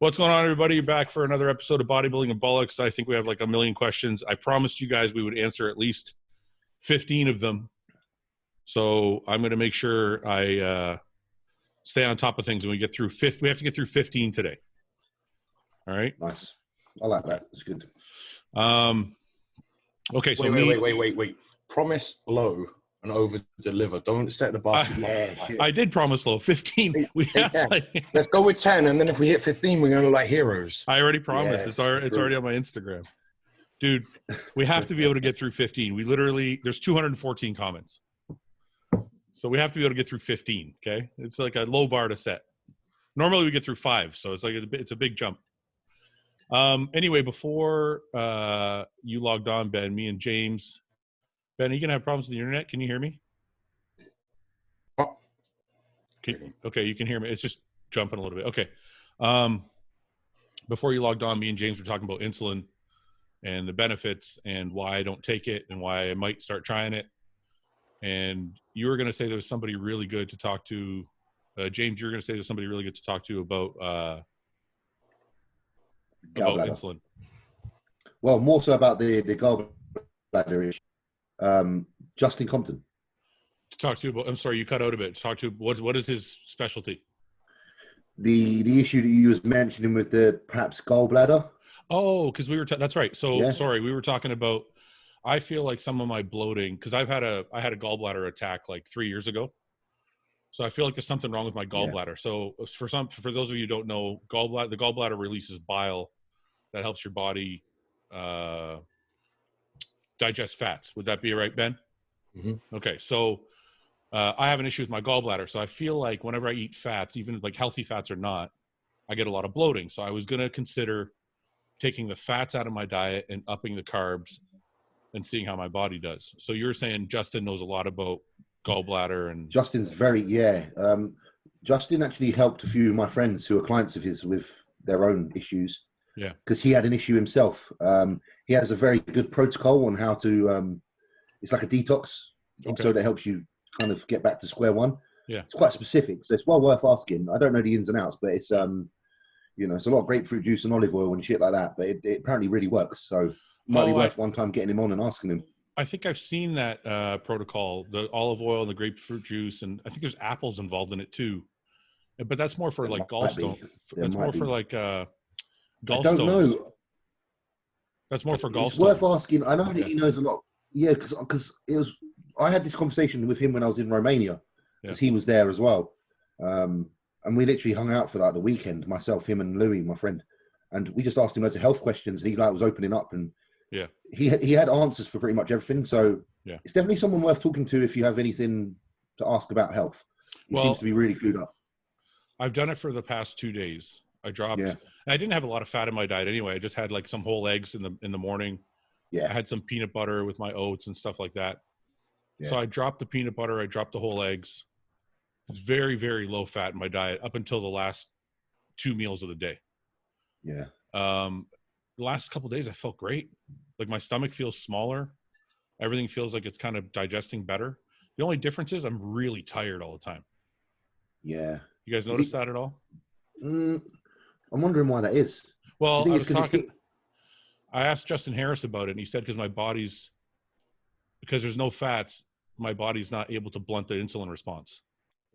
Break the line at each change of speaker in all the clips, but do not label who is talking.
What's going on, everybody? You're back for another episode of Bodybuilding and Bollocks. I think we have like a million questions. I promised you guys we would answer at least 15 of them. So I'm going to make sure I stay on top of things and we get through we have to get through 15 today. All right?
Nice. I like that. It's good.
Okay, so
wait. Promise low and over deliver. Don't set the bar too low.
I did promise low. 15. We have
Let's go with 10, and then if we hit 15, we're going to look like heroes.
I already promised. Yes, it's already on my Instagram. Dude, we have to be able to get through 15. We literally, there's 214 comments. So we have to be able to get through 15, okay? It's like a low bar to set. Normally we get through 5, so it's like it's a big jump. Anyway, before you logged on, Ben, me and James. Ben, are you going to have problems with the internet? Can you hear me? Okay, you can hear me. It's just jumping a little bit. Okay. Before you logged on, me and James were talking about insulin and the benefits and why I don't take it and why I might start trying it. And you were going to say there was somebody really good to talk to. James, you were going to say there's somebody really good to talk to about insulin.
Well, more so about the gallbladder issue. Justin Compton.
To talk to you about, I'm sorry, you cut out a bit. To talk to what is his specialty?
The issue that you was mentioning with the perhaps gallbladder.
Oh, because we were that's right. So sorry, we were talking about. I feel like some of my bloating, because I had a gallbladder attack like 3 years ago. So I feel like there's something wrong with my gallbladder. So for those of you who don't know, the gallbladder releases bile that helps your body digest fats. Would that be right, Ben?
Mm-hmm.
Okay, so I have an issue with my gallbladder. So I feel like whenever I eat fats, even like healthy fats or not, I get a lot of bloating. So I was going to consider taking the fats out of my diet and upping the carbs and seeing how my body does. So you're saying Justin knows a lot about gallbladder and
Justin's Justin actually helped a few of my friends who are clients of his with their own issues.
Yeah,
because he had an issue himself. He has a very good protocol on how to. It's like a detox, so that helps you kind of get back to square one.
Yeah,
it's quite specific, so it's well worth asking. I don't know the ins and outs, but it's it's a lot of grapefruit juice and olive oil and shit like that. But it apparently really works. So. Might be worth one time getting him on and asking him.
I think I've seen that protocol, the olive oil, the grapefruit juice, and I think there's apples involved in it too. But that's more for like gallstones. That's more for like gallstones. I don't know. That's more for gallstones.
It's worth asking. I know that he knows a lot. Yeah, because I had this conversation with him when I was in Romania, because he was there as well. And we literally hung out for like the weekend, myself, him, and Louis, my friend. And we just asked him loads of health questions, and he was opening up and.
Yeah,
he had answers for pretty much everything. So it's definitely someone worth talking to if you have anything to ask about health. He seems to be really clued up.
I've done it for the past 2 days. I dropped. And I didn't have a lot of fat in my diet anyway. I just had like some whole eggs in the morning.
Yeah,
I had some peanut butter with my oats and stuff like that. Yeah. So I dropped the peanut butter. I dropped the whole eggs. It's very, very low fat in my diet up until the last 2 meals of the day.
Yeah.
The last couple of days I felt great. Like my stomach feels smaller. Everything feels like it's kind of digesting better. The only difference is I'm really tired all the time.
Yeah.
You guys notice that at all?
I'm wondering why that is.
Well, I asked Justin Harris about it, and he said because there's no fats, my body's not able to blunt the insulin response.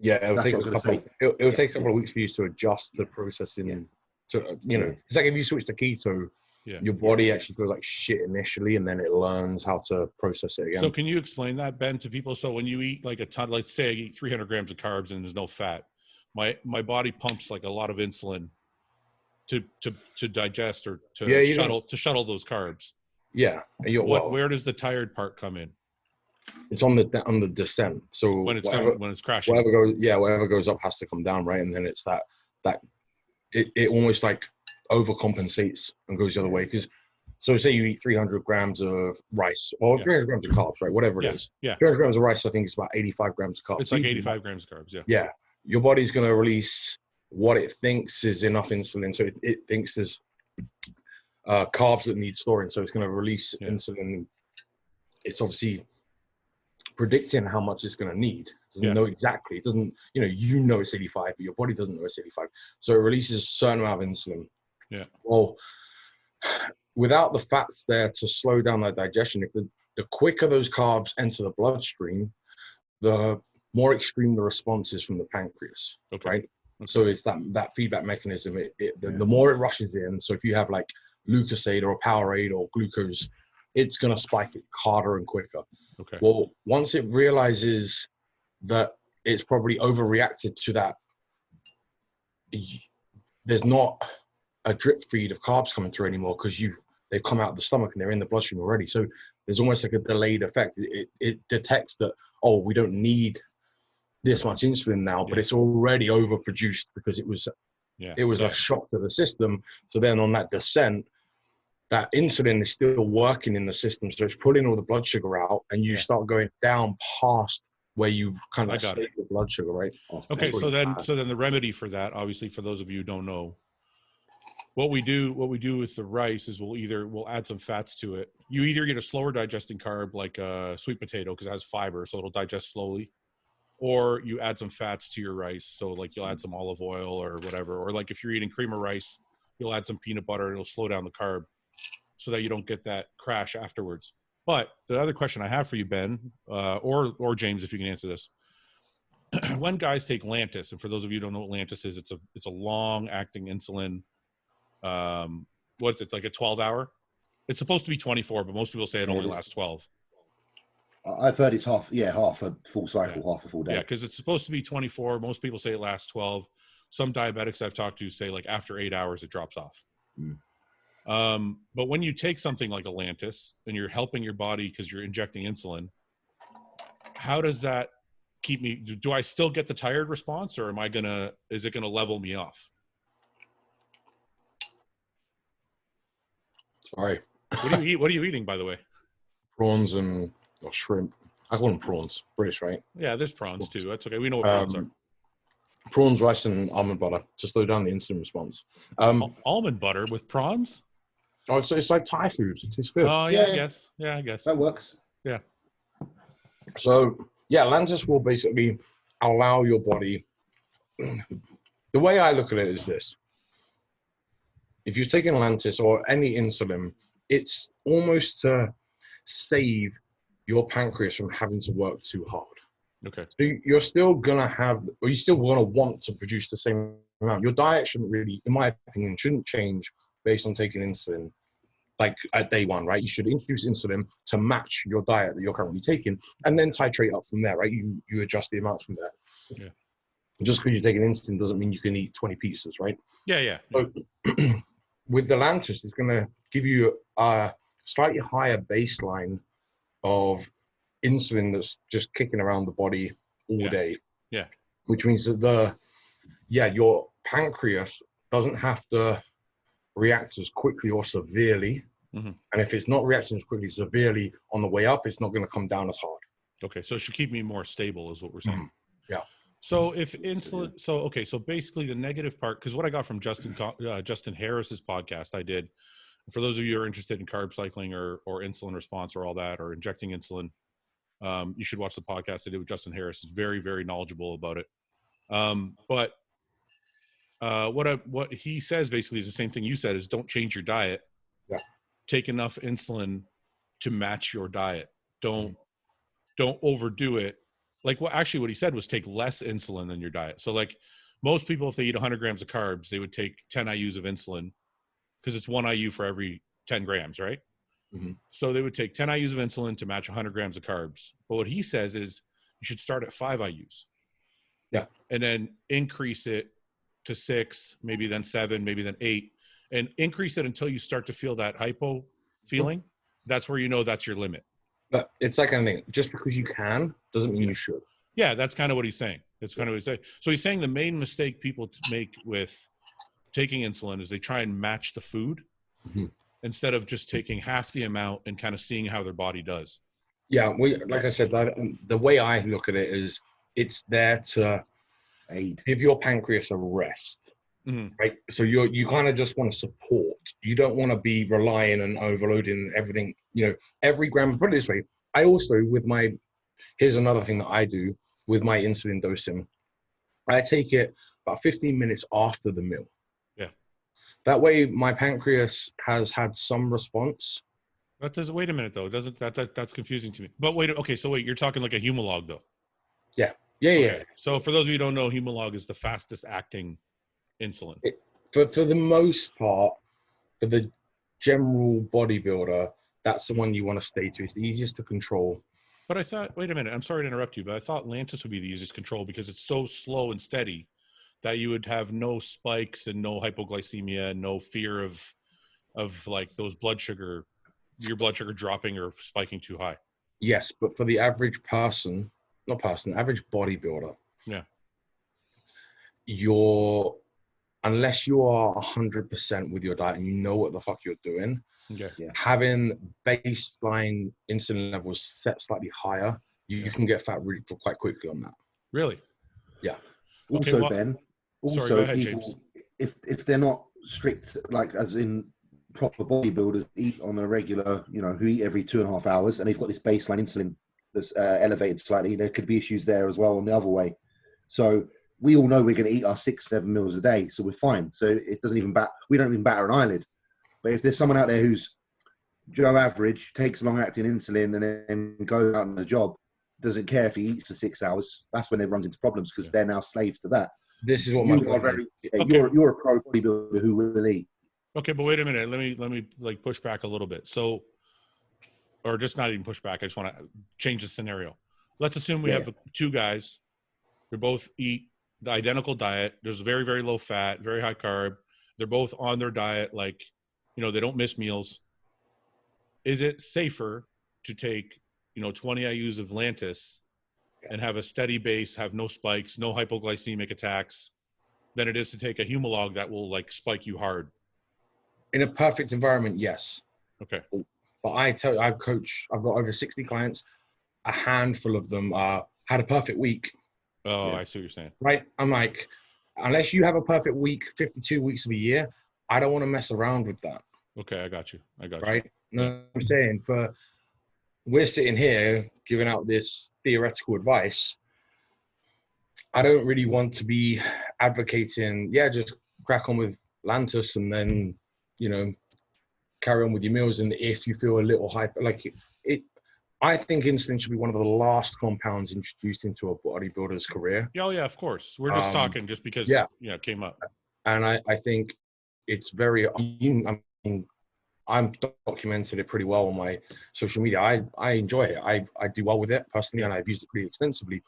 Yeah, it will take several weeks for you to adjust the processing. Yeah. So, it's like if you switch to keto, your body actually feels like shit initially, and then it learns how to process it again.
So can you explain that, Ben, to people? So when you eat like a ton, let's say I eat 300 grams of carbs and there's no fat, my body pumps like a lot of insulin to digest or to shuttle those carbs.
Yeah.
Where does the tired part come in?
It's on the descent. So
when it's crashing,
whatever goes up has to come down, right? And then it's that it almost like overcompensates and goes the other way. Because so say you eat 300 grams of rice or 300 grams of carbs, right? Whatever it is. Yeah. 300 grams of rice, I think it's about 85 grams of carbs.
It's like 85 grams of carbs. Yeah.
Yeah. Your body's going to release what it thinks is enough insulin. So it thinks there's carbs that need storing. So it's going to release insulin. It's obviously predicting how much it's going to need. It doesn't know exactly. It doesn't, it's 85, but your body doesn't know it's 85. So it releases a certain amount of insulin.
Yeah.
Well, without the fats there to slow down that digestion, if the quicker those carbs enter the bloodstream, the more extreme the response is from the pancreas, right? Okay. So it's that feedback mechanism. The more it rushes in. So if you have like Lucozade or a Powerade or glucose, it's going to spike it harder and quicker.
Okay.
Well, once it realizes that it's probably overreacted to that, there's not a drip feed of carbs coming through anymore because they've come out of the stomach and they're in the bloodstream already. So there's almost like a delayed effect. It detects that, oh, we don't need this much insulin now, but it's already overproduced because it was a shock to the system. So then on that descent, that insulin is still working in the system. So it's pulling all the blood sugar out, and you start going down past where you kind of state the blood sugar, right?
Okay. So then the remedy for that, obviously, for those of you who don't know, what we do with the rice is we'll add some fats to it. You either get a slower digesting carb like a sweet potato because it has fiber, so it'll digest slowly, or you add some fats to your rice. So like you'll add some olive oil or whatever, or like if you're eating cream of rice, you'll add some peanut butter. It'll slow down the carb so that you don't get that crash afterwards. But the other question I have for you, Ben, or James, if you can answer this. When guys take Lantus, and for those of you who don't know what Lantus is, it's a long-acting insulin. What's it, like a 12-hour? It's supposed to be 24, but most people say it only lasts 12.
I've heard it's half a full cycle, half a full day.
Yeah, because it's supposed to be 24. Most people say it lasts 12. Some diabetics I've talked to say like after 8 hours it drops off. But when you take something like a Lantus and you're helping your body because you're injecting insulin, how does that keep me? Do I still get the tired response, or is it gonna level me off?
Sorry.
What do you eat? What are you eating, by the way?
Prawns and shrimp. I call them prawns. British, right?
Yeah, there's prawns too. That's okay. We know what prawns are.
Prawns, rice, and almond butter to slow down the insulin response.
Almond butter with prawns?
Oh, it's like Thai food. It's good.
Oh, yeah, I guess. Yeah, I guess.
That works.
Yeah.
So, yeah, Lantus will basically allow your body... The way I look at it is this. If you're taking Lantus or any insulin, it's almost to save your pancreas from having to work too hard.
Okay.
So you're still going to have, or you still want to want to produce the same amount. Your diet shouldn't really, in my opinion, shouldn't change based on taking insulin, like at day one, right? You should introduce insulin to match your diet that you're currently taking and then titrate up from there, right? You adjust the amounts from there.
Yeah.
Just because you're taking insulin doesn't mean you can eat 20 pizzas, right?
Yeah.
So with the Lantus, it's going to give you a slightly higher baseline of insulin that's just kicking around the body all day.
Yeah.
Which means that your pancreas doesn't have to react as quickly or severely. Mm-hmm. And if it's not reacting as quickly, severely on the way up, it's not going to come down as hard.
Okay. So it should keep me more stable is what we're saying.
Mm-hmm. Yeah.
So if insulin, so basically the negative part, because what I got from Justin Harris's podcast I did, for those of you who are interested in carb cycling or insulin response or all that, or injecting insulin, you should watch the podcast I did with Justin Harris. He's very, very knowledgeable about it. But what he says basically is the same thing you said, is don't change your diet.
Yeah.
Take enough insulin to match your diet. Don't overdo it. Like what he said was take less insulin than your diet. So like most people, if they eat 100 grams of carbs, they would take 10 IUs of insulin because it's 1 IU for every 10 grams, right? Mm-hmm. So they would take 10 IUs of insulin to match 100 grams of carbs. But what he says is you should start at 5 IUs.
Yeah.
And then increase it to 6, maybe then 7, maybe then 8, and increase it until you start to feel that hypo feeling. That's where you know that's your limit.
But it's that kind of thing. Just because you can doesn't mean you should.
Yeah, that's kind of what he's saying. That's kind of what he's saying. So he's saying the main mistake people make with taking insulin is they try and match the food instead of just taking half the amount and kind of seeing how their body does.
Yeah, like I said, the way I look at it is it's there to give your pancreas a rest. Mm-hmm. Right, so you kind of just want to support. You don't want to be relying and overloading everything. Every gram. Put it this way: I also here's another thing that I do with my insulin dosing. I take it about 15 minutes after the meal.
Yeah.
That way, my pancreas has had some response.
That does. Wait a minute though. Doesn't that's confusing to me? But wait. Okay, so wait. You're talking like a Humalog though.
Yeah.
Okay. So for those of you who don't know, Humalog is the fastest acting insulin.
For the most part, for the general bodybuilder, that's the one you want to stay to. It's the easiest to control.
But I thought, wait a minute. I'm sorry to interrupt you, but I thought Lantus would be the easiest control because it's so slow and steady that you would have no spikes and no hypoglycemia and no fear of like your blood sugar dropping or spiking too high.
Yes, but for the average person, average bodybuilder.
Yeah.
Unless you are 100% with your diet and you know what the fuck you're doing,
yeah.
Having baseline insulin levels set slightly higher, you can get fat really quite quickly on that.
Really?
Yeah.
Also,
well,
Ben,
sorry, go ahead,
people,
James.
if they're not strict, like as in proper bodybuilders, eat on a regular, who eat every 2.5 hours, and they've got this baseline insulin that's elevated slightly, there could be issues there as well on the other way. So we all know we're going to eat our 6-7 meals a day, so we're fine. So it doesn't even we don't even batter an eyelid. But if there's someone out there who's Joe average, takes long-acting insulin, and then goes out on the job, doesn't care if he eats for 6 hours, that's when it runs into problems because they're now slaves to that.
This is what
you're a pro bodybuilder who will eat.
Okay, but wait a minute. Let me like push back a little bit. So, or just not even push back. I just want to change the scenario. Let's assume we have two guys. They both eat the identical diet. There's very, very low fat, very high carb. They're both on their diet. Like, they don't miss meals. Is it safer to take, 20 IUs of Lantus and have a steady base, have no spikes, no hypoglycemic attacks, than it is to take a Humalog that will like spike you hard?
In a perfect environment, yes.
Okay.
But I've got over 60 clients. A handful of them had a perfect week.
Oh, I see what you're saying.
Right? I'm like, unless you have a perfect week, 52 weeks of a year, I don't want to mess around with that.
Okay, I got you.
Right? No, I'm saying we're sitting here giving out this theoretical advice. I don't really want to be advocating, just crack on with Lantus and then, carry on with your meals. And if you feel a little hyper, I think insulin should be one of the last compounds introduced into a bodybuilder's career.
Oh yeah, of course. We're just talking just because it came up.
And I think it's very, I'm documented it pretty well on my social media. I enjoy it. I do well with it personally, and I've used it pretty extensively.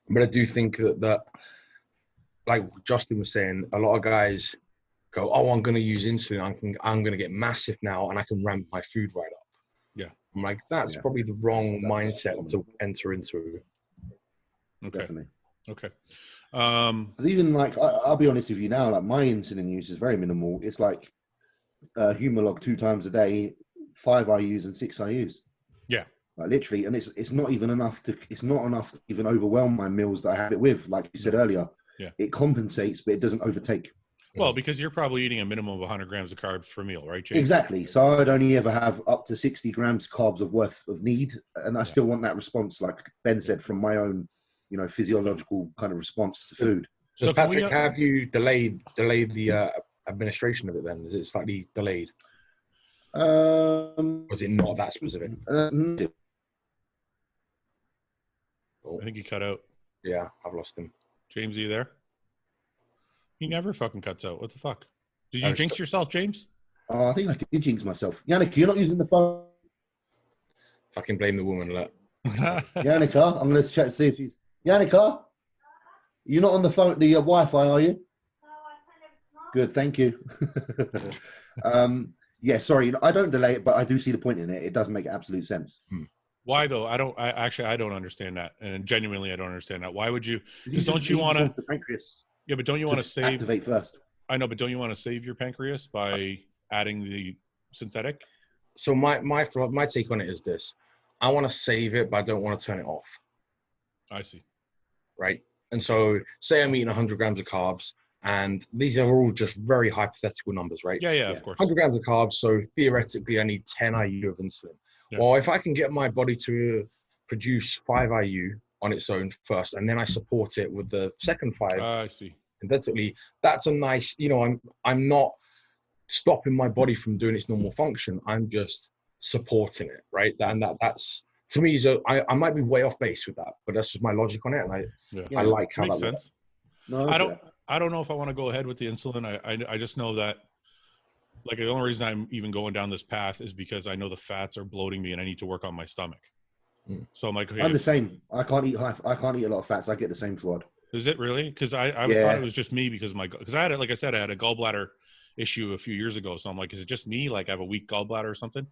But I do think that like Justin was saying, a lot of guys go, "Oh, I'm going to use insulin. I'm going to get massive now, and I can ramp my food right up."
Yeah,
I'm like, that's probably the wrong mindset to enter into.
Okay.
Definitely.
Okay.
Even like, I'll be honest with you now, like my insulin use is very minimal. It's like Humalog 2 times a day, 5 IUs and 6 IUs.
Yeah.
Like literally, and it's not even enough to even overwhelm my meals that I have it with. Like you said earlier, it compensates, but it doesn't overtake.
Well, because you're probably eating a minimum of 100 grams of carbs per meal, right, James?
Exactly. So I'd only ever have up to 60 grams carbs of worth of need, and I still want that response, like Ben said, from my own, physiological kind of response to food.
So Patrick, have you delayed the administration of it then? Is it slightly delayed? Or is it not that specific?
I think he cut out.
Yeah, I've lost him.
James, are you there? He never fucking cuts out. What the fuck? Did you jinx yourself, James?
Oh, I think I did jinx myself. Yannick, you're not using the phone.
Fucking blame the woman. Look.
Yannicka, I'm going to check to see if she's... Yannicka, you're not on the phone, the Wi-Fi, are you? No, I Good, thank you. Yeah, sorry, I don't delay it, but I do see the point in it. It does make absolute sense.
Why though? I don't understand that, and genuinely, I don't understand that. Why would you? Because don't you want to?
The pancreas.
Yeah, but don't you want to save?
Activate first.
I know, but don't you want to save your pancreas by adding the synthetic?
So my take on it is this: I want to save it, but I don't want to turn it off.
I see.
Right, and so say I'm eating 100 grams of carbs. And these are all just very hypothetical numbers, right?
Yeah, of course.
100 grams of carbs, so theoretically I need 10 IU of insulin. Yeah. Well, if I can get my body to produce 5 IU on its own first, and then I support it with the second 5.
I see.
Synthetically, that's a nice, I'm not stopping my body from doing its normal function. I'm just supporting it, right? That's to me. I might be way off base with that, but that's just my logic on it, and I like how
makes
that
sense.
No,
I don't know if I want to go ahead with the insulin. I just know that, like, the only reason I'm even going down this path is because I know the fats are bloating me and I need to work on my stomach. So I'm like, okay,
I'm the same. I can't eat a lot of fats. I get the same Fouad.
Is it really? Because I thought it was just me because I had, like I said, I had a gallbladder issue a few years ago. So I'm like, is it just me? Like I have a weak gallbladder or something?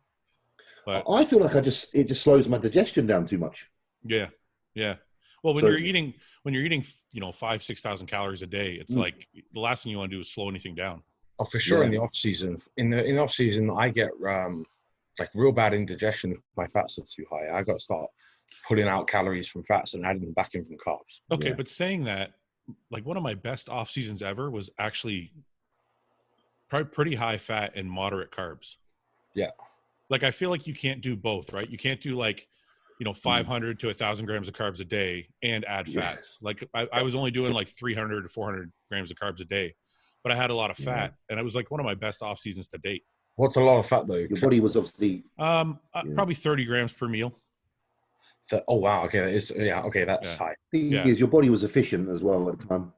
But
I feel like it just slows my digestion down too much.
Yeah. Well, when you're eating, 5,000-6,000 calories a day, it's like the last thing you want to do is slow anything down.
Oh, for sure. In the off season, I get like real bad indigestion if my fats are too high. I got to start pulling out calories from fats and adding them back in from carbs.
Okay, but saying that, like, one of my best off seasons ever was actually probably pretty high fat and moderate carbs.
Yeah.
Like, I feel like you can't do both, right? You can't do 500 to 1,000 grams of carbs a day and add fats. Like I was only doing like 300 to 400 grams of carbs a day, but I had a lot of fat, and it was like one of my best off seasons to date.
What's a lot of fat though?
Your body was obviously
probably 30 grams per meal.
Oh wow, okay, that's high.
The thing is, your body was efficient as well at the time.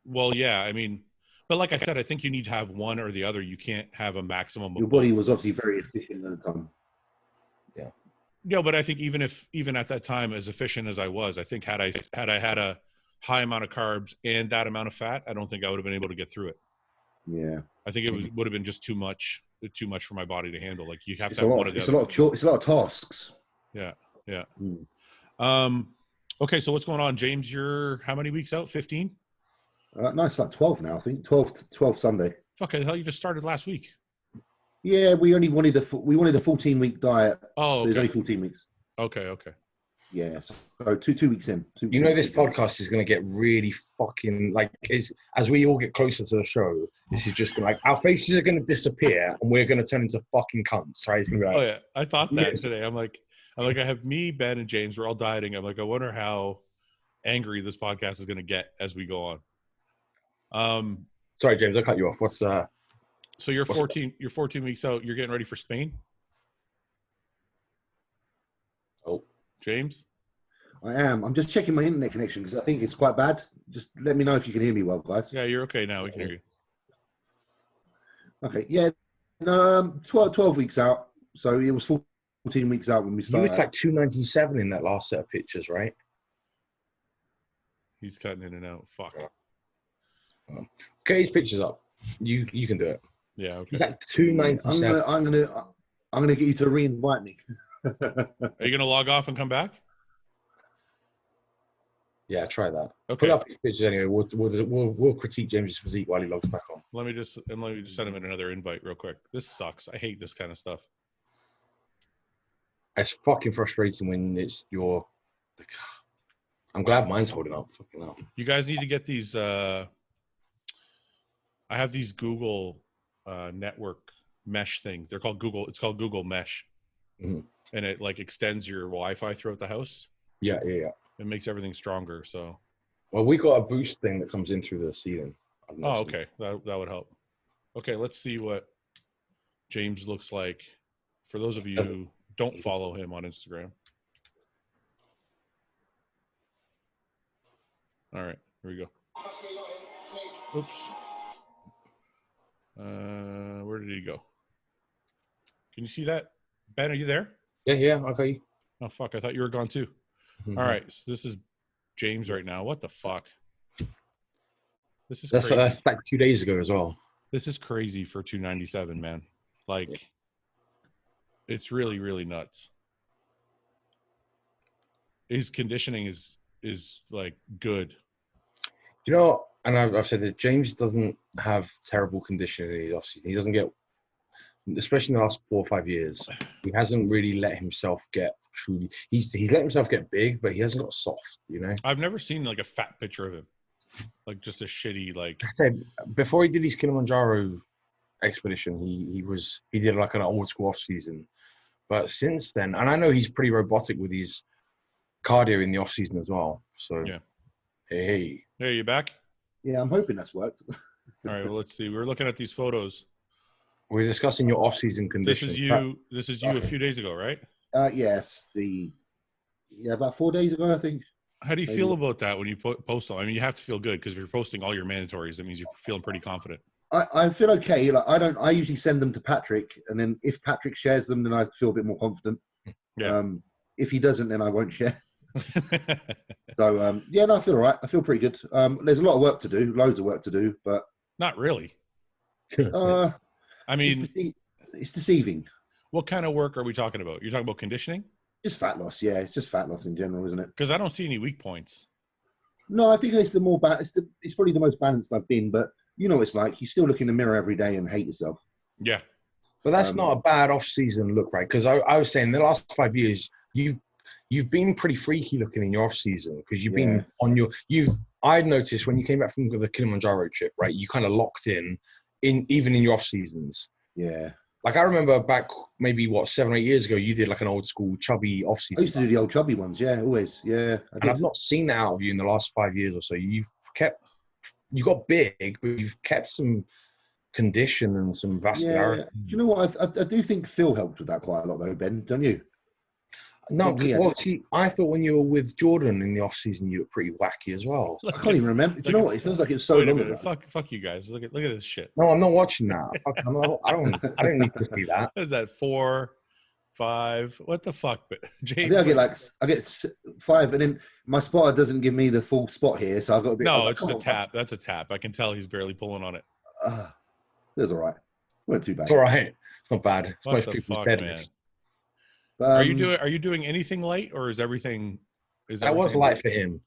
Well, yeah, I mean, but like I said, I think you need to have one or the other. You can't have a maximum.
Your body was obviously very efficient at the time.
Yeah.
Yeah, but I think even at that time, as efficient as I was, I think had I had a high amount of carbs and that amount of fat, I don't think I would have been able to get through it.
Yeah.
I think it would have been just too much for my body to handle. Like you have
it's
to have
one of the other. It's a lot of tasks.
Yeah. Okay, so what's going on, James? You're how many weeks out? 15?
No, it's like 12 now. I think 12 Sunday.
Fuck, the hell, you just started last week.
Yeah, we wanted a 14-week diet.
Oh,
so there's only 14 weeks.
Okay.
Yeah, so two weeks in.
This podcast is going to get really fucking as we all get closer to the show. This is just like our faces are going to disappear and we're going to turn into fucking cunts, right? It's going to be like,
oh yeah, I thought that today. I'm like, I have me, Ben, and James. We're all dieting. I'm like, I wonder how angry this podcast is going to get as we go on.
Sorry, James, I cut you off.
So you're 14 weeks out. You're getting ready for Spain?
Oh,
James?
I am. I'm just checking my internet connection because I think it's quite bad. Just let me know if you can hear me well, guys.
Yeah, you're okay now. We can hear you.
Okay. Yeah. No, 12 weeks out. So it was 14 weeks out when we started.
You were like 297 in that last set of pictures, right?
He's cutting in and out. Fuck.
Get his pictures up. You can do it.
Yeah. Okay.
He's like 297.
I'm gonna get you to re-invite me.
Are you gonna log off and come back?
Yeah, try that.
Okay.
Put up his pictures anyway. We'll critique James's physique while he logs back on.
Let me just send him another invite real quick. This sucks. I hate this kind of stuff.
It's fucking frustrating when it's your. I'm glad mine's holding up. Fucking hell.
You guys need to get these. I have these Google network mesh things. They're called Google. It's called Google Mesh, and it like extends your Wi-Fi throughout the house.
Yeah.
It makes everything stronger. So.
Well, we got a boost thing that comes in through the ceiling.
Oh, okay. That would help. Okay, let's see what James looks like. For those of you who don't follow him on Instagram. All right, here we go. Oops. Where did he go? Can you see that? Ben, are you there?
Yeah, okay.
Oh, fuck, I thought you were gone too. All right, so this is James right now. What the fuck? This is crazy.
That's like 2 days ago as well.
This is crazy for 297, man. Like, it's really, really nuts. His conditioning is like good.
You know, and I've said that James doesn't have terrible conditioning in his offseason. He doesn't get, especially in the last 4 or 5 years, he hasn't really let himself get truly. He's let himself get big, but he hasn't got soft. You know,
I've never seen like a fat picture of him, like just a shitty like.
Before he did his Kilimanjaro expedition, he did like an old school off season, but since then, and I know he's pretty robotic with his cardio in the off season as well. So
yeah.
Hey,
you back?
Yeah, I'm hoping that's worked.
All right, well, let's see. We're looking at these photos.
We're discussing your off-season conditions.
This is you a few days ago, right?
Yes, about 4 days ago, I think.
How do you feel about that when you post them? I mean, you have to feel good because if you're posting all your mandatories, that means you're feeling pretty confident.
I feel okay. Like I usually send them to Patrick, and then if Patrick shares them, then I feel a bit more confident.
Yeah.
If he doesn't, then I won't share. So yeah, no, I feel all right. I feel pretty good. There's a lot of work to do, loads of work to do, but
not really.
I mean, it's deceiving.
What kind of work are we talking about? You're talking about conditioning?
Just fat loss, yeah. It's just fat loss in general, isn't it?
Because I don't see any weak points.
No, I think it's the more it's probably the most balanced I've been. But you know, it's like you still look in the mirror every day and hate yourself.
Yeah,
but that's not a bad off-season look, right? Because I was saying the last 5 years you've been pretty freaky looking in your off-season because you've been on your I'd noticed when you came back from the Kilimanjaro trip, right? You kind of locked in even in your off-seasons.
Yeah.
Like I remember back maybe 7 or 8 years ago, you did like an old school chubby off-season.
I used to do the old chubby ones, yeah, always, yeah.
And I've not seen that out of you in the last 5 years or so. You got big, but you've kept some condition and some vascularity.
Yeah. Do you know what? I do think Phil helped with that quite a lot, though, Ben. Don't you?
No, well, see, I thought when you were with Jordan in the off season, you were pretty wacky as well.
I can't even remember. Do you know what? It feels like it was so long ago.
Fuck you guys. Look at this shit.
No, I'm not watching that. I don't need to see that.
What is that? 4, 5. What the fuck?
James, I get 5, and then my spotter doesn't give me the full spot here, so I've got a bit.
No, it's just a tap. That's a tap. I can tell he's barely pulling on it.
That's all right. Wasn't too bad.
It's all right. It's not bad. It's most people's deadlift.
Are you doing anything light, or is everything?
That was light for him.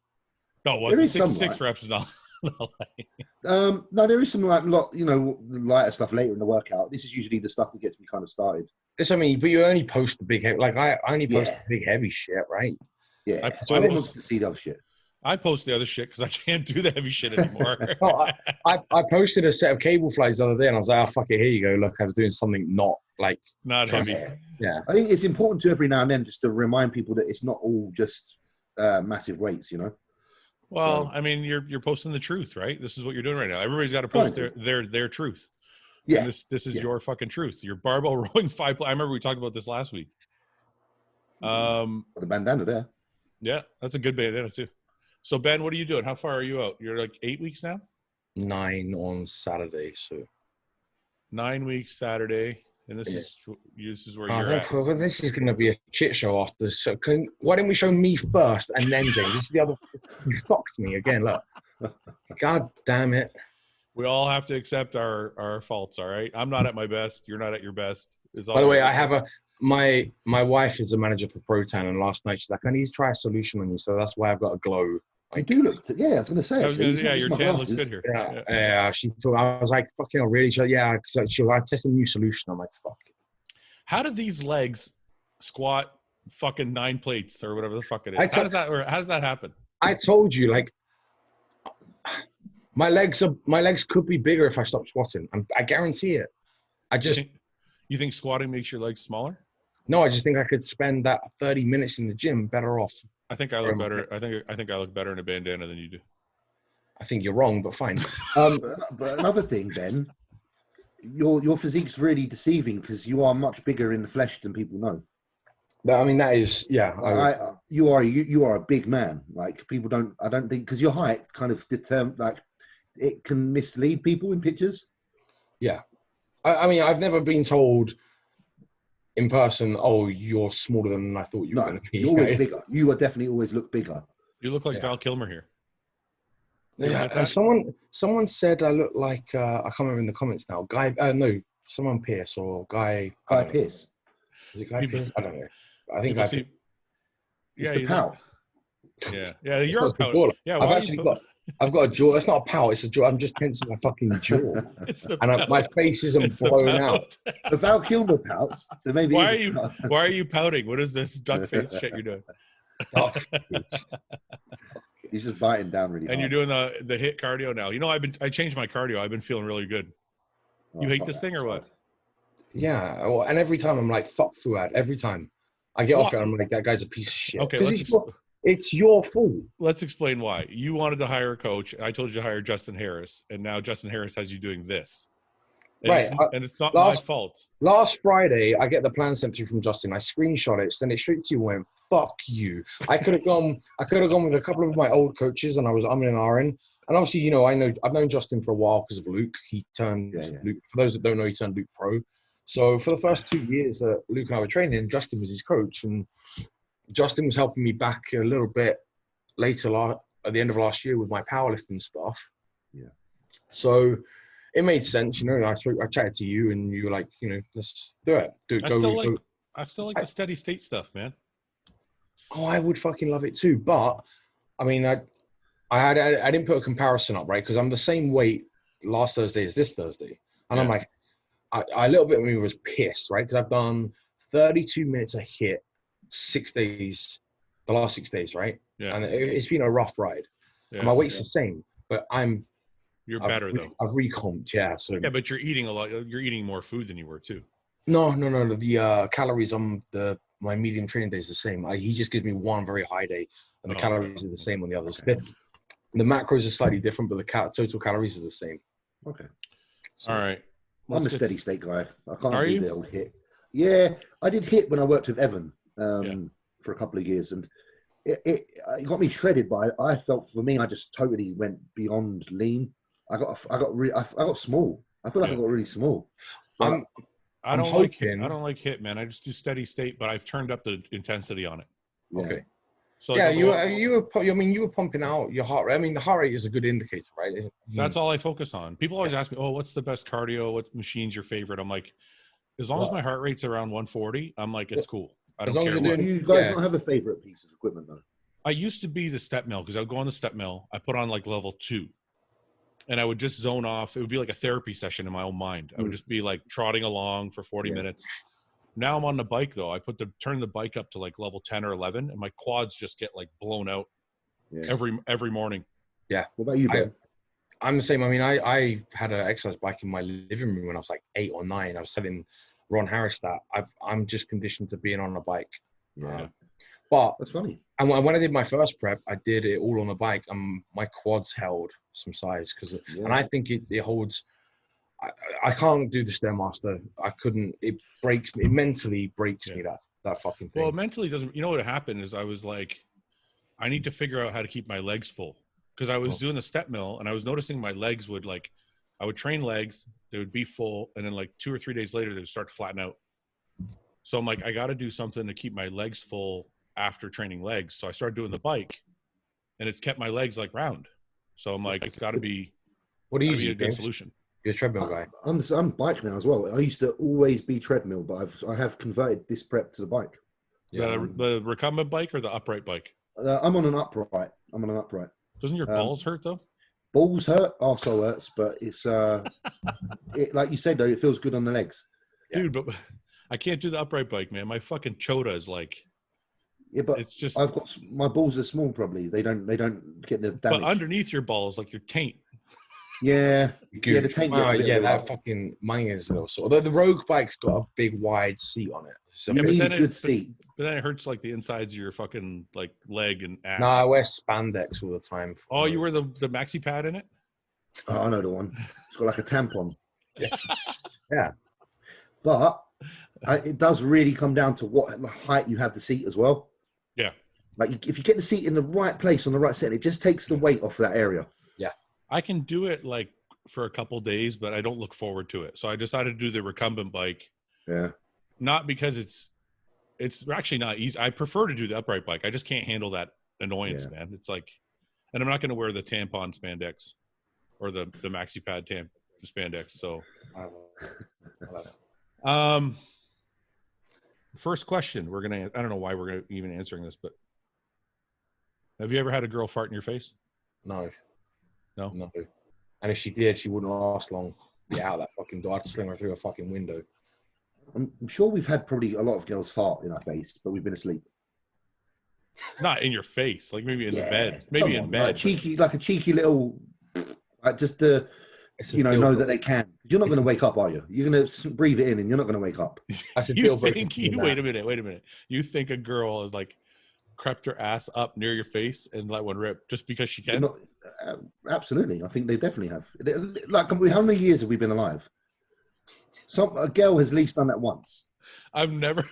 No, what? Six reps is not light.
No, there is some lighter stuff later in the workout. This is usually the stuff that gets me kind of started.
Yes, I mean, but you only post the big heavy. Like I only post the big heavy shit, right?
Yeah. I wants to see those shit.
I post the other shit because I can't do the heavy shit anymore.
I posted a set of cable flies the other day, and I was like, "Oh fuck it, here you go. Look, I was doing something not
heavy."
Yeah.
I think it's important to every now and then just to remind people that it's not all just massive weights, you know.
Well, I mean, you're posting the truth, right? This is what you're doing right now. Everybody's got to post their truth.
Yeah.
And this is your fucking truth. Your barbell rowing 5. I remember we talked about this last week.
The bandana there.
Yeah, that's a good bandana too. So Ben, what are you doing? How far are you out? You're like 8 weeks now?
9 on Saturday, so
9 weeks Saturday, and this is where you're at.
Well, this is going to be a shit show after. So why don't we show me first and then James? This is the other. You fucked me again. Look, god damn it.
We all have to accept our faults. All right, I'm not at my best. You're not at your best.
By the way, I have my wife is a manager for Protan, and last night she's like, I need to try a solution on you, so that's why I've got a glow.
I do look. Yeah, I was going to say.
Your tan looks good here.
Yeah. She told. I was like, "Fucking hell, really?" She was like, "Yeah." She was, I tested a new solution. I'm like, "Fuck."
How do these legs squat fucking 9 plates or whatever the fuck it is? How does that happen?
I told you, like, my legs could be bigger if I stopped squatting. I guarantee it.
You think squatting makes your legs smaller?
No, I just think I could spend that 30 minutes in the gym better off.
I think I look better. I think I look better in a bandana than you do.
I think you're wrong, but fine.
But another thing, Ben, your physique's really deceiving because you are much bigger in the flesh than people know.
I mean, that is, yeah.
You are a big man. Like people don't. I don't think because your height kind of it can mislead people in pictures.
Yeah, I mean, I've never been told in person, "Oh, you're smaller than I thought you were going to be."
You're always bigger. You are definitely always look bigger.
You look like Val Kilmer here.
Yeah, someone said I look like I can't remember in the comments now. Someone Pierce or Guy.
Guy Pierce.
Is it Guy Pierce? I don't know. I think Guy Pierce.
Yeah, the pout.
Yeah, you're a pout. Yeah,
I've got a jaw. That's not a pout. It's a jaw. I'm just tensing my fucking jaw. My face isn't blown out.
The Val Kilmer pouts. So maybe.
Why are you pouting? What is this duck face shit you're doing?
He's just biting down really hard.
And you're doing the HIIT cardio now. You know, I changed my cardio. I've been feeling really good. You hate this thing or what?
Yeah. Well, and every time I'm like, fuck Fouad. Every time I get off it, I'm like, that guy's a piece of shit.
Okay,
it's your fault.
Let's explain why. You wanted to hire a coach. I told you to hire Justin Harris, and now Justin Harris has you doing this.
Right.
And it's not my fault.
Last Friday, I get the plan sent through from Justin. I screenshot it, sent it straight to you, and went, fuck you. I could have gone with a couple of my old coaches, and I was umming and ahhing. And obviously, you know, I've known Justin for a while because of Luke. He turned Luke, for those that don't know, he turned Luke pro. So for the first 2 years that Luke and I were training, Justin was his coach, and Justin was helping me back a little bit later at the end of last year with my powerlifting stuff.
Yeah.
So it made sense, you know. I chatted to you, and you were like, you know, let's do it.
I still like the steady state stuff, man.
Oh, I would fucking love it too. But I mean, I didn't put a comparison up, right? Because I'm the same weight last Thursday as this Thursday, and I'm like, I a little bit of me was pissed, right? Because I've done 32 minutes a hit 6 days, the last 6 days, right? Yeah. And it's been a rough ride. Yeah. My weight's the same, but
you're better though.
I've recomped, yeah. So
yeah, but you're eating a lot. You're eating more food than you were too.
No. The calories on my medium training day is the same. He just gives me one very high day, and the calories are the same on the others. Okay. The macros are slightly different, but the total calories are the same.
Okay.
So, all right.
I'm a steady state guy. I can't do the old hit. Yeah, I did hit when I worked with Evan for a couple of years, and it got me shredded. But I felt, for me, I just totally went beyond lean. I got small. I feel like I got really small.
I don't like hit, man. I just do steady state, but I've turned up the intensity on it.
Yeah.
Okay. So yeah, you were pumping out your heart rate. I mean, the heart rate is a good indicator, right?
That's all I focus on. People always ask me, "Oh, what's the best cardio? What machine's your favorite?" I'm like, as long as my heart rate's around 140, I'm like, it's cool. I don't care.
You guys don't have a favorite piece of equipment though.
I used to be the step mill, because I would go on the step mill. I put on like level 2, and I would just zone off. It would be like a therapy session in my own mind. I would just be like trotting along for 40 minutes. Now I'm on the bike though. I turn the bike up to like level 10 or 11, and my quads just get like blown out every morning.
Yeah.
What about you, Ben?
I'm the same. I mean, I had an exercise bike in my living room when I was like 8 or 9. I was telling Ron Harris that I'm just conditioned to being on a bike.
Yeah.
But
that's funny.
And when I did my first prep, I did it all on a bike, and my quads held some size and I think it holds. I can't do the Stairmaster. I couldn't. It breaks me. It mentally breaks me, that fucking thing.
Well, mentally doesn't. You know what happened is I was like, I need to figure out how to keep my legs full, because I was doing the step mill, and I was noticing my legs would I would train legs, they would be full, and then like 2 or 3 days later they would start to flatten out. So I'm like, I got to do something to keep my legs full after training legs. So I started doing the bike, and it's kept my legs like round. So I'm like, it's got to be.
What do you use?
A good solution.
You're a treadmill guy.
I'm bike now as well. I used to always be treadmill, but I have converted this prep to the bike.
Yeah. The recumbent bike or the upright bike?
I'm on an upright.
Doesn't your balls hurt though?
Balls hurt, arsehole hurts, but it's like you said though, it feels good on the legs.
Dude, but I can't do the upright bike, man. My fucking chota is like.
Yeah, but
it's just
I've got my balls are small. Probably they don't get the damage.
But underneath your balls, like your taint.
Yeah, the tank.
That fucking mine is also. Although the Rogue bike's got a big wide seat on it, so
you need a good seat.
But then it hurts like the insides of your fucking like leg and ass.
No, I wear spandex all the time.
Oh, you wear the maxi pad in it?
Oh, I know the one. It's got like a tampon.
Yeah,
but it does really come down to what height you have the seat as well.
Yeah,
like if you get the seat in the right place on the right setting, it just takes the weight off that area.
I can do it like for a couple days, but I don't look forward to it. So I decided to do the recumbent bike.
Yeah.
Not because it's actually not easy. I prefer to do the upright bike. I just can't handle that annoyance, man. It's like, and I'm not going to wear the tampon spandex or the maxi pad spandex. So, first question, I don't know why we're even answering this, but have you ever had a girl fart in your face?
No.
No.
And if she did, she wouldn't last long. Yeah, out that fucking door. I'd sling her through a fucking window.
I'm sure we've had probably a lot of girls fart in our face, but we've been asleep.
Not in your face, like maybe in the bed. Maybe in bed.
Like a cheeky little, like just to, know that they can. You're not going to wake up, are you? You're going to breathe it in, and you're not going to wake up.
That's a
deal breaker. Wait a minute. You think a girl is like crept her ass up near your face and let one rip just because she can?
Absolutely. I think they definitely have. Like, how many years have we been alive? A girl has at least done that once.
I've never.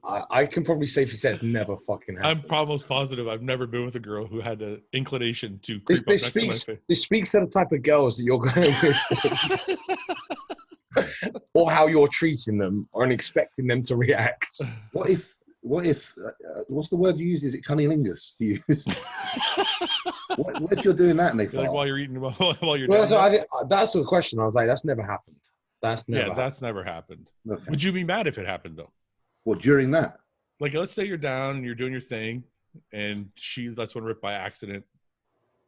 I can probably safely say it's never fucking happened.
I'm almost positive I've never been with a girl who had an inclination to creep up next to my face.
This speaks to the type of girls that you're going with, or how you're treating them, or expecting them to react.
What if? What's the word you use? Is it cunnilingus? You use? what if you're doing that and they fart?
Like while you're eating, while you're.
Well, that's the question. I was like, that's never happened. That's never happened.
Okay.
Would you be mad if it happened though?
Well, during that,
like, let's say you're down and you're doing your thing, and she lets one rip by accident.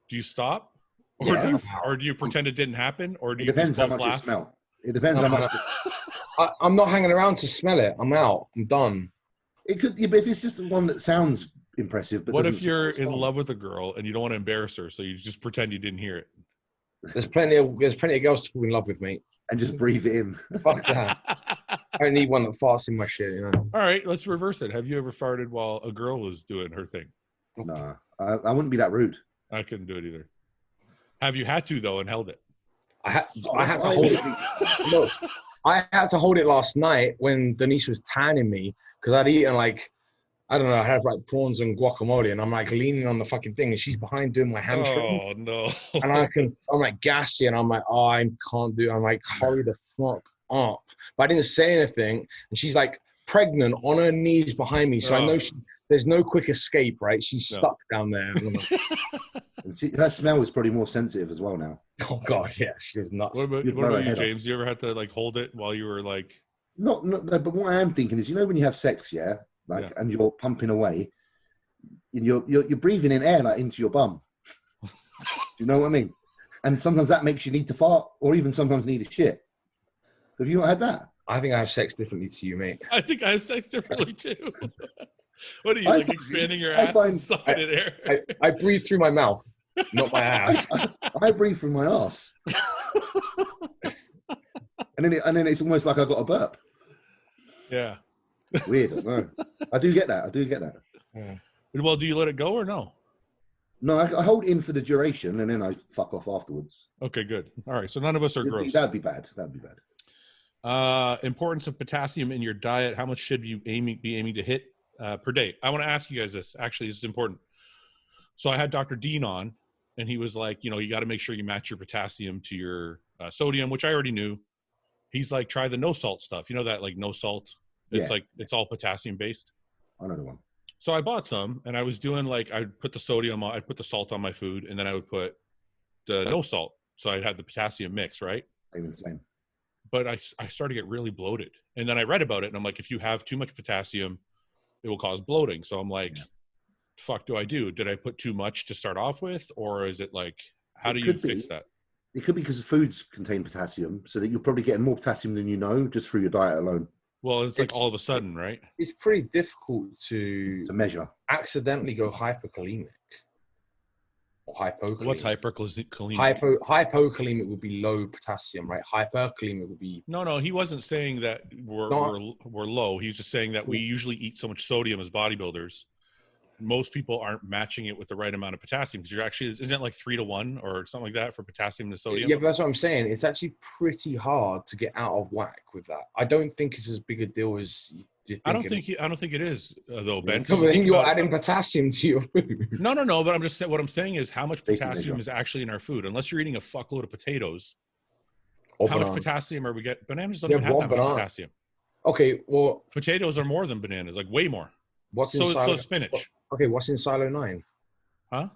Do you stop, or do you pretend it didn't happen, or do you?
It depends how much
laugh?
you smell. It depends how much.
I'm not hanging around to smell it. I'm out. I'm done.
It could, but if it's just the one that sounds impressive, but
what if you're in love with a girl and you don't want to embarrass her, so you just pretend you didn't hear it?
There's plenty of girls to fall in love with, mate.
And just breathe it in.
Fuck that. I don't need one that farts in my shit, you know.
All right, let's reverse it. Have you ever farted while a girl was doing her thing?
Nah, I wouldn't be that rude.
I couldn't do it either. Have you had to though and held it?
I had to hold it. Look, I had to hold it last night when Denise was tanning me because I'd eaten like, I don't know, I had like prawns and guacamole, and I'm like leaning on the fucking thing, and she's behind doing my hamstring.
Oh no!
And I'm like gassy, and I'm like, oh, I can't do it. I'm like, hurry the fuck up. But I didn't say anything, and she's like pregnant on her knees behind me, so I know there's no quick escape, right? She's stuck down there.
Her smell is probably more sensitive as well now.
Oh god, yeah, she was nuts.
What about you, James? You ever had to like hold it while you were like?
No, but what I am thinking is, you know, when you have sex, and you're pumping away, and you're breathing in air like into your bum. You know what I mean? And sometimes that makes you need to fart, or even sometimes need a shit. Have you not had that?
I think I have sex differently to you, mate.
I think I have sex differently too. What are you expanding your ass inside air?
I breathe through my mouth, not my ass.
I breathe through my ass. and then it's almost like I got a burp.
Yeah.
Weird, I don't know. I do get that.
Yeah. Well, do you let it go or no?
No, I hold in for the duration and then I fuck off afterwards.
Okay, good. All right, so none of us are gross.
That'd be bad.
Importance of potassium in your diet. How much should you be aiming to hit per day? I want to ask you guys this. Actually, this is important. So I had Dr. Dean on, and he was like, you know, you got to make sure you match your potassium to your sodium, which I already knew. He's like, try the no salt stuff. You know that, like, no salt? It's like, it's all potassium based.
I know the one.
So I bought some, and I was doing like, I'd put the sodium on, I'd put the salt on my food, and then I would put the no salt. So I'd have the potassium mix, right?
Same.
But I started to get really bloated. And then I read about it, and I'm like, if you have too much potassium, it will cause bloating. So I'm like, fuck do I do? Did I put too much to start off with? Or is it like, how do you fix that?
It could be because the foods contain potassium, so that you're probably getting more potassium than you know just through your diet alone.
Well, it's like all of a sudden, right?
It's pretty difficult to
measure.
Accidentally go hyperkalemic. Or hypokalemic.
What's hyperkalemic?
Hypokalemic would be low potassium, right? Hyperkalemic would be...
No, he wasn't saying that we're low. He's just saying that we usually eat so much sodium as bodybuilders. Most people aren't matching it with the right amount of potassium, because you're actually, isn't it like 3-to-1 or something like that for potassium to sodium?
Yeah, but that's what I'm saying. It's actually pretty hard to get out of whack with that. I don't think it's as big a deal as
I don't think it is though, Ben.
I think you're adding potassium to your food.
No. But I'm just saying, what I'm saying is how much potassium is actually in our food. Unless you're eating a fuckload of potatoes, how much potassium are we getting? Bananas don't even have that much potassium.
Okay, well,
potatoes are more than bananas, like way more.
What's in
so spinach?
Okay, what's in Silo 9?
Huh?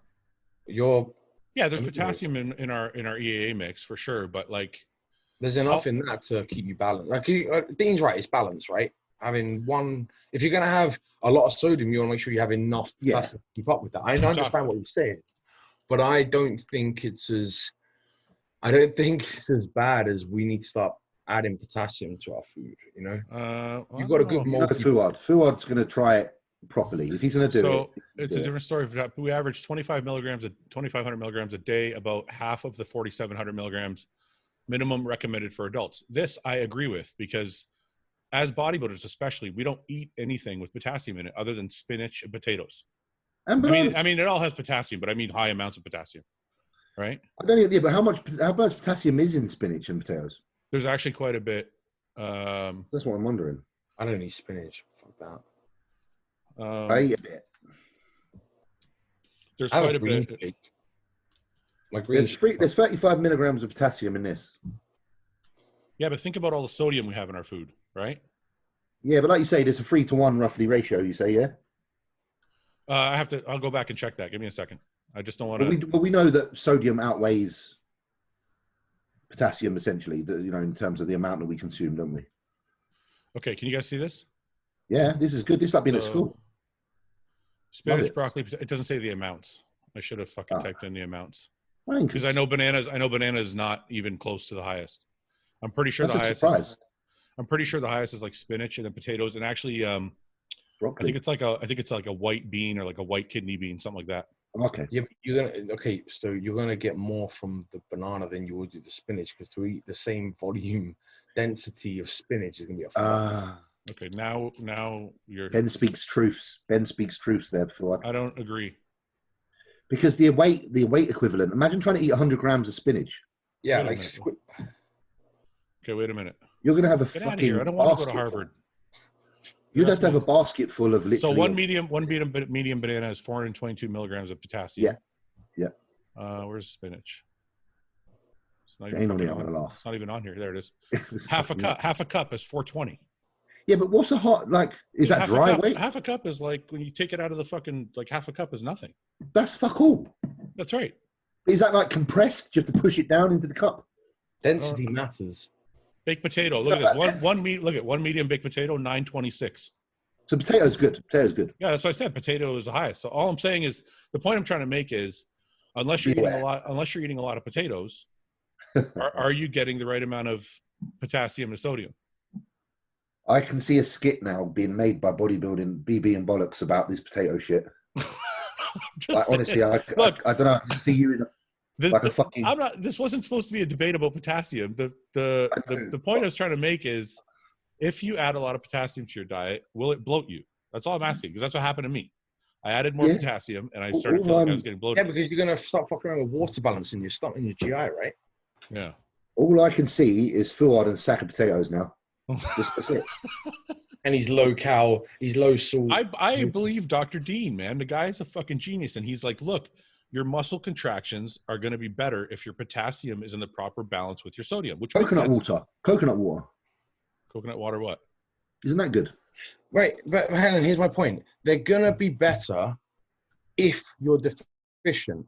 There's potassium in our EAA mix for sure, but like
there's enough in that to keep you balanced. Like Dean's right, it's balance, right? Having one, if you're gonna have a lot of sodium, you want to make sure you have enough potassium to keep up with that. I understand what you're saying, but I don't think it's as bad as we need to start adding potassium to our food. You know, you've got a good multi.
Fouad's gonna try it properly. If he's going to do it,
it's a different story. We average 2,500 milligrams a day, about half of the 4,700 milligrams minimum recommended for adults. This I agree with, because as bodybuilders, especially, we don't eat anything with potassium in it other than spinach and potatoes. I mean, it all has potassium, but I mean high amounts of potassium, right?
I don't know, but how much potassium is in spinach and potatoes?
There's actually quite a bit.
That's what I'm wondering.
I don't eat spinach. Fuck that.
I eat a bit.
There's
I have
quite
a
a
green
bit.
shake. My green
There's 35 milligrams of potassium in this.
Yeah, but think about all the sodium we have in our food, right?
Yeah, but like you say, there's a 3-to-1 roughly ratio. You say, yeah.
I'll go back and check that. Give me a second. I just don't want to.
But we know that sodium outweighs potassium essentially. In terms of the amount that we consume, don't we?
Okay, can you guys see this?
Yeah, this is good. This is like being at school.
Spinach, broccoli. It doesn't say the amounts. I should have fucking typed in the amounts because I know bananas. is not even close to the highest. I'm pretty sure the highest. I'm pretty sure the highest is like spinach and then potatoes and actually broccoli. I think it's like a white bean or like a white kidney bean, something like that.
Okay.
Yeah, so you're gonna get more from the banana than you would do the spinach because to eat the same volume density of spinach is gonna be a
okay, now you're
Ben speaks truths. Ben speaks truths there, Fouad.
I don't agree.
Because the weight equivalent, imagine trying to eat 100 grams of spinach.
Yeah,
okay, wait a minute.
You're gonna have a
Get
fucking
out of here. I don't want to go to Harvard.
You'd have to have a basket full of literally.
So one medium banana is 422 milligrams of potassium.
Yeah.
Where's spinach? It's not even on here. There it is. Half a cup is 420.
Yeah, but what's a hot like? Is that dry weight?
Half a cup is like when you take it out of the fucking like half a cup is nothing.
That's fuck all.
That's right.
Is that like compressed? Do you have to push it down into the cup?
Density matters.
Baked potato. Look at this. One medium baked potato, 926.
So potato's good. Potato's good.
Yeah, that's what I said. Potato is the highest. So all I'm saying is the point I'm trying to make is unless you're eating a lot of potatoes, are you getting the right amount of potassium and sodium?
I can see a skit now being made by bodybuilding BB and Bollocks about this potato shit. Honestly, I don't know. I can see you in a fucking.
I'm not. This wasn't supposed to be a debate about potassium. The point I was trying to make is, if you add a lot of potassium to your diet, will it bloat you? That's all I'm asking because that's what happened to me. I added more potassium and I started feeling like I was getting bloated.
Yeah, because you're gonna start fucking around with water balance in your stomach and your GI, right?
Yeah.
All I can see is Fouad and a sack of potatoes now. That's it.
And he's low cal, he's low salt.
I believe Dr. Dean, man. The guy's a fucking genius. And he's like, look, your muscle contractions are going to be better if your potassium is in the proper balance with your sodium. Which
Coconut water. Coconut
water what?
Isn't that good?
Right, but Helen, here's my point. They're going to be better if you're deficient.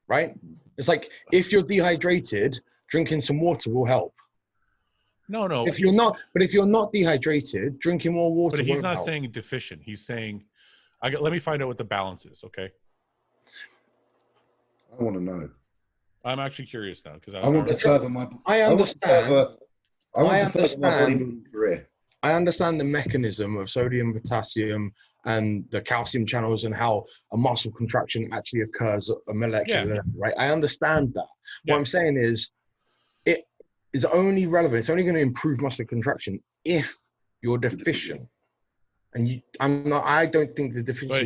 Right? It's like if you're dehydrated, drinking some water will help.
No.
If you're not dehydrated, drinking more water.
But he's not saying deficient. He's saying, let me find out what the balance is. Okay.
I want to know.
I'm actually curious now because
I want to further my.
I understand.
I want to further my bodybuilding career.
I understand the mechanism of sodium, potassium, and the calcium channels, and how a muscle contraction actually occurs at a molecular level. Right? I understand that.
Yeah.
What I'm saying is, is only relevant. It's only going to improve muscle contraction if you're deficient. And I don't think the deficiency.
But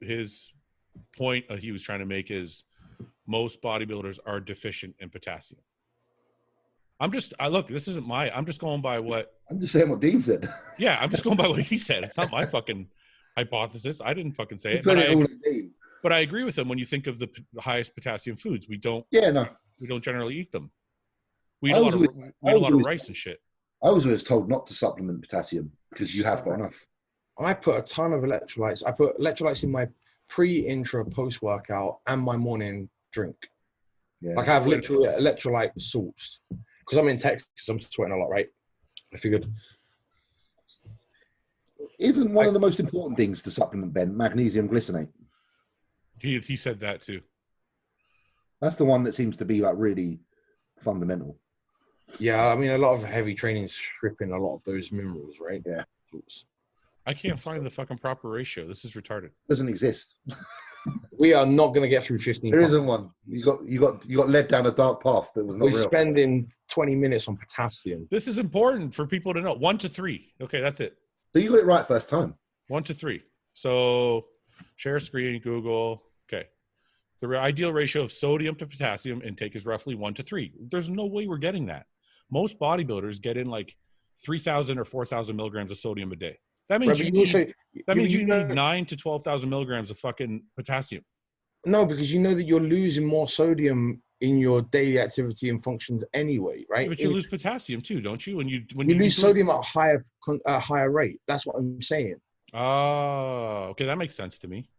his point he was trying to make is most bodybuilders are deficient in potassium. I'm just going by what.
I'm just saying what Dean said.
Yeah, I'm just going by what he said. It's not my fucking hypothesis. I didn't fucking say it. But I agree with him when you think of the highest potassium foods. We don't.
Yeah, no.
We don't generally eat them. We eat a lot of rice and shit.
I was always told not to supplement potassium because you have got enough.
I put a ton of electrolytes. I put electrolytes in my pre, intra, post workout and my morning drink. Yeah. Like I have literally electrolyte salts because I'm in Texas. I'm sweating a lot, right? I figured.
Isn't one of the most important things to supplement, Ben, magnesium glycinate?
He said that too.
That's the one that seems to be like really fundamental.
Yeah, I mean, a lot of heavy training is stripping a lot of those minerals, right?
Yeah.
I can't find the fucking proper ratio. This is retarded.
It doesn't exist.
We are not going to get through 15.
There isn't one. You got led down a dark path that was not real.
We're spending 20 minutes on potassium.
This is important for people to know. 1 to 3. Okay, that's it.
So you got it right first time.
1 to 3. So share screen, Google. Okay. The ideal ratio of sodium to potassium intake is roughly 1 to 3. There's no way we're getting that. Most bodybuilders get in like 3,000 or 4,000 milligrams of sodium a day. That means you need 9 to 12,000 milligrams of fucking potassium.
No, because you know that you're losing more sodium in your daily activity and functions anyway, right?
Yeah, but you lose potassium too, don't you? When you
lose sodium at a higher rate. That's what I'm saying.
Oh, okay, that makes sense to me.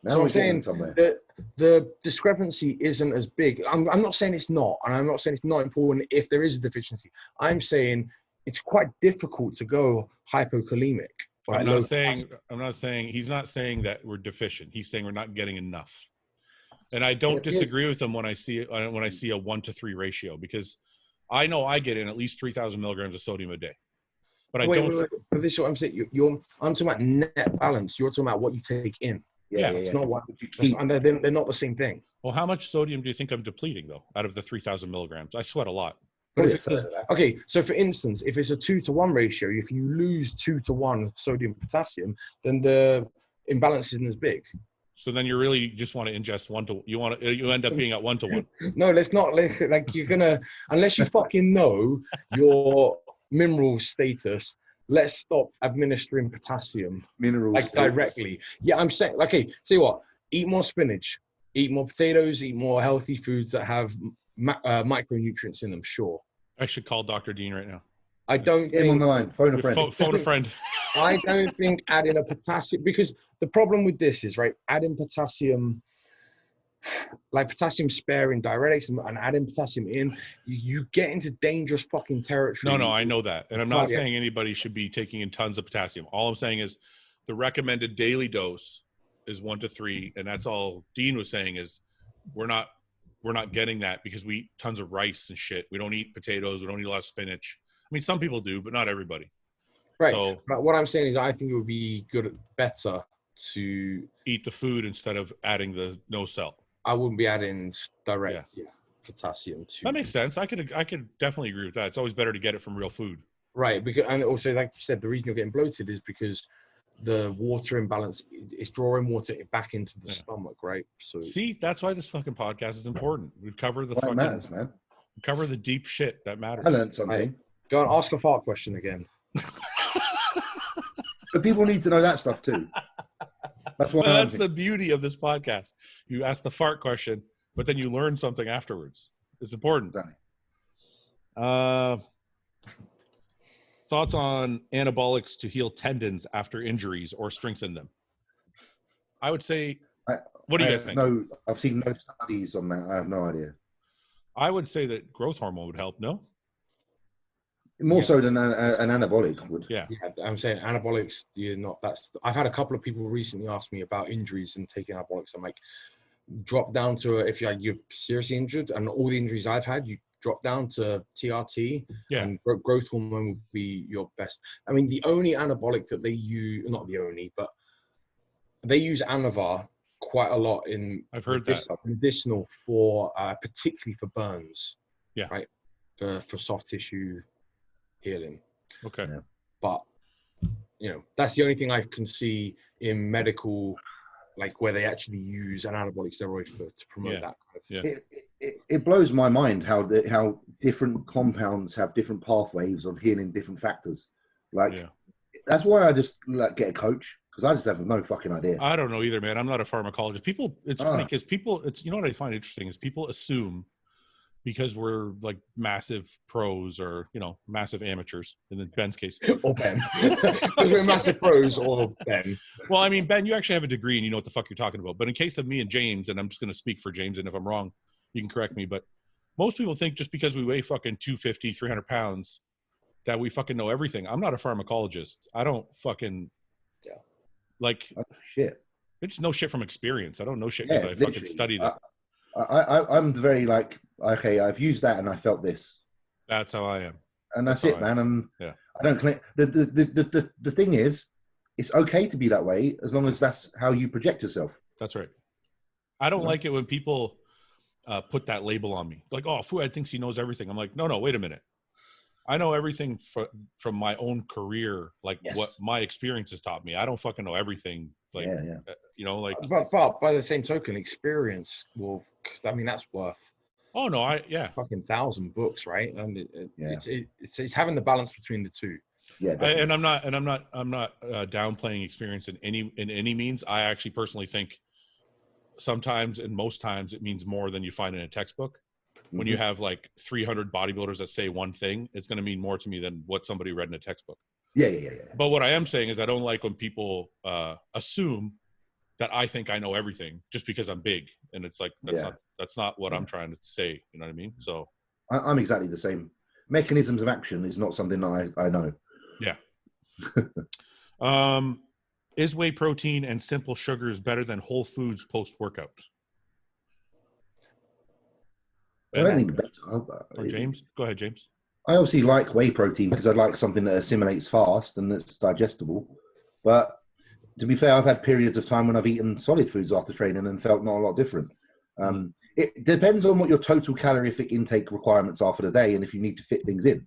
So I'm saying that the discrepancy isn't as big. I'm not saying it's not, and I'm not saying it's not important if there is a deficiency. I'm saying it's quite difficult to go hypokalemic.
I'm not saying he's not saying that we're deficient. He's saying we're not getting enough. And I don't disagree with him when I see a 1 to 3 ratio, because I know I get in at least 3,000 milligrams of sodium a day. But I don't.
But this is what I'm saying. I'm talking about net balance. You're talking about what you take in.
Yeah.
It's not what you keep. And they're not the same thing.
Well, how much sodium do you think I'm depleting though out of the 3,000 milligrams? I sweat a lot.
Okay, so for instance, if it's a 2-to-1 ratio, if you lose 2-to-1 sodium potassium, then the imbalance isn't as big.
So then you really just want to ingest you end up being at 1 to 1.
No, let's not. Like you're gonna, unless you fucking know your mineral status. Let's stop administering potassium
minerals
directly. Yeah, I'm saying. Okay, see what? Eat more spinach. Eat more potatoes. Eat more healthy foods that have micronutrients in them. Sure.
I should call Dr. Dean right now.
I don't
get him on the line. Phone a friend.
Phone a friend.
I don't think adding a potassium, because the problem with this is, right, adding potassium, like potassium sparing diuretics and adding potassium in, you get into dangerous fucking territory.
No, I know that. And I'm not saying anybody should be taking in tons of potassium. All I'm saying is the recommended daily dose is 1 to 3. And that's all Dean was saying is we're not getting that because we eat tons of rice and shit. We don't eat potatoes. We don't eat a lot of spinach. I mean, some people do, but not everybody.
Right.
So,
but what I'm saying is I think it would be better to
eat the food instead of adding the no cell.
I wouldn't be adding direct potassium to.
That makes sense. I could definitely agree with that. It's always better to get it from real food.
Right. And also, like you said, the reason you're getting bloated is because the water imbalance is drawing water back into the stomach, right? So
see, that's why this fucking podcast is important. We cover the fucking
matters, man.
We cover the deep shit that matters.
I learned something.
Right. Go and ask a fart question again.
But people need to know that stuff too.
That's the beauty of this podcast. You ask the fart question, but then you learn something afterwards. It's important. Thoughts on anabolics to heal tendons after injuries or strengthen them? I would say, what do you guys think?
No, I've seen no studies on that. I have no idea.
I would say that growth hormone would help. No?
More so than an anabolic would.
Yeah, I'm saying anabolics. I've had a couple of people recently ask me about injuries and taking anabolics. I'm like, drop down to if you're seriously injured, and all the injuries I've had, you drop down to TRT, and growth hormone would be your best. I mean, the only anabolic that they use, not the only, but they use Anavar quite a lot in.
I've heard that
medicinal for particularly for burns.
Yeah.
Right. For soft tissue healing.
Okay.
Yeah.
But that's the only thing I can see in medical, like where they actually use an anabolic steroid to promote that kind of thing.
It blows my mind how different compounds have different pathways on healing different factors. That's why I just get a coach, because I just have no fucking idea.
I don't know either, man. I'm not a pharmacologist. Funny because people, what I find interesting is people assume because we're like massive pros or, massive amateurs in Ben's case.
Or Ben. Because we're massive pros or Ben.
Well, I mean, Ben, you actually have a degree and you know what the fuck you're talking about. But in case of me and James, and I'm just going to speak for James, and if I'm wrong, you can correct me. But most people think just because we weigh fucking 250, 300 pounds that we fucking know everything. I'm not a pharmacologist. I don't fucking
shit.
I just know shit from experience. I don't know shit because I fucking studied it.
I'm very okay, I've used that and I felt this.
That's how I am.
And that's it, man. And I don't claim the thing is, it's okay to be that way as long as that's how you project yourself.
That's right. I don't like it when people put that label on me. Like, oh, Fouad thinks he knows everything. I'm like, no, wait a minute. I know everything from my own career, what my experience has taught me. I don't fucking know everything. you know, like.
But by the same token, experience will. I mean, that's worth.
Oh no,
fucking 1,000 books, right? And
Yeah.
it's having the balance between the two.
Yeah,
and I'm not downplaying experience in any means. I actually personally think sometimes and most times it means more than you find in a textbook. When you have like 300 bodybuilders that say one thing, it's going to mean more to me than what somebody read in a textbook.
Yeah.
But what I am saying is I don't like when people assume that I think I know everything just because I'm big, and it's like that's not what I'm trying to say. You know what I mean? So
I'm exactly the same. Mechanisms of action is not something that I know.
Yeah. Is whey protein and simple sugars better than whole foods post-workout?
I don't think better.
Or James? Go ahead, James.
I obviously like whey protein because I like something that assimilates fast and that's digestible. But to be fair, I've had periods of time when I've eaten solid foods after training and felt not a lot different. It depends on what your total calorific intake requirements are for the day and if you need to fit things in.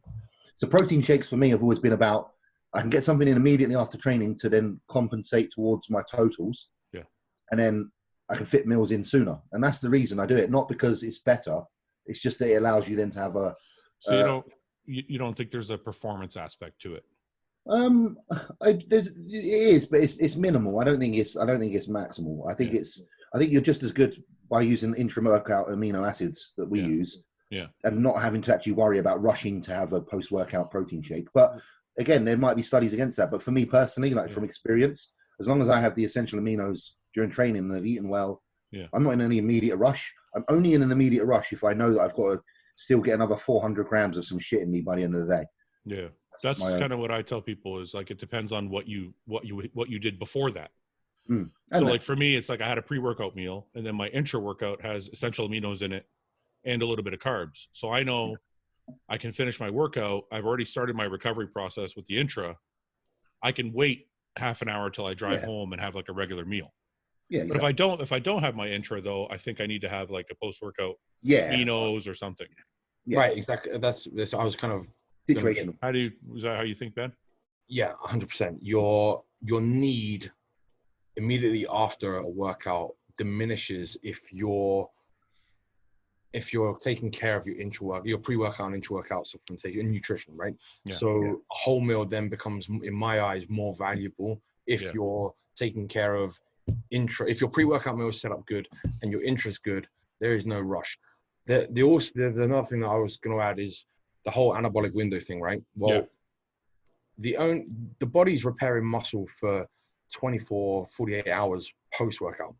So protein shakes for me have always been about I can get something in immediately after training to then compensate towards my totals. Yeah. And then I can fit meals in sooner. And that's the reason I do it. Not because it's better. It's just that it allows you then to have a...
So you don't think there's a performance aspect to it?
It is, but it's minimal. I don't think it's maximal. I think I think you're just as good by using intra-workout amino acids that we use. Yeah. And not having to actually worry about rushing to have a post-workout protein shake. But again, there might be studies against that. But for me personally, from experience, as long as I have the essential aminos during training and I've eaten well, I'm not in any immediate rush. I'm only in an immediate rush if I know that I've got to still get another 400 grams of some shit in me by the end of the day.
Yeah. That's kind of what I tell people is like, it depends on what you did before that. So like for me, it's like I had a pre-workout meal and then my intra-workout has essential aminos in it and a little bit of carbs. So I know I can finish my workout. I've already started my recovery process with the intra. I can wait half an hour till I drive home and have like a regular meal. Yeah, exactly. But if I don't have my intra though, I think I need to have like a post-workout aminos or something.
Yeah. Right, exactly. That's I was kind of
situational.
Is that how you think, Ben?
Yeah, 100%. Your need immediately after a workout diminishes if you're taking care of your pre-workout and intra-workout supplementation and nutrition, right? Yeah, so a whole meal then becomes, in my eyes, more valuable if you're taking care of if your pre-workout meal is set up good and your intra is good, there is no rush. The another thing that I was going to add is the whole anabolic window thing, right? Well, the body's repairing muscle for 24, 48 hours post-workout.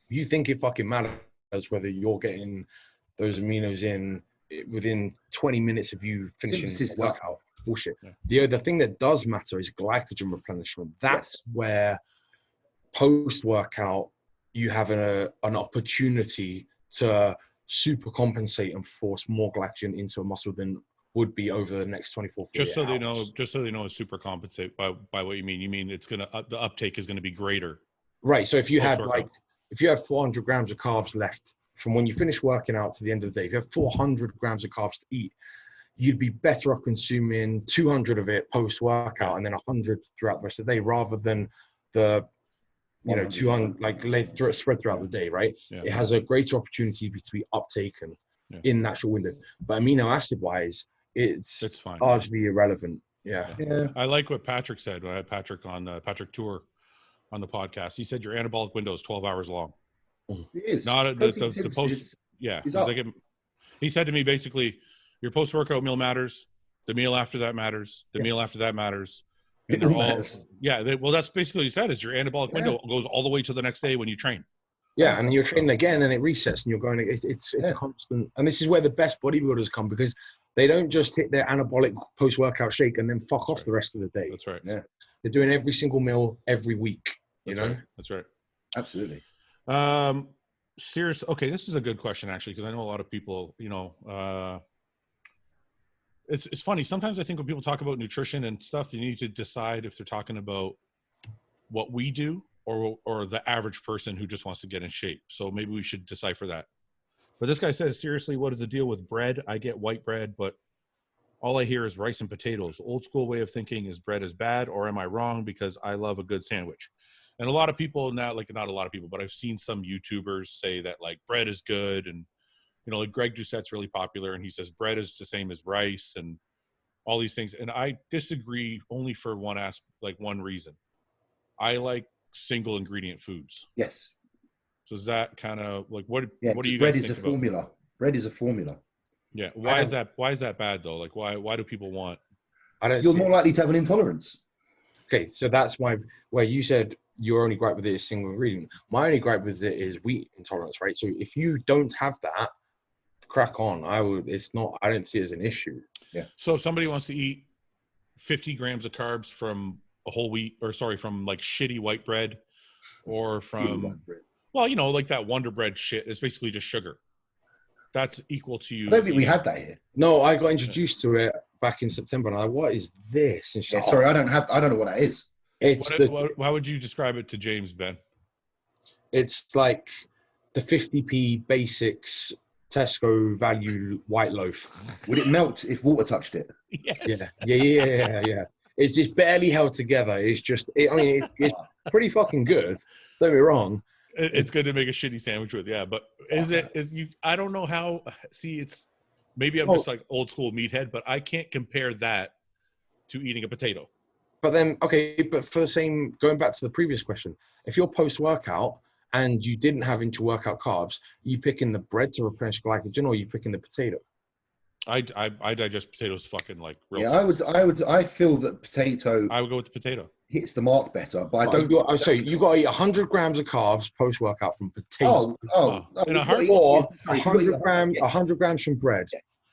You think it fucking matters whether you're getting those aminos in within 20 minutes of you finishing the workout? Bullshit. Yeah. The thing that does matter is glycogen replenishment. That's where post-workout you have an opportunity to super compensate and force more glycogen into a muscle than would be over the next 24 hours. Just
so they know super compensate by what you mean. You mean it's gonna the uptake is gonna be greater.
Right. So if you had 400 grams of carbs left from when you finish working out to the end of the day, if you have 400 grams of carbs to eat, you'd be better off consuming 200 of it post-workout and then 100 throughout the rest of the day rather than the 200 spread throughout the day, right? Yeah. It has a greater opportunity to be uptaken in the actual window. But amino acid wise, it's fine. Largely irrelevant. Yeah.
I like what Patrick said when I had Patrick on Patrick Tour on the podcast. He said your anabolic window is 12 hours long.
It is.
Not the post. He said to me basically, your post-workout meal matters. The meal after that matters. The meal after that matters. And they're all, that's basically what he said is your anabolic window goes all the way to the next day when you train.
Yeah, and you're training again and it resets and you're going, it's a constant. And this is where the best bodybuilders come because they don't just hit their anabolic post-workout shake and then fuck off the rest of the day.
That's right.
Yeah. They're doing every single meal every week, you know?
Right. That's right.
Absolutely.
Serious. Okay, this is a good question actually because I know a lot of people, it's funny. Sometimes I think when people talk about nutrition and stuff, you need to decide if they're talking about what we do or the average person who just wants to get in shape. So maybe we should decipher that. But this guy says, seriously, what is the deal with bread? I get white bread, but all I hear is rice and potatoes. Old school way of thinking is bread is bad, or am I wrong because I love a good sandwich? And a lot of people now, like not a lot of people, but I've seen some YouTubers say that like bread is good. And, you know, like Greg Doucette's really popular and he says bread is the same as rice and all these things. And I disagree only for one reason. I like single ingredient foods.
Yes.
So is that kind of like, what do you
bread
guys
is
think
a
about?
formula. Bread is a formula.
Yeah. Why is that bad though? Like why do people want?
You're more likely to have an intolerance.
Okay, so that's where you said your only gripe with it is single ingredient. My only gripe with it is wheat intolerance, right? So if you don't have that, crack on. I don't see it as an issue.
Yeah.
So if somebody wants to eat 50 grams of carbs from from like shitty white bread or from, well, you know, like that Wonder Bread shit is basically just sugar. That's equal to you.
I don't think we have that here.
No, I got introduced to it back in September and I'm like, what is this? And
sorry, I don't know what that is.
How would you describe it to James, Ben?
It's like the 50p basics Tesco value white loaf.
Would it melt if water touched it?
Yes.
Yeah. It's just barely held together. It's pretty fucking good. Don't be wrong.
It's good to make a shitty sandwich with, yeah. But I don't know how. See, maybe I'm just like old school meathead, but I can't compare that to eating a potato.
But then, but for the same, going back to the previous question, if you're post-workout and you didn't have intra-workout carbs, you picking the bread to replenish glycogen, or you picking the potato?
I digest potatoes fucking like real.
Yeah, I feel that potato.
I would go with the potato.
Hits the mark better, but I don't.
You got to eat 100 grams of carbs post-workout from potatoes.
In a heartbeat.
Or 100 grams from bread.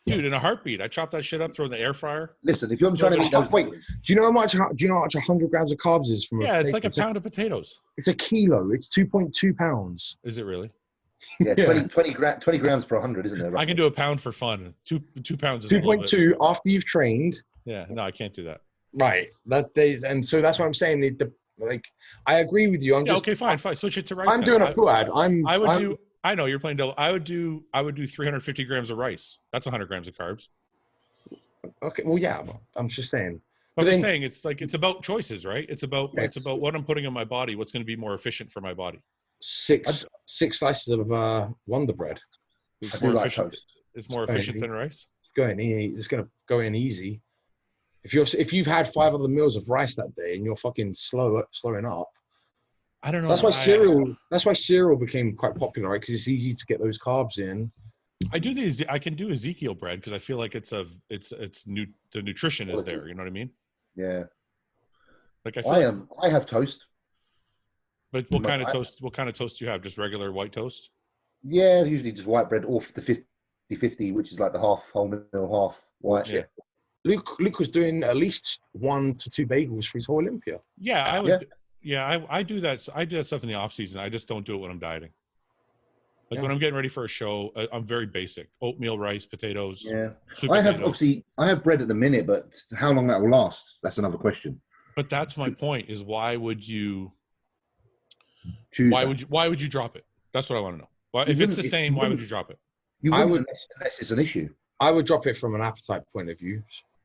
Dude, in a heartbeat, I chop that shit up, throw in the air fryer.
Listen, if you're trying to eat those,
do you know how much 100 grams of carbs is from?
Yeah, it's like a pound of potatoes.
It's a kilo. It's 2.2 pounds.
Is it really?
Yeah, 20 grams per 100, isn't there? Roughly?
I can do a pound for fun. Two pounds is
2.2 after you've trained.
Yeah, no, I can't do that.
Right. And so that's what I'm saying. I agree with you.
Okay, fine. Switch it to rice.
I'm doing a Fouad.
I know you're playing double. I would do 350 grams of rice. That's 100 grams of carbs.
Okay. Well, yeah. I'm just saying.
I'm just saying it's about choices, right? It's about what I'm putting in my body. What's going to be more efficient for my body.
Six slices of Wonder Bread.
It's more efficient than rice.
It's going to go in easy. If you've had 5 other meals of rice that day and you're fucking slowing up.
I don't know.
That's why cereal became quite popular, right? Because it's easy to get those carbs in.
I can do Ezekiel bread because I feel like the nutrition is there. You know what I mean?
Yeah.
Like
I have toast.
But what kind of toast? What kind of toast do you have? Just regular white toast?
Yeah, usually just white bread off the 50-50, which is like the half wholemeal, half white.
Yeah.
Luke was doing at least 1 to 2 bagels for his whole Olympia.
Yeah, I would. Yeah, I do that. I do that stuff in the off season. I just don't do it when I'm dieting. Like when I'm getting ready for a show, I'm very basic: oatmeal, rice, potatoes.
Yeah, I have bread at the minute, but how long that will last? That's another question.
But that's my point: is why would you
choose?
Why would you drop it? That's what I want to know. If it's the same, why would you drop it?
You wouldn't unless it's an issue.
I would drop it from an appetite point of view.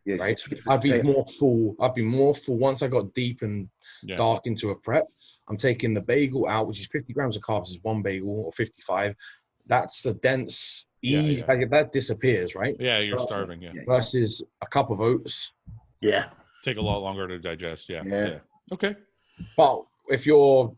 Yeah,
right. I'd be more full. Once I got deep and dark into a prep. I'm taking the bagel out, which is 50 grams of carbs is 1 bagel, or 55. That's a dense, easy. Like that disappears, right?
Yeah, you're starving. Yeah.
Versus a cup of oats.
Yeah.
Take a lot longer to digest. Yeah. Okay.
But if you're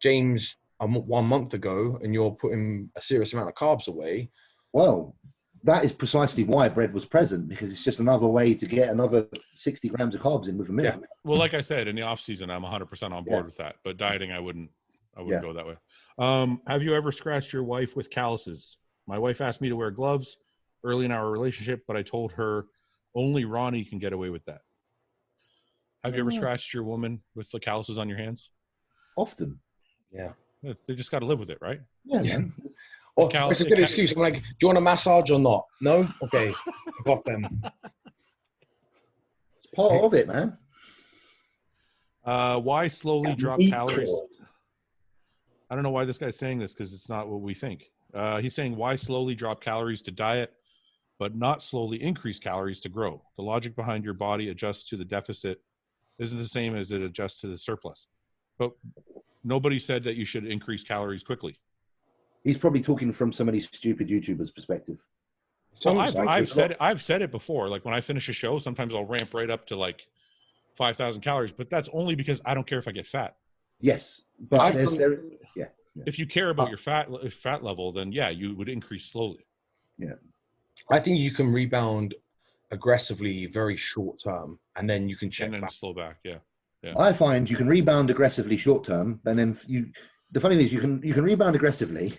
James 1 month ago and you're putting a serious amount of carbs away,
well, that is precisely why bread was present, because it's just another way to get another 60 grams of carbs in with a meal.
Yeah. Well, like I said, in the off season, I'm 100% on board with that. But dieting, I wouldn't go that way. Have you ever scratched your wife with calluses? My wife asked me to wear gloves early in our relationship, but I told her only Ronnie can get away with that. Have you ever scratched your woman with the calluses on your hands?
Often.
Yeah.
They just got to live with it, right?
Yeah, man.
It's a good excuse. I'm like, do you want a massage or not? No? Okay. Got them.
It's part of it, man.
Why slowly drop calories? I don't know why this guy's saying this, because it's not what we think. He's saying why slowly drop calories to diet, but not slowly increase calories to grow. The logic behind your body adjusts to the deficit isn't the same as it adjusts to the surplus. But Nobody said that you should increase calories quickly.
He's probably talking from some of these stupid YouTubers' perspective.
So I've said it before. Like when I finish a show, sometimes I'll ramp right up to like 5,000 calories, but that's only because I don't care if I get fat.
Yes, but
if you care about your fat level, then yeah, you would increase slowly.
Yeah,
I think you can rebound aggressively very short term, and then you can check
and then
back.
slow back. Yeah.
I find you can rebound aggressively short term, and then the funny thing is you can rebound aggressively.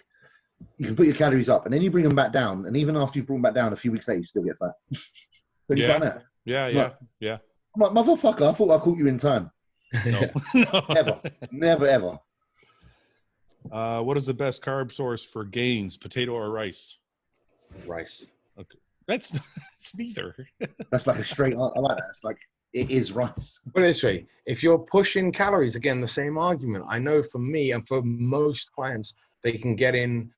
You can put your calories up, and then you bring them back down. And even after you've brought them back down, a few weeks later, you still get fat. So you find that?
Yeah.
I'm like, motherfucker, I thought I caught you in time.
No.
Never, ever.
What is the best carb source for gains, potato or rice?
Rice.
Okay. That's neither.
That's like a straight, I like that. It's like, it is rice.
Put it this way, if you're pushing calories, again, the same argument. I know for me and for most clients, they can get in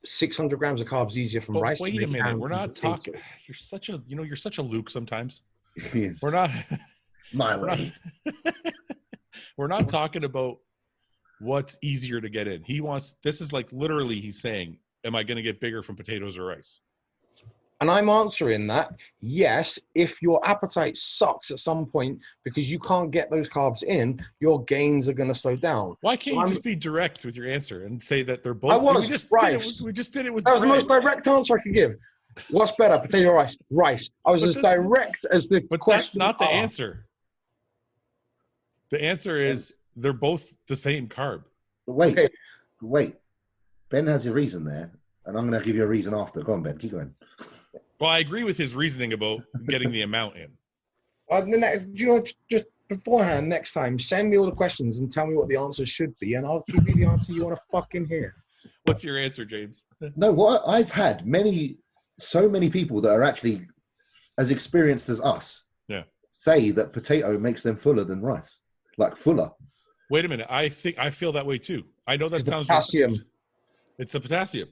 600 grams of carbs easier from rice.
Wait a minute, we're not talking. You're such a Luke sometimes.
Yes.
We're not.
My way.
We're not talking about what's easier to get in. This is like literally he's saying, am I going to get bigger from potatoes or rice?
And I'm answering that, yes, if your appetite sucks at some point because you can't get those carbs in, your gains are going to slow down.
Why can't you just be direct with your answer and say that they're both?
We just did it with
That
was the most direct answer I could give. What's better, potato or rice? Rice. I was as direct as the question.
But that's not the answer. The answer is they're both the same carb.
But wait. Ben has a reason there, and I'm going to give you a reason after. Go on, Ben. Keep going.
Well, I agree with his reasoning about getting the amount in.
Just beforehand, next time, send me all the questions and tell me what the answers should be, and I'll give you the answer you want to fucking hear.
What's your answer, James?
No, what I've had so many people that are actually as experienced as us say that potato makes them fuller than rice, like fuller.
Wait a minute. I feel that way too. I know that sounds
potassium.
It's the potassium.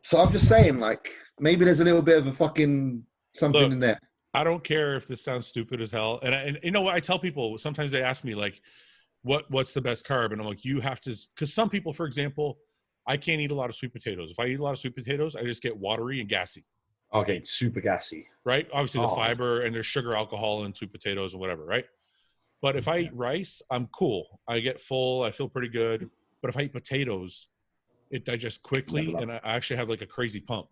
So I'm just saying, like, maybe there's a little bit of a fucking something in there.
I don't care if this sounds stupid as hell. And you know what? I tell people, sometimes they ask me, like, what's the best carb? And I'm like, you have to, because some people, for example, I can't eat a lot of sweet potatoes. If I eat a lot of sweet potatoes, I just get watery and gassy.
Okay, super gassy.
Right? Obviously the fiber and there's sugar, alcohol, and sweet potatoes and whatever, right? But if I eat rice, I'm cool. I get full. I feel pretty good. But if I eat potatoes, it digests quickly, and I actually have like a crazy pump.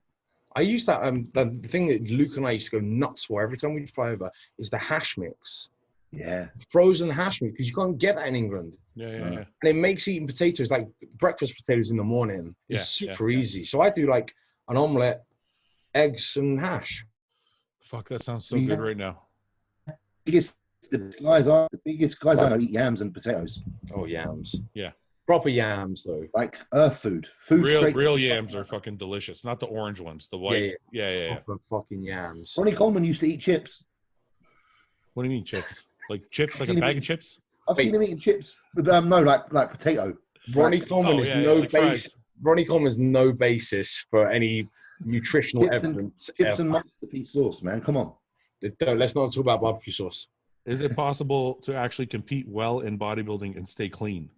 I use that. The thing that Luke and I used to go nuts for every time we fly over is the hash mix.
Yeah.
Frozen hash mix, because you can't get that in England.
Yeah.
And it makes eating potatoes, like breakfast potatoes in the morning, is super easy. So I do like an omelette, eggs, and hash.
Fuck, that sounds so good right now.
The biggest guys I know eat yams and potatoes.
Oh, yams.
Yeah.
Proper yams, though.
Like earth food.
Real yams are fucking delicious. Not the orange ones. The white. Yeah.
Proper fucking yams.
Ronnie Coleman used to eat chips.
What do you mean chips? Like chips? Like a bag of chips?
I've seen him eating chips. But no, like potato.
Ronnie Coleman is no base. Ronnie Coleman is no basis for any nutritional evidence.
Chips and masterpiece sauce, man. Come on.
Let's not talk about barbecue sauce.
Is it possible to actually compete well in bodybuilding and stay clean?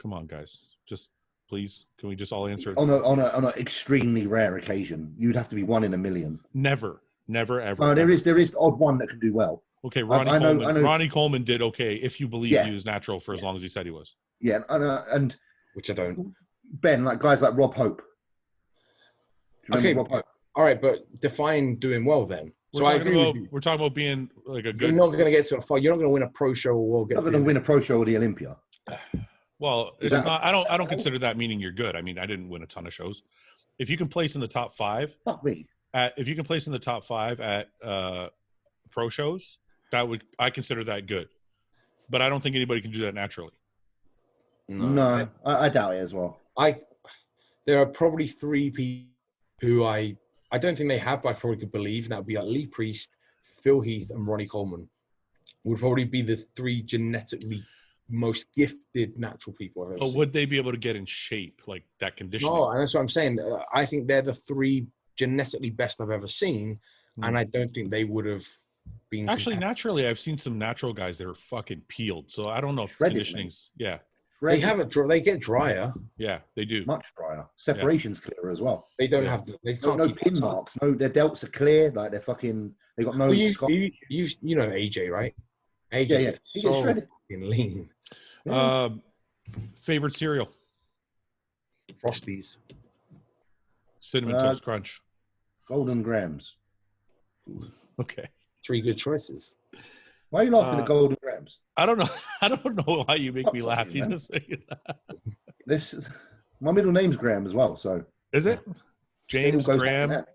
Come on, guys. Just please, can we just all answer it?
On an extremely rare occasion. You'd have to be 1 in a million.
Never, ever.
No, there is the odd one that can do well.
Okay, Ronnie Coleman did okay if you believe he was natural for as long as he said he was.
Yeah, and
which I don't.
Ben, like guys like Rob Hope.
Okay,
Rob Hope?
All right, but define doing well then.
We're talking about being like a good.
You're not going to get to a fight. You're not going to win a pro show or
get. Not going to win a pro show or the Olympia.
Well, it's not. I don't consider that meaning you're good. I mean, I didn't win a ton of shows. If you can place in the top 5, if you can place in the top 5 at pro shows, I consider that good. But I don't think anybody can do that naturally.
No, I doubt it as well.
There are probably 3 people who I don't think they have, but I probably could believe. And that would be like Lee Priest, Phil Heath, and Ronnie Coleman. Would probably be the 3 genetically most gifted natural people I've ever seen.
But would they be able to get in shape, like that conditioning?
No, and that's what I'm saying. I think they're the 3 genetically best I've ever seen, and I don't think they would have being
Actually, naturally, I've seen some natural guys that are fucking peeled. So I don't know if
Shredded,
conditioning's. Yeah.
they have they get drier.
Yeah, they do.
Much drier. Separation's clearer as well.
They don't
Yeah.
have they can't
No
keep
pin marks. No, their delts are clear. Like they're fucking. They got no.
Well,
scar.
you know AJ, right? AJ
Yeah.
is
He gets
so
shredded.
fucking lean.
Yeah.
Favorite cereal?
Frosties.
Cinnamon Toast Crunch.
Golden Grams.
Okay.
3 good choices.
Why are you laughing at Golden Grams?
I don't know. I don't know why you make me laugh.
Something,
You
man.
just make me laugh.
My middle name's Graham as well. So
Is it? James
it all goes
Graham.
hand in hand.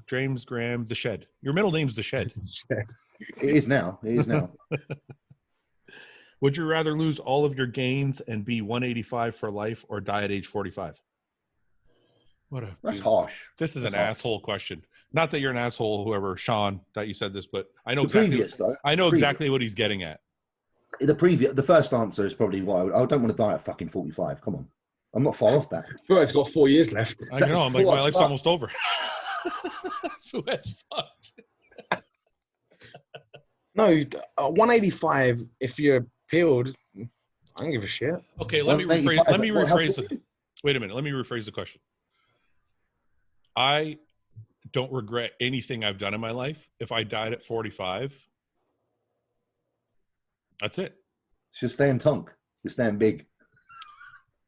James Graham, The Shed. Your middle name's The Shed.
It is now. It is now.
Would you rather lose all of your gains and be 185 for life or die at age 45?
That's harsh.
This is
That's
an
harsh.
asshole question. Not that you're an asshole, whoever, Sean, that you said this, but I know
The
exactly.
previous though.
I know
Previous.
exactly what he's getting at.
The first answer is probably why I don't want to die at fucking 45. Come on, I'm not far off that.
Well, it's got 4 years left.
I know. I'm like, my life's
fucked.
almost over. Fuad's fucked.
No, 185. If you're peeled, I don't give a shit.
Okay, let me
185,
rephrase. Let me
what helps
rephrase.
it?
Wait a minute. Let me rephrase the question. I don't regret anything I've done in my life. If I died at 45, that's it.
It's just staying tonk. You're staying big.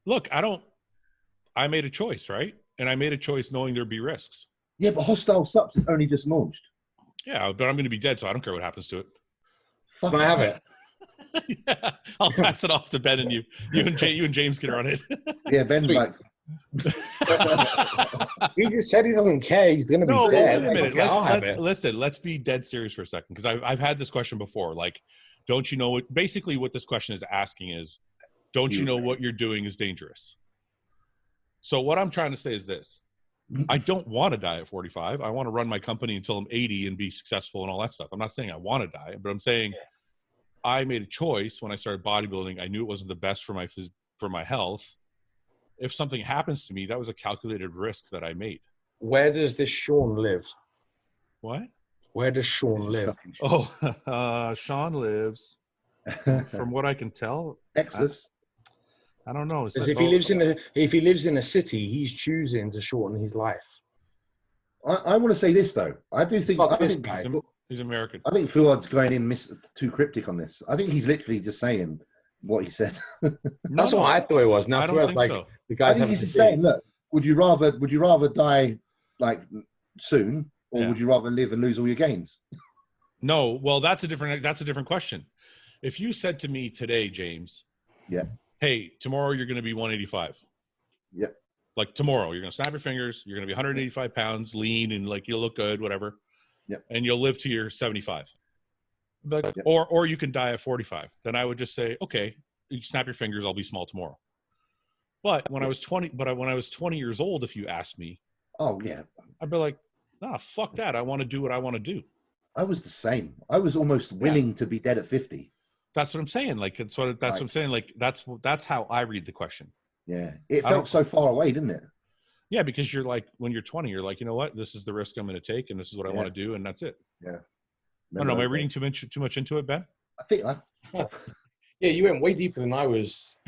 Look, I made a choice, right? And I made a choice knowing there'd be risks.
Yeah, but Hostile Subs is only just launched.
Yeah, but I'm going to be dead, so I don't care what happens to it.
Fuck.
Can I have it?
Yeah, I'll pass it off to Ben and you. You and James can run it.
Yeah, Ben's
Sweet.
like,
He just said he doesn't care. He's going to be
No, but
dead.
wait a minute.
Okay, I'll have it.
Listen, let's be dead serious for a second, because I've had this question before. Like, don't you know what? Basically, what this question is asking is, don't you know what you're doing is dangerous? So what I'm trying to say is this: I don't want to die at 45. I want to run my company until I'm 80 and be successful and all that stuff. I'm not saying I want to die, but I'm saying I made a choice when I started bodybuilding. I knew it wasn't the best for my health. If something happens to me, that was a calculated risk that I made.
Where does this Sean live?
What?
Where does Sean live?
Oh, Sean lives, from what I can tell,
Texas.
I don't know.
Because if he lives in a city, he's choosing to shorten his life.
I want to say this though. I do think
Fuck
I
this
think,
guy.
He's American.
I think Fouad's going in too cryptic on this. I think he's literally just saying what he said.
That's what I thought it was. Now
I don't
Fouad's
think
like
so.
the
I
guy's
think
having
he's
to
just
see.
saying, look, would you rather die like soon, or
Yeah.
would you rather live and lose all your gains?
No, well, that's a different question. If you said to me today, James,
Yeah.
hey, tomorrow you're going to be 185.
Yeah.
Like tomorrow, you're going to snap your fingers. You're going to be 185 pounds, lean, and like you'll look good, whatever.
Yeah.
And you'll live to your 75. But,
Yeah.
or you can die at 45. Then I would just say, okay, you snap your fingers. I'll be small tomorrow. But when I was 20, when I was 20 years old, if you asked me,
Oh yeah,
I'd be like, nah, fuck that. I want to do what I want to do.
I was the same. I was almost willing to be dead at 50.
That's what I'm saying. Like, that's what I'm saying. Like, that's how I read the question.
Yeah, it
I
felt
don't-
so far away, didn't it?
Yeah, because you're like, when you're 20, you're like, you know what? This is the risk I'm going to take, and this is what I
Yeah.
want to do, and that's it.
Yeah.
I don't know. Am I reading too much into it, Ben?
I think
Yeah, you went way deeper than I was.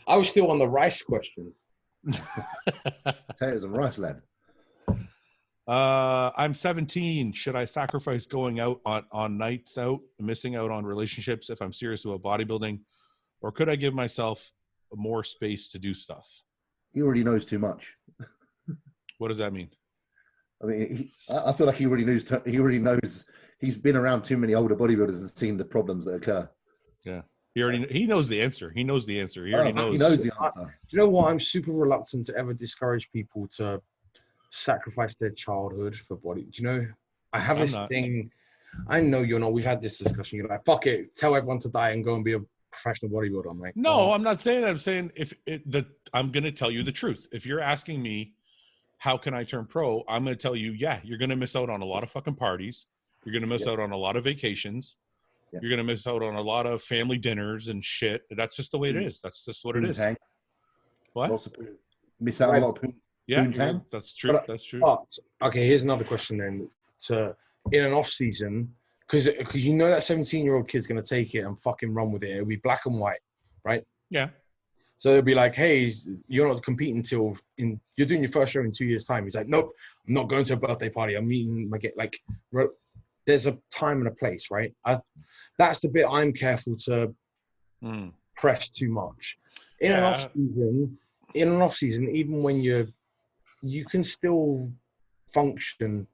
I was still on the rice question.
potatoes and rice, lad.
I'm 17. Should I sacrifice going out on nights out, missing out on relationships if I'm serious about bodybuilding, or could I give myself more space to do stuff?
He already knows too much.
What does that mean?
I mean, I feel like he already knows. He already knows. He's been around too many older bodybuilders and seen the problems that occur.
Yeah, he knows the answer. He knows the answer. He already knows.
He knows the answer.
You know what? I'm super reluctant to ever discourage people to sacrifice their childhood for body. Do you know? I have this thing. I know you're not. We've had this discussion. You're like, fuck it. Tell everyone to die and go and be a professional bodybuilder. I'm like,
no, I'm not saying that. I'm saying I'm going to tell you the truth. If you're asking me, how can I turn pro? I'm going to tell you, yeah, you're going to miss out on a lot of fucking parties. You're going to miss out on a lot of vacations.
Yep.
You're going to miss out on a lot of family dinners and shit. That's just the way it is. That's just what it is.
Poontang.
What?
Lots of miss out on a lot of
Yeah,
poontang.
that's true. That's true.
But okay, here's another question then. To in an off season, because you know that 17-year-old kid's going to take it and fucking run with it. It'll be black and white, right?
Yeah.
So it'll be like, hey, you're not competing till you're doing your first show in 2 years' time. He's like, nope, I'm not going to a birthday party. I'm meeting like, there's a time and a place, right? That's the bit I'm careful to press too much. In an off season, even when you can still function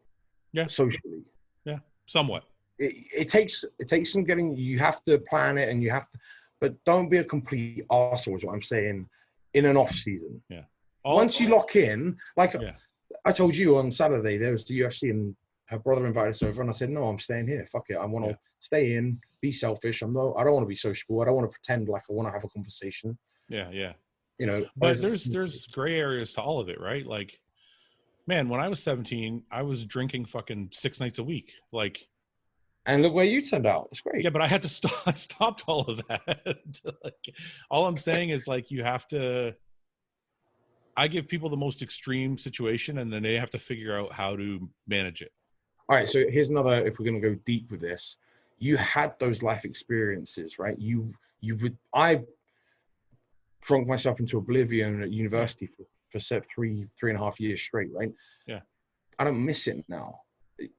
socially.
Yeah, somewhat.
It takes some getting. You have to plan it, and you have to, but don't be a complete arsehole is what I'm saying. In an off season, once you lock in, like I told you on Saturday, there was the UFC, and her brother invited us over, and I said, no, I'm staying here. Fuck it, I want to stay in, be selfish. I don't want to be sociable. I don't want to pretend like I want to have a conversation.
Yeah.
You know,
but there's gray areas to all of it, right? Like, man, when I was 17, I was drinking fucking 6 nights a week. Like,
and look where you turned out. It's great.
Yeah, but I had to stop. I stopped all of that. Like, all I'm saying is, like, you have to. I give people the most extreme situation, and then they have to figure out how to manage it.
All right. So here's another. If we're going to go deep with this, you had those life experiences, right? I drunk myself into oblivion at university for 3.5 years straight, right?
Yeah.
I don't miss it now.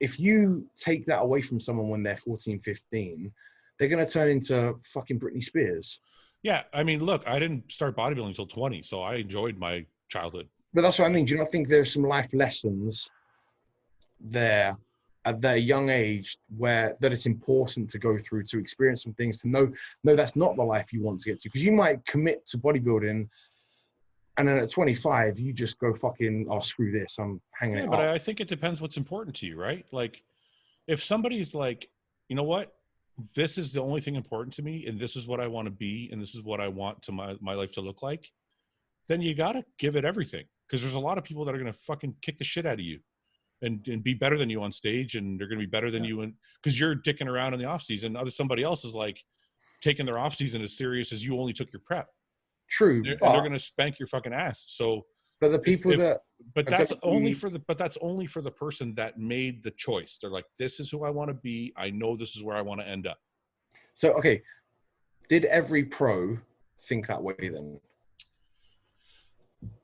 If you take that away from someone when they're 14, 15, they're going to turn into fucking Britney Spears.
Yeah. I mean, look, I didn't start bodybuilding until 20, so I enjoyed my childhood.
But that's what I mean. Do you not think there's some life lessons there at their young age that it's important to go through, to experience some things, to know that's not the life you want to get to? Because you might commit to bodybuilding, and then at 25, you just go fucking, oh, screw this, I'm hanging it up.
But I think it depends what's important to you, right? Like, if somebody's like, you know what, this is the only thing important to me, and this is what I want to be, and this is what I want to my life to look like, then you got to give it everything. Because there's a lot of people that are going to fucking kick the shit out of you and be better than you on stage, and they're going to be better than you because you're dicking around in the off season. Somebody else is like taking their off season as serious as you only took your prep.
True,
and they're going to spank your fucking ass. So,
but the people
that's only for the person that made the choice. They're like, this is who I want to be. I know this is where I want to end up.
So, okay, did every pro think that way then?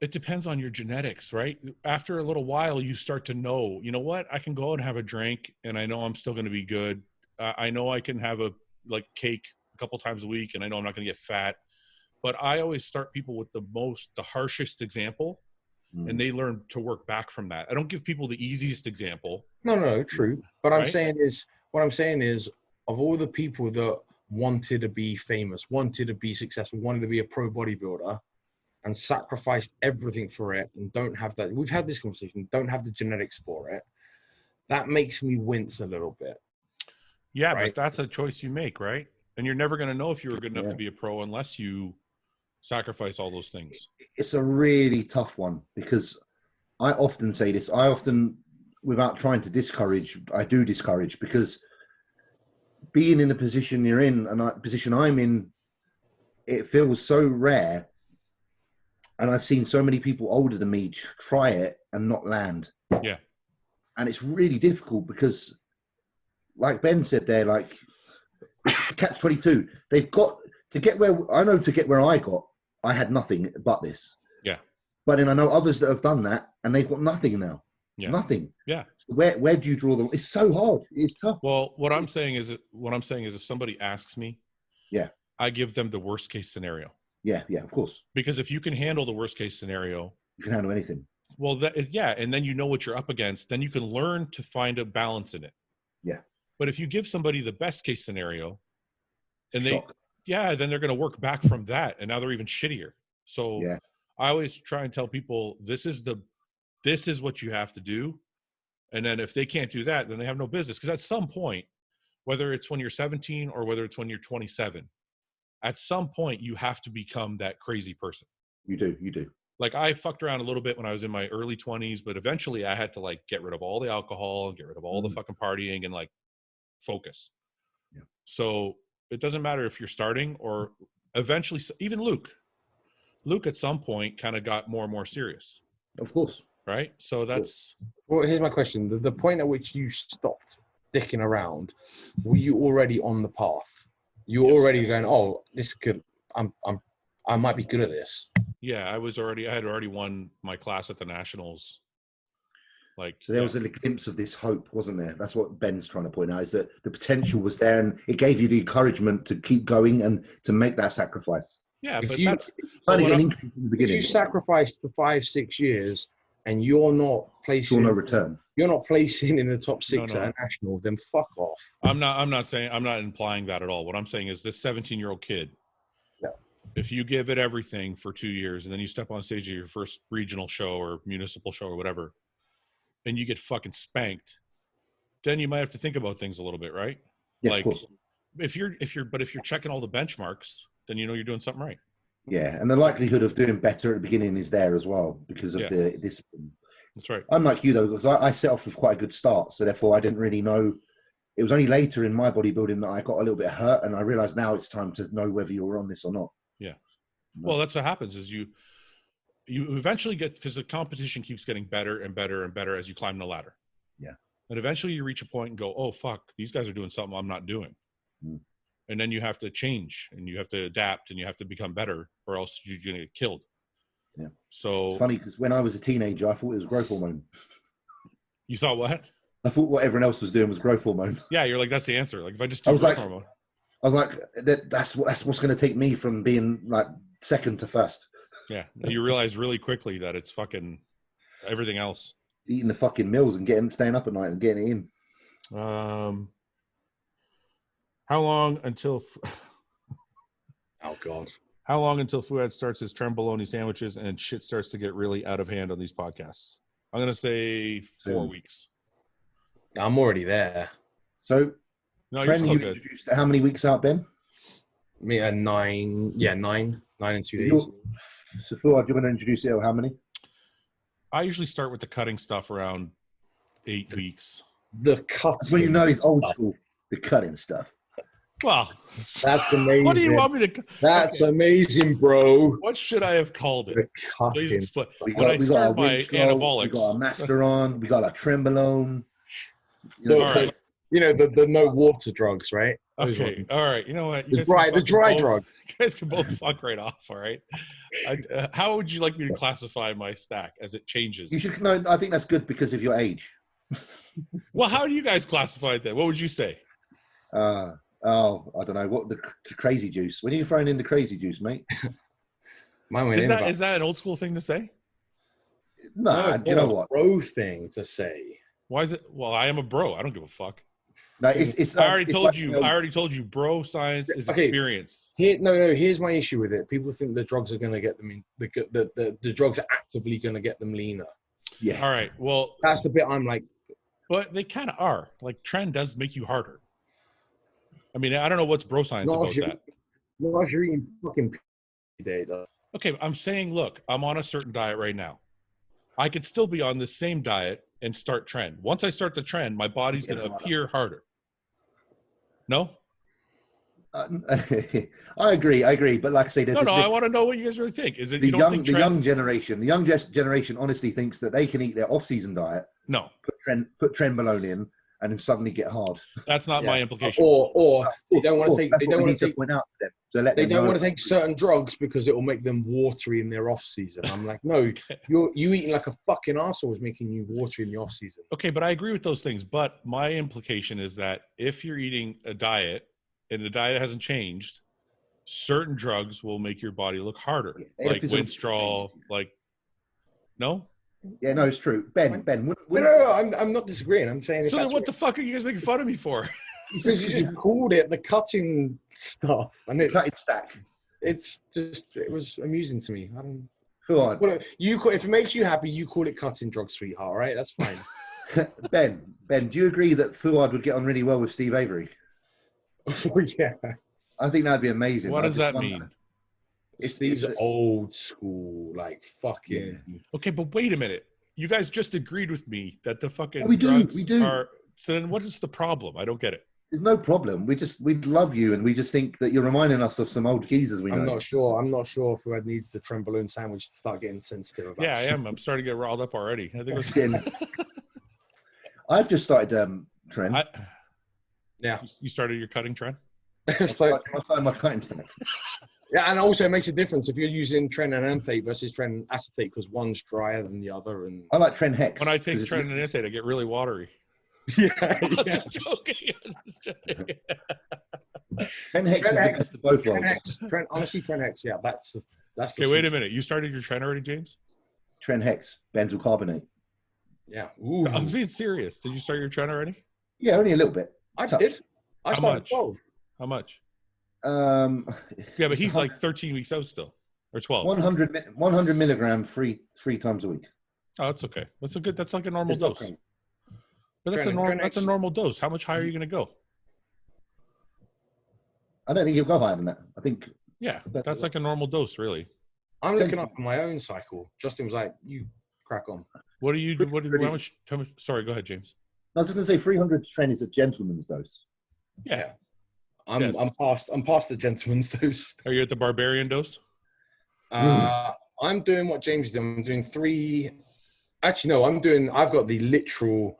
It depends on your genetics, right? After a little while, you start to know, you know what, I can go out and have a drink, and I know I'm still going to be good. I know I can have a cake a couple times a week, and I know I'm not going to get fat. But I always start people with the harshest example, and they learn to work back from that. I don't give people the easiest example.
No, true. But
right?
what I'm saying is, of all the people that wanted to be famous, wanted to be successful, wanted to be a pro bodybuilder, and sacrificed everything for it, and don't have that, we've had this conversation, don't have the genetics for it, that makes me wince a little bit.
Yeah, right? But that's a choice you make, right? And you're never going to know if you were good enough to be a pro unless you sacrifice all those things.
It's a really tough one, because I often say this. Without trying to discourage, I do discourage, because being in the position you're in and the position I'm in, it feels so rare. And I've seen so many people older than me try it and not land.
Yeah.
And it's really difficult because, like Ben said there, like, catch-22. They've got to get where I got. I had nothing but this.
Yeah.
But then I know others that have done that, and they've got nothing now.
Yeah.
Nothing.
Yeah.
So where do you draw them? It's so hard. It's tough.
Well, what I'm saying is if somebody asks me, I give them the worst case scenario.
Yeah, of course.
Because if you can handle the worst case scenario,
you can handle anything.
Well, and then you know what you're up against. Then you can learn to find a balance in it.
Yeah.
But if you give somebody the best case scenario, and then they're going to work back from that, and now they're even shittier. So I always try and tell people, this is what you have to do. And then if they can't do that, then they have no business. Because at some point, whether it's when you're 17 or whether it's when you're 27, at some point you have to become that crazy person.
You do.
Like, I fucked around a little bit when I was in my early 20s, but eventually I had to get rid of all the alcohol, get rid of all the fucking partying, and focus. Yeah. So it doesn't matter if you're starting or eventually, even Luke at some point kind of got more and more serious.
Of course.
Right. So that's.
Well, here's my question. The point at which you stopped, dicking around, were you already on the path? You were already going, oh, this could, I might be good at this.
Yeah, I had already won my class at the nationals. Like,
so there was a glimpse of this hope, wasn't there? That's what Ben's trying to point out, is that the potential was there, and it gave you the encouragement to keep going and to make that sacrifice.
Yeah,
If
but
you,
that's
if you sacrificed for 5-6 years and you're not placing,
no return.
You're not placing in the top 6
No.
at a national, then fuck off.
I'm not implying that at all. What I'm saying is this 17-year-old kid, if you give it everything for 2 years and then you step on stage at your first regional show or municipal show or whatever, and you get fucking spanked, then you might have to think about things a little bit, right?
Yes,
like,
of course.
if you're checking all the benchmarks, then you know you're doing something right.
Yeah, and the likelihood of doing better at the beginning is there as well because of the discipline.
That's right.
Unlike you though, because I set off with quite a good start, so therefore I didn't really know. It was only later in my bodybuilding that I got a little bit hurt, and I realized now it's time to know whether you're on this or not.
Yeah. Well, that's what happens is you eventually get, because the competition keeps getting better and better and better as you climb the ladder.
Yeah. And
eventually you reach a point and go, oh, fuck, these guys are doing something I'm not doing.
Mm.
And then you have to change and you have to adapt and you have to become better or else you're going to get killed.
Yeah.
So
it's funny because when I was a teenager, I thought it was growth hormone.
You thought what?
I thought what everyone else was doing was growth hormone.
Yeah, you're like, that's the answer. Like if I just do growth hormone.
I was like, that's what's going to take me from being like second to first.
Yeah, you realize really quickly that it's fucking everything else.
Eating the fucking meals and staying up at night and getting it in.
How long until?
Oh God!
How long until Fouad starts his Tren bologna sandwiches and shit starts to get really out of hand on these podcasts? I'm gonna say 4 weeks.
I'm already there.
So,
no,
Tren, you introduced how many weeks out, Ben?
Me at 9. Yeah, 9 and 2 days.
So, Fouad, do you want to introduce it? Or how many?
I usually start with the cutting stuff around 8 weeks.
The cutting.
That's when you know it's old school. The cutting stuff.
Well,
that's amazing.
What do you want me to?
That's amazing, bro.
What should I have called it? Please explain.
We got my Anabolics. We got a Masteron. We got a Trenbolone.
All right.
You know the no water drugs, right?
Okay. All right. You know what?
The dry drug.
You guys can both fuck right off. All right. How would you like me to classify my stack as it changes?
You should know. I think that's good because of your age.
Well, how do you guys classify it then? What would you say?
Oh, I don't know. What the crazy juice? When are you throwing in the crazy juice, mate?
Is that an old school thing to say?
No, you know what?
Bro thing to say.
Why is it? Well, I am a bro. I don't give a fuck.
No, it's.
I already told you. I already told you. Bro, science is experience.
No. Here's my issue with it. People think the drugs are going to get them in. The drugs are actively going to get them leaner.
Yeah.
All right. Well,
that's the bit I'm like.
But they kind of are. Like Tren does make you harder. I mean, I don't know what's bro science about that.
Not if you're eating fucking day, though.
Okay, I'm saying, look, I'm on a certain diet right now. I could still be on the same diet and start Tren. Once I start the Tren, my body's going to appear harder. No?
I agree. But like I say, there's
I want to know what you guys really think. Is it
the young generation? The young generation honestly thinks that they can eat their off-season diet.
No.
Put Trenbolone in, and then suddenly get hard.
That's not my implication.
Or they don't want to take. They don't want to take.
Point out to them. So they
don't want to take certain drugs because it will make them watery in their off season. I'm like, no, you eating like a fucking arsehole is making you watery in the off season.
Okay, but I agree with those things. But my implication is that if you're eating a diet and the diet hasn't changed, certain drugs will make your body look harder, like Winstrol. Like, no.
Yeah, no, it's true. Ben.
No, I'm not disagreeing. I'm saying.
So then what the fuck are you guys making fun of me for?
Because you called it the cutting stuff, and
cutting stack.
It was amusing to me. I don't.
Fouad.
Well, if it makes you happy, you call it cutting drugs, sweetheart. Right? That's fine.
Ben, do you agree that Fouad would get on really well with Steve Avery?
Yeah.
I think that'd be amazing.
What does that mean?
It's old school, like fucking.
Yeah.
Okay, but wait a minute. You guys just agreed with me that the fucking
we
drugs
do.
are. So then, what is the problem? I don't get it.
There's no problem. We love you, and we just think that you're reminding us of some old geezers we know.
I'm not sure if Fouad needs the Trenbolone sandwich to start getting sensitive about.
Yeah, I am. I'm starting to get riled up already. I think
I've just started Tren.
Yeah.
You started your cutting trend?
I started my cutting stack.
Yeah, and also it makes a difference if you're using Tren and Enthate versus Tren and acetate because one's drier than the other. And
I like Tren Hex.
When I take Tren and Enthate, I get really watery.
yeah,
I'm just joking.
Tren Hex is the best of both worlds.
Honestly, Tren Hex, yeah, that's
okay, wait a minute. You started your Tren already, James?
Tren Hex, benzyl carbonate.
Yeah. Ooh.
I'm being serious. Did you start your Tren already?
Yeah, only a little bit.
I did. I started 12.
How much?
Yeah,
but he's like 13 weeks out still, or 12.
100 milligram three times a week.
Oh, that's okay. That's like a normal dose.
Okay.
But that's a normal dose. How much higher are you going to go?
I don't think you'll go higher than that. I think.
Yeah, that's like a normal dose, really.
I'm looking up on my own cycle. Justin was like, "You crack on."
What do you do? How much? Sorry, go ahead, James.
I was just going to say 300 Tren is a gentleman's dose.
Yeah.
I'm past the gentleman's dose.
Are you at the barbarian dose?
I'm doing what James did. I'm doing 3. Actually, no. I've got the literal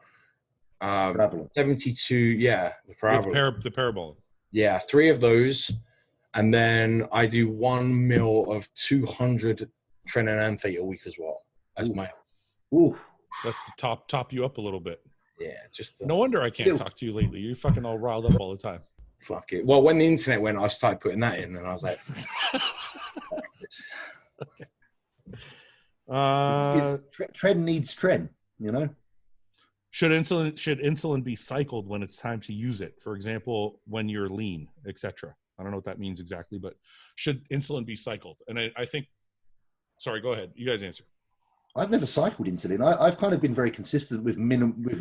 72. Yeah, the parabola.
The parabola.
Yeah, 3 of those, and then I do 1 mil of 200 Tren and Enthate a week as well. That's my.
Ooh.
That's to top you up a little bit.
Yeah, just.
No wonder I can't talk to you lately. You're fucking all riled up all the time.
Fuck it. Well, when the internet went, I started putting that in, and I was like,
Tren needs Tren, you know?
Should insulin be cycled when it's time to use it? For example, when you're lean, etc. I don't know what that means exactly, but should insulin be cycled? And I think, sorry, go ahead. You guys answer.
I've never cycled insulin. I've kind of been very consistent with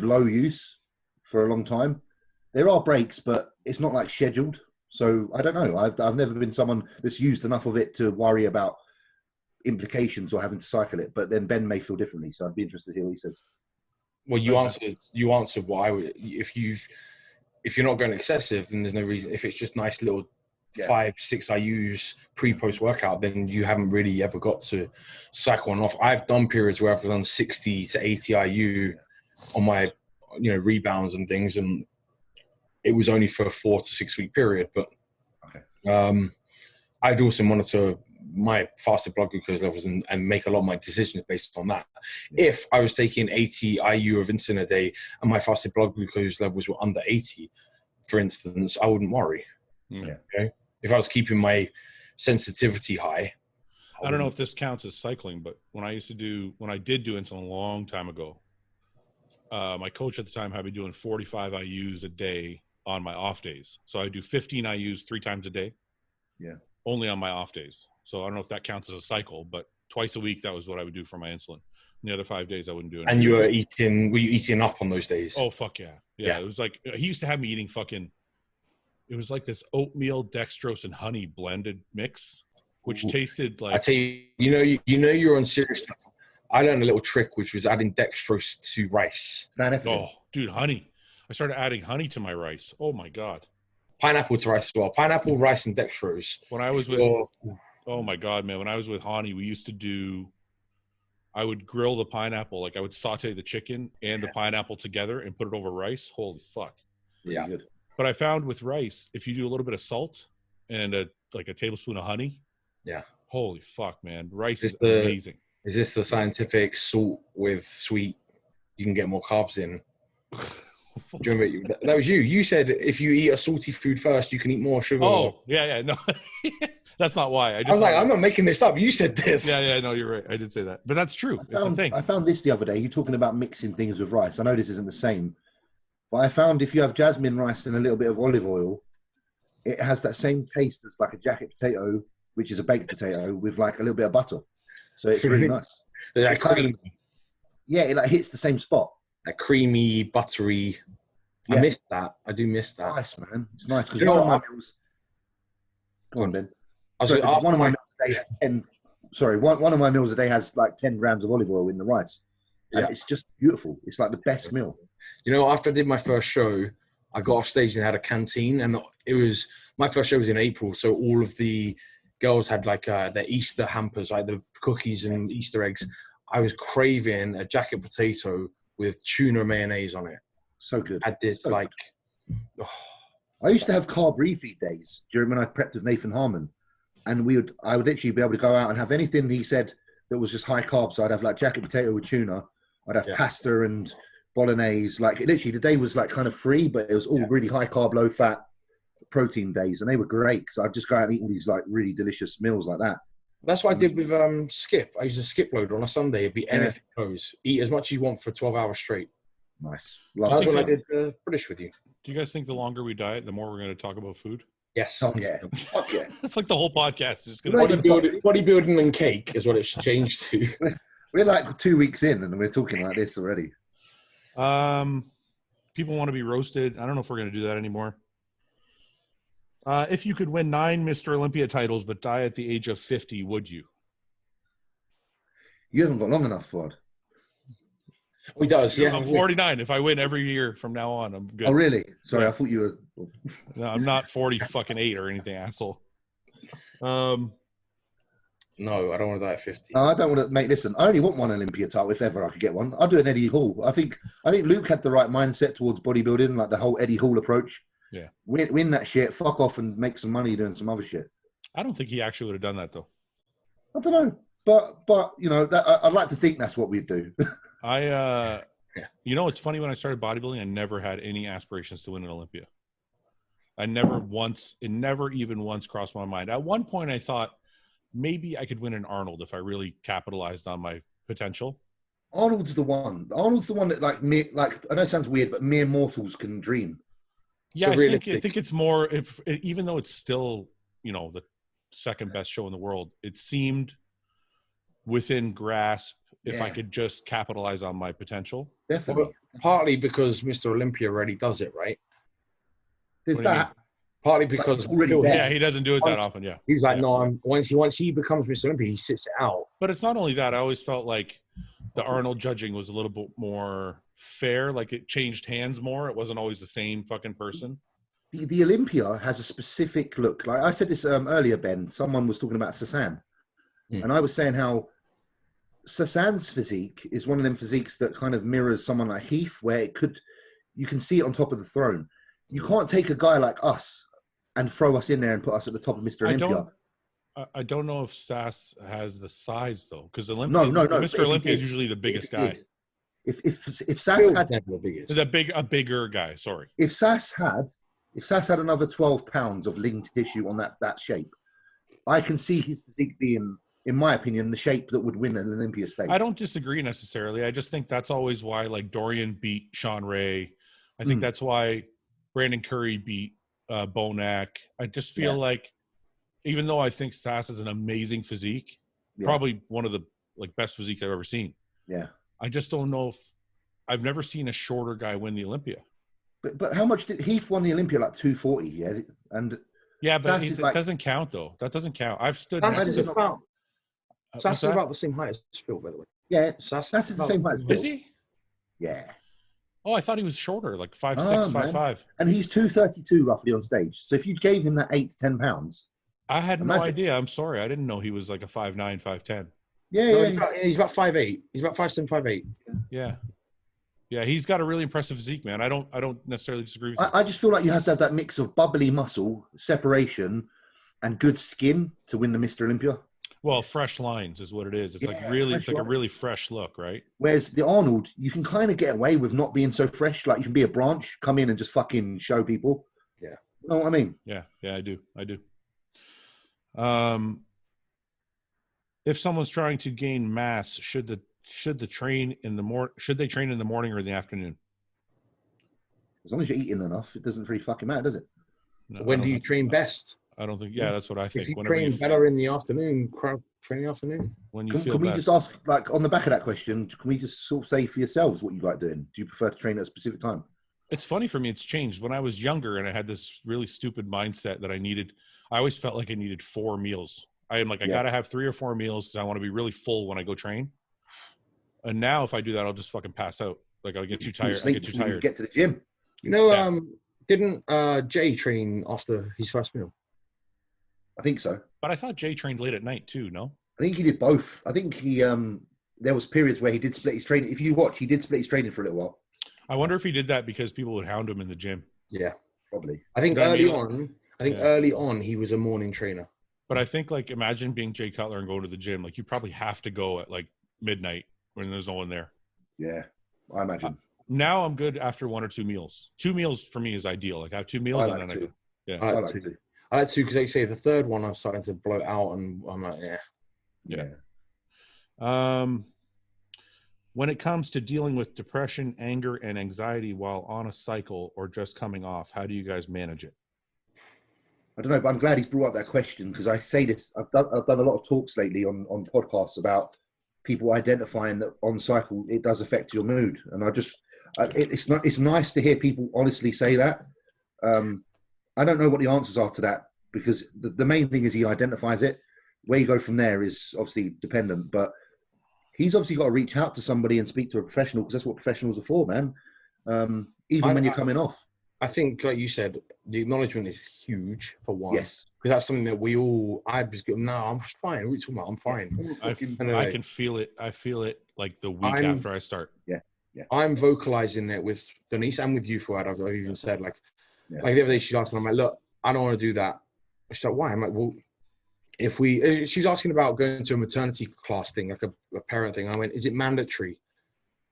low use for a long time. There are breaks, but it's not like scheduled. So I don't know. I've never been someone that's used enough of it to worry about implications or having to cycle it. But then Ben may feel differently, so I'd be interested to hear what he says.
Well, you answered what I would. If you're not going excessive, then there's no reason. If it's just nice little 5-6 IUs pre-post workout, then you haven't really ever got to cycle on off. I've done periods where I've done 60 to 80 IU on my rebounds and things, and it was only for a 4 to 6 week period. But I'd also monitor my fasted blood glucose levels and make a lot of my decisions based on that. If I was taking 80 IU of insulin a day and my fasted blood glucose levels were under 80, for instance, I wouldn't worry.
Yeah.
Okay? If I was keeping my sensitivity high.
I don't know if this counts as cycling, but when I did do insulin a long time ago, my coach at the time had me doing 45 IUs a day on my off days. So I do 15 IUs 3 times a day.
Yeah.
Only on my off days. So I don't know if that counts as a cycle, but twice a week, that was what I would do for my insulin. And the other 5 days I wouldn't do anything.
And were you eating up on those days?
Oh, fuck yeah. Yeah. It was like, he used to have me eating it was like this oatmeal, dextrose, and honey blended mix, which tasted like.
I tell you, you're on serious stuff. I learned a little trick, which was adding dextrose to rice.
Oh, dude, honey. I started adding honey to my rice. Oh my God.
Pineapple to rice as well. Pineapple, rice, and dextrose.
When I was oh my God, man. When I was with Hani, I would grill the pineapple. Like I would saute the chicken and the pineapple together and put it over rice. Holy fuck.
Yeah. Good.
But I found with rice, if you do a little bit of salt and a tablespoon of honey. Yeah. Holy fuck, man. Rice is amazing.
Is this the scientific salt with sweet? You can get more carbs in. Do you remember that was you? You said if you eat a salty food first, you can eat more sugar.
Oh, yeah. No, that's not why.
I was like, I'm not making this up. You said this.
Yeah. No, you're right. I did say that, but that's true. It's a thing.
I found this the other day. You're talking about mixing things with rice. I know this isn't the same, but I found if you have jasmine rice and a little bit of olive oil, it has that same taste as like a jacket potato, which is a baked potato with like a little bit of butter. So it's really nice.
Like creamy.
It like hits the same spot.
That creamy, buttery. Yeah. I miss that. I do miss that.
Nice, man. It's nice because one of my meals. Go on, Ben. One of my meals a day has 10. Sorry, one of my meals a day has like 10 grams of olive oil in the rice, and it's just beautiful. It's like the best meal.
After I did my first show, I got off stage and had a canteen, and it was my first show was in April, so all of the girls had like their Easter hampers, like the cookies and Easter eggs. I was craving a jacket potato with tuna mayonnaise on it.
So good.
I did
I used to have carb refeed days during when I prepped with Nathan Harmon, and I would literally be able to go out and have anything he said that was just high carb. So I'd have like jacket potato with tuna. I'd have pasta and bolognese. Like literally, the day was like kind of free, but it was all really high carb, low fat protein days, and they were great because I'd just go out and eat all these like really delicious meals like that.
That's what I did with Skip. I used a Skip loader on a Sunday. It'd be anything goes. Eat as much as you want for 12 hours straight.
Nice.
That's when I did British with you.
Do you guys think the longer we diet, the more we're going to talk about food?
Yes.
Oh, yeah. Fuck yeah.
It's like the whole podcast is going
to bodybuilding and cake is what it's changed to.
We're like 2 weeks in and we're talking like this already.
People want to be roasted. I don't know if we're going to do that anymore. If you could win 9 Mr. Olympia titles but die at the age of 50, would you?
You haven't got long enough, Fouad.
He does, yeah.
I'm 49. If I win every year from now on, I'm good.
Oh, really? Sorry, I thought you were...
No, I'm not 48 or anything, asshole.
No, I don't want to die at 50.
No, I don't want to make... Listen, I only want one Olympia title if ever I could get one. I'll do an Eddie Hall. I think Luke had the right mindset towards bodybuilding, like the whole Eddie Hall approach.
Yeah.
Win that shit, fuck off and make some money doing some other shit.
I don't think he actually would have done that, though.
I don't know. But you know, I'd like to think that's what we'd do.
You know, it's funny, when I started bodybuilding, I never had any aspirations to win an Olympia. It never even once crossed my mind. At one point I thought maybe I could win an Arnold if I really capitalized on my potential.
Arnold's the one that like I know it sounds weird, but mere mortals can dream.
Yeah, so I think it's more, even though it's still, you know, the second best show in the world, it seemed within grasp if I could just capitalize on my potential.
Definitely.
Well, partly because Mr. Olympia already does it, right?
There's that.
Partly because
he doesn't do it that often. Yeah,
he's like, no, once he becomes Mr. Olympia, he sits it out.
But it's not only that. I always felt like the Arnold judging was a little bit more fair. Like it changed hands more. It wasn't always the same fucking person.
The Olympia has a specific look. Like I said this earlier, Ben. Someone was talking about Sasan, and I was saying how Sasan's physique is one of them physiques that kind of mirrors someone like Heath, where you can see it on top of the throne. You can't take a guy like us and throw us in there and put us at the top of Mr. Olympia.
I don't know if Sass has the size though, because Mr. Olympia is usually the biggest guy.
If Sass had
a bigger guy, sorry.
If Sass had another 12 pounds of lean tissue on that shape, I can see his physique being, in my opinion, the shape that would win an Olympia stage.
I don't disagree necessarily. I just think that's always why, like, Dorian beat Sean Ray. I think that's why Brandon Curry beat Bonac. I just feel like, even though I think Sass is an amazing physique, probably one of the best physiques I've ever seen.
Yeah.
I just don't know if I've never seen a shorter guy win the Olympia.
But how much did Heath won the Olympia? Like 240, yeah? And
yeah, but it doesn't count though. That doesn't count. I've stood.
Sass is about the same height as Phil, by the way.
Yeah, Sass is the same height as Phil.
Is he?
Yeah.
Oh, I thought he was shorter, like 5'6", 5'5".
And he's 232 roughly on stage. So if you gave him that 8 to 10 pounds,
I had no idea. I'm sorry, I didn't know he was like a 5'9", 5'10".
Yeah,
he's about 5'8". He's about 5'7", 5'8".
Yeah. Yeah, he's got a really impressive physique, man. I don't necessarily disagree with you.
I just feel like you have to have that mix of bubbly muscle, separation, and good skin to win the Mr. Olympia.
Well, fresh lines is what it is. It's like a really fresh look, right?
Whereas the Arnold, you can kind of get away with not being so fresh. Like you can be a branch, come in and just fucking show people.
Yeah.
You know what I mean?
Yeah, I do. If someone's trying to gain mass, should they train in the morning or in the afternoon?
As long as you're eating enough, it doesn't really fucking matter, does it?
No, when do you train best?
I don't think. Yeah, that's what I think.
If you train better in the afternoon, train in the afternoon.
Can we just ask, like, on the back of that question? Can we just sort of say for yourselves what you like doing? Do you prefer to train at a specific time?
It's funny for me. It's changed. When I was younger and I had this really stupid mindset that I always felt like I needed 4 meals. I am like, I got to have 3 or 4 meals because I want to be really full when I go train. And now if I do that, I'll just fucking pass out. Like I'll get too tired. I get too tired.
Get to the gym.
You know, didn't Jay train after his first meal?
I think so.
But I thought Jay trained late at night too, no?
I think he did both. I think he there was periods where he did split his training. If you watch, he did split his training for a little while.
I wonder if he did that because people would hound him in the gym.
Yeah.
Probably.
I think
You know what I
early
mean?
early on he was a morning trainer.
But I think, like, imagine being Jay Cutler and going to the gym. Like, you probably have to go at like midnight when there's no one there.
Yeah, I imagine.
Now I'm good after 1 or 2 meals. 2 meals for me is ideal. Like, I have 2 meals
I
and
like
then I go. Yeah,
I like to. I like to because, like you say, the third one I'm starting to bloat out, and I'm like,
yeah. When it comes to dealing with depression, anger, and anxiety while on a cycle or just coming off, how do you guys manage it?
I don't know, but I'm glad he's brought up that question, because I say this. I've done a lot of talks lately on podcasts about people identifying that on cycle it does affect your mood, and it's nice to hear people honestly say that. I don't know what the answers are to that, because the main thing is he identifies it. Where you go from there is obviously dependent, but he's obviously got to reach out to somebody and speak to a professional, because that's what professionals are for, man. Even when you're coming off.
I think, like you said, the acknowledgement is huge for one.
Yes.
Because that's something that we all, I'm fine. What are you talking about? I'm fine.
I can feel it. I feel it like the week after I start.
Yeah.
I'm vocalizing it with Denise and with you, Fouad. I've even said, like the other day she asked, and I'm like, look, I don't want to do that. She's like, why? I'm like, well, she's asking about going to a maternity class thing, like a parent thing. I went, is it mandatory?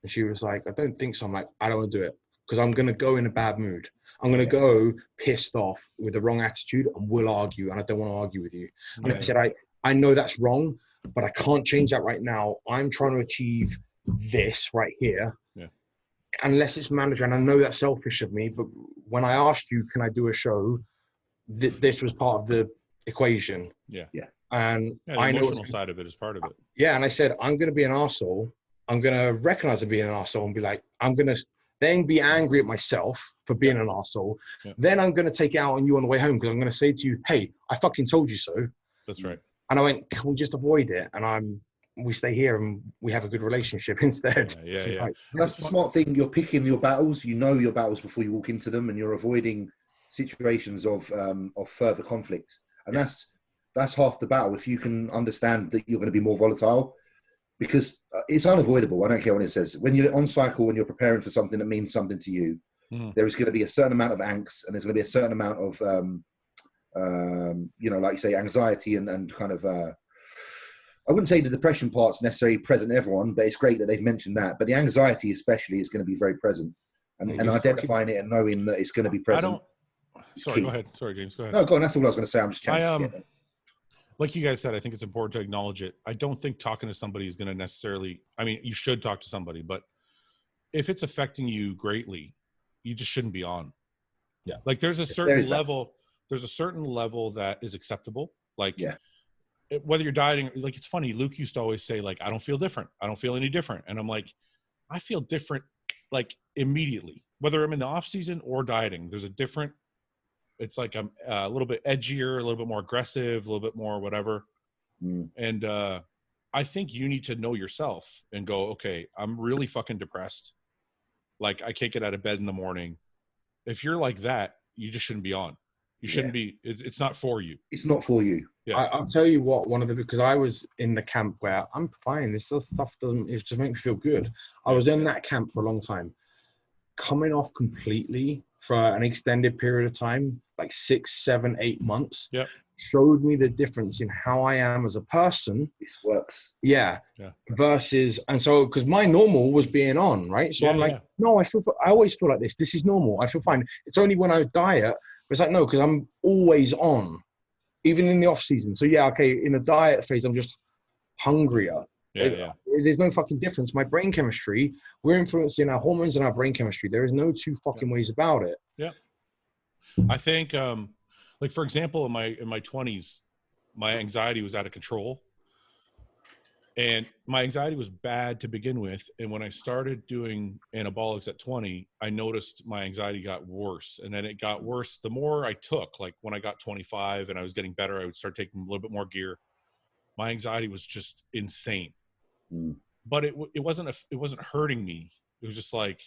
And she was like, I don't think so. I'm like, I don't want to do it, because I'm going to go in a bad mood. I'm going to go pissed off with the wrong attitude, and we'll argue, and I don't want to argue with you. And I said, I know that's wrong, but I can't change that right now. I'm trying to achieve this right here. Yeah. Unless it's mandatory, and I know that's selfish of me, but when I asked you, can I do a show, this was part of the equation.
Yeah.
And
the emotional side of it is part of it.
Yeah, and I said, I'm going to be an arsehole. I'm going to recognize I'm being an arsehole and be like, I'm going to then be angry at myself for being an arsehole. Yeah. Then I'm going to take it out on you on the way home, because I'm going to say to you, hey, I fucking told you so.
That's right.
And I went, can we just avoid it? And we stay here and we have a good relationship instead.
Yeah.
Like, that's the smart thing. You're picking your battles. You know your battles before you walk into them, and you're avoiding situations of further conflict. And that's half the battle. If you can understand that you're going to be more volatile, because it's unavoidable. I don't care what it says. When you're on cycle, when you're preparing for something that means something to you, there is going to be a certain amount of angst, and there's going to be a certain amount of, like you say, anxiety and kind of, I wouldn't say the depression part's necessarily present in everyone, but it's great that they've mentioned that. But the anxiety especially is going to be very present, and identifying it and knowing that it's going to be present.
Sorry, go ahead. Sorry, James, go ahead.
No, go on. That's all I was going to say. I'm just chatting.
Like you guys said, I think it's important to acknowledge it. I don't think talking to somebody is going to necessarily, I mean, you should talk to somebody, but if it's affecting you greatly, you just shouldn't be on.
Yeah.
Like there's a certain level that is acceptable. Like whether you're dieting, like it's funny, Luke used to always say, like, I don't feel different. I don't feel any different. And I'm like, I feel different, like immediately, whether I'm in the off season or dieting, there's a different, it's like I'm a little bit edgier, a little bit more aggressive, a little bit more whatever. And I think you need to know yourself and go, okay, I'm really fucking depressed. Like I can't get out of bed in the morning. If you're like that, you just shouldn't be on. You shouldn't be. It's not for you.
It's not for you.
Yeah. I'll tell you what. Because I was in the camp where I'm fine. This stuff it just makes me feel good. I was in that camp for a long time. Coming off completely for an extended period of time, like 6, 7, 8 months, showed me the difference in how I am as a person.
This works.
Yeah. Versus, and so, because my normal was being on, right? So I'm like, no, I always feel like this. This is normal. I feel fine. It's only when I diet, it's like, no, because I'm always on, even in the off season. So in the diet phase, I'm just hungrier. There's no fucking difference. My brain chemistry, we're influencing our hormones and our brain chemistry. There is no two fucking ways about it.
Yeah. I think, like for example, in my 20s, my anxiety was out of control, and my anxiety was bad to begin with. And when I started doing anabolics at 20, I noticed my anxiety got worse, and then it got worse the more I took. Like when I got 25 and I was getting better, I would start taking a little bit more gear. My anxiety was just insane. But it wasn't hurting me. It was just like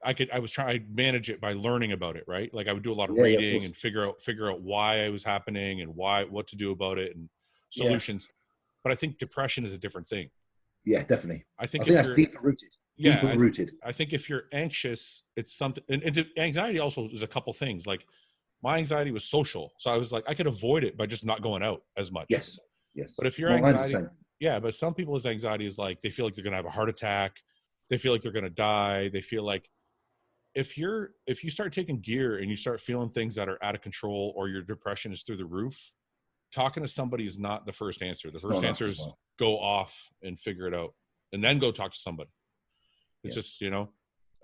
I'd manage it by learning about it, right? Like I would do a lot of reading and figure out why it was happening and what to do about it and solutions. But I think depression is a different thing.
Yeah, definitely.
I think
that's deep rooted.
Yeah,
deeper rooted.
I think if you're anxious, it's something. And anxiety also is a couple things. Like my anxiety was social, so I was like, I could avoid it by just not going out as much.
Yes.
But if your anxiety, yeah, but some people's anxiety is like they feel like they're gonna have a heart attack, they feel like they're gonna die, they feel like if you start taking gear and you start feeling things that are out of control or your depression is through the roof, talking to somebody is not the first answer. The first answer is go off and figure it out, and then go talk to somebody. It's just, you know,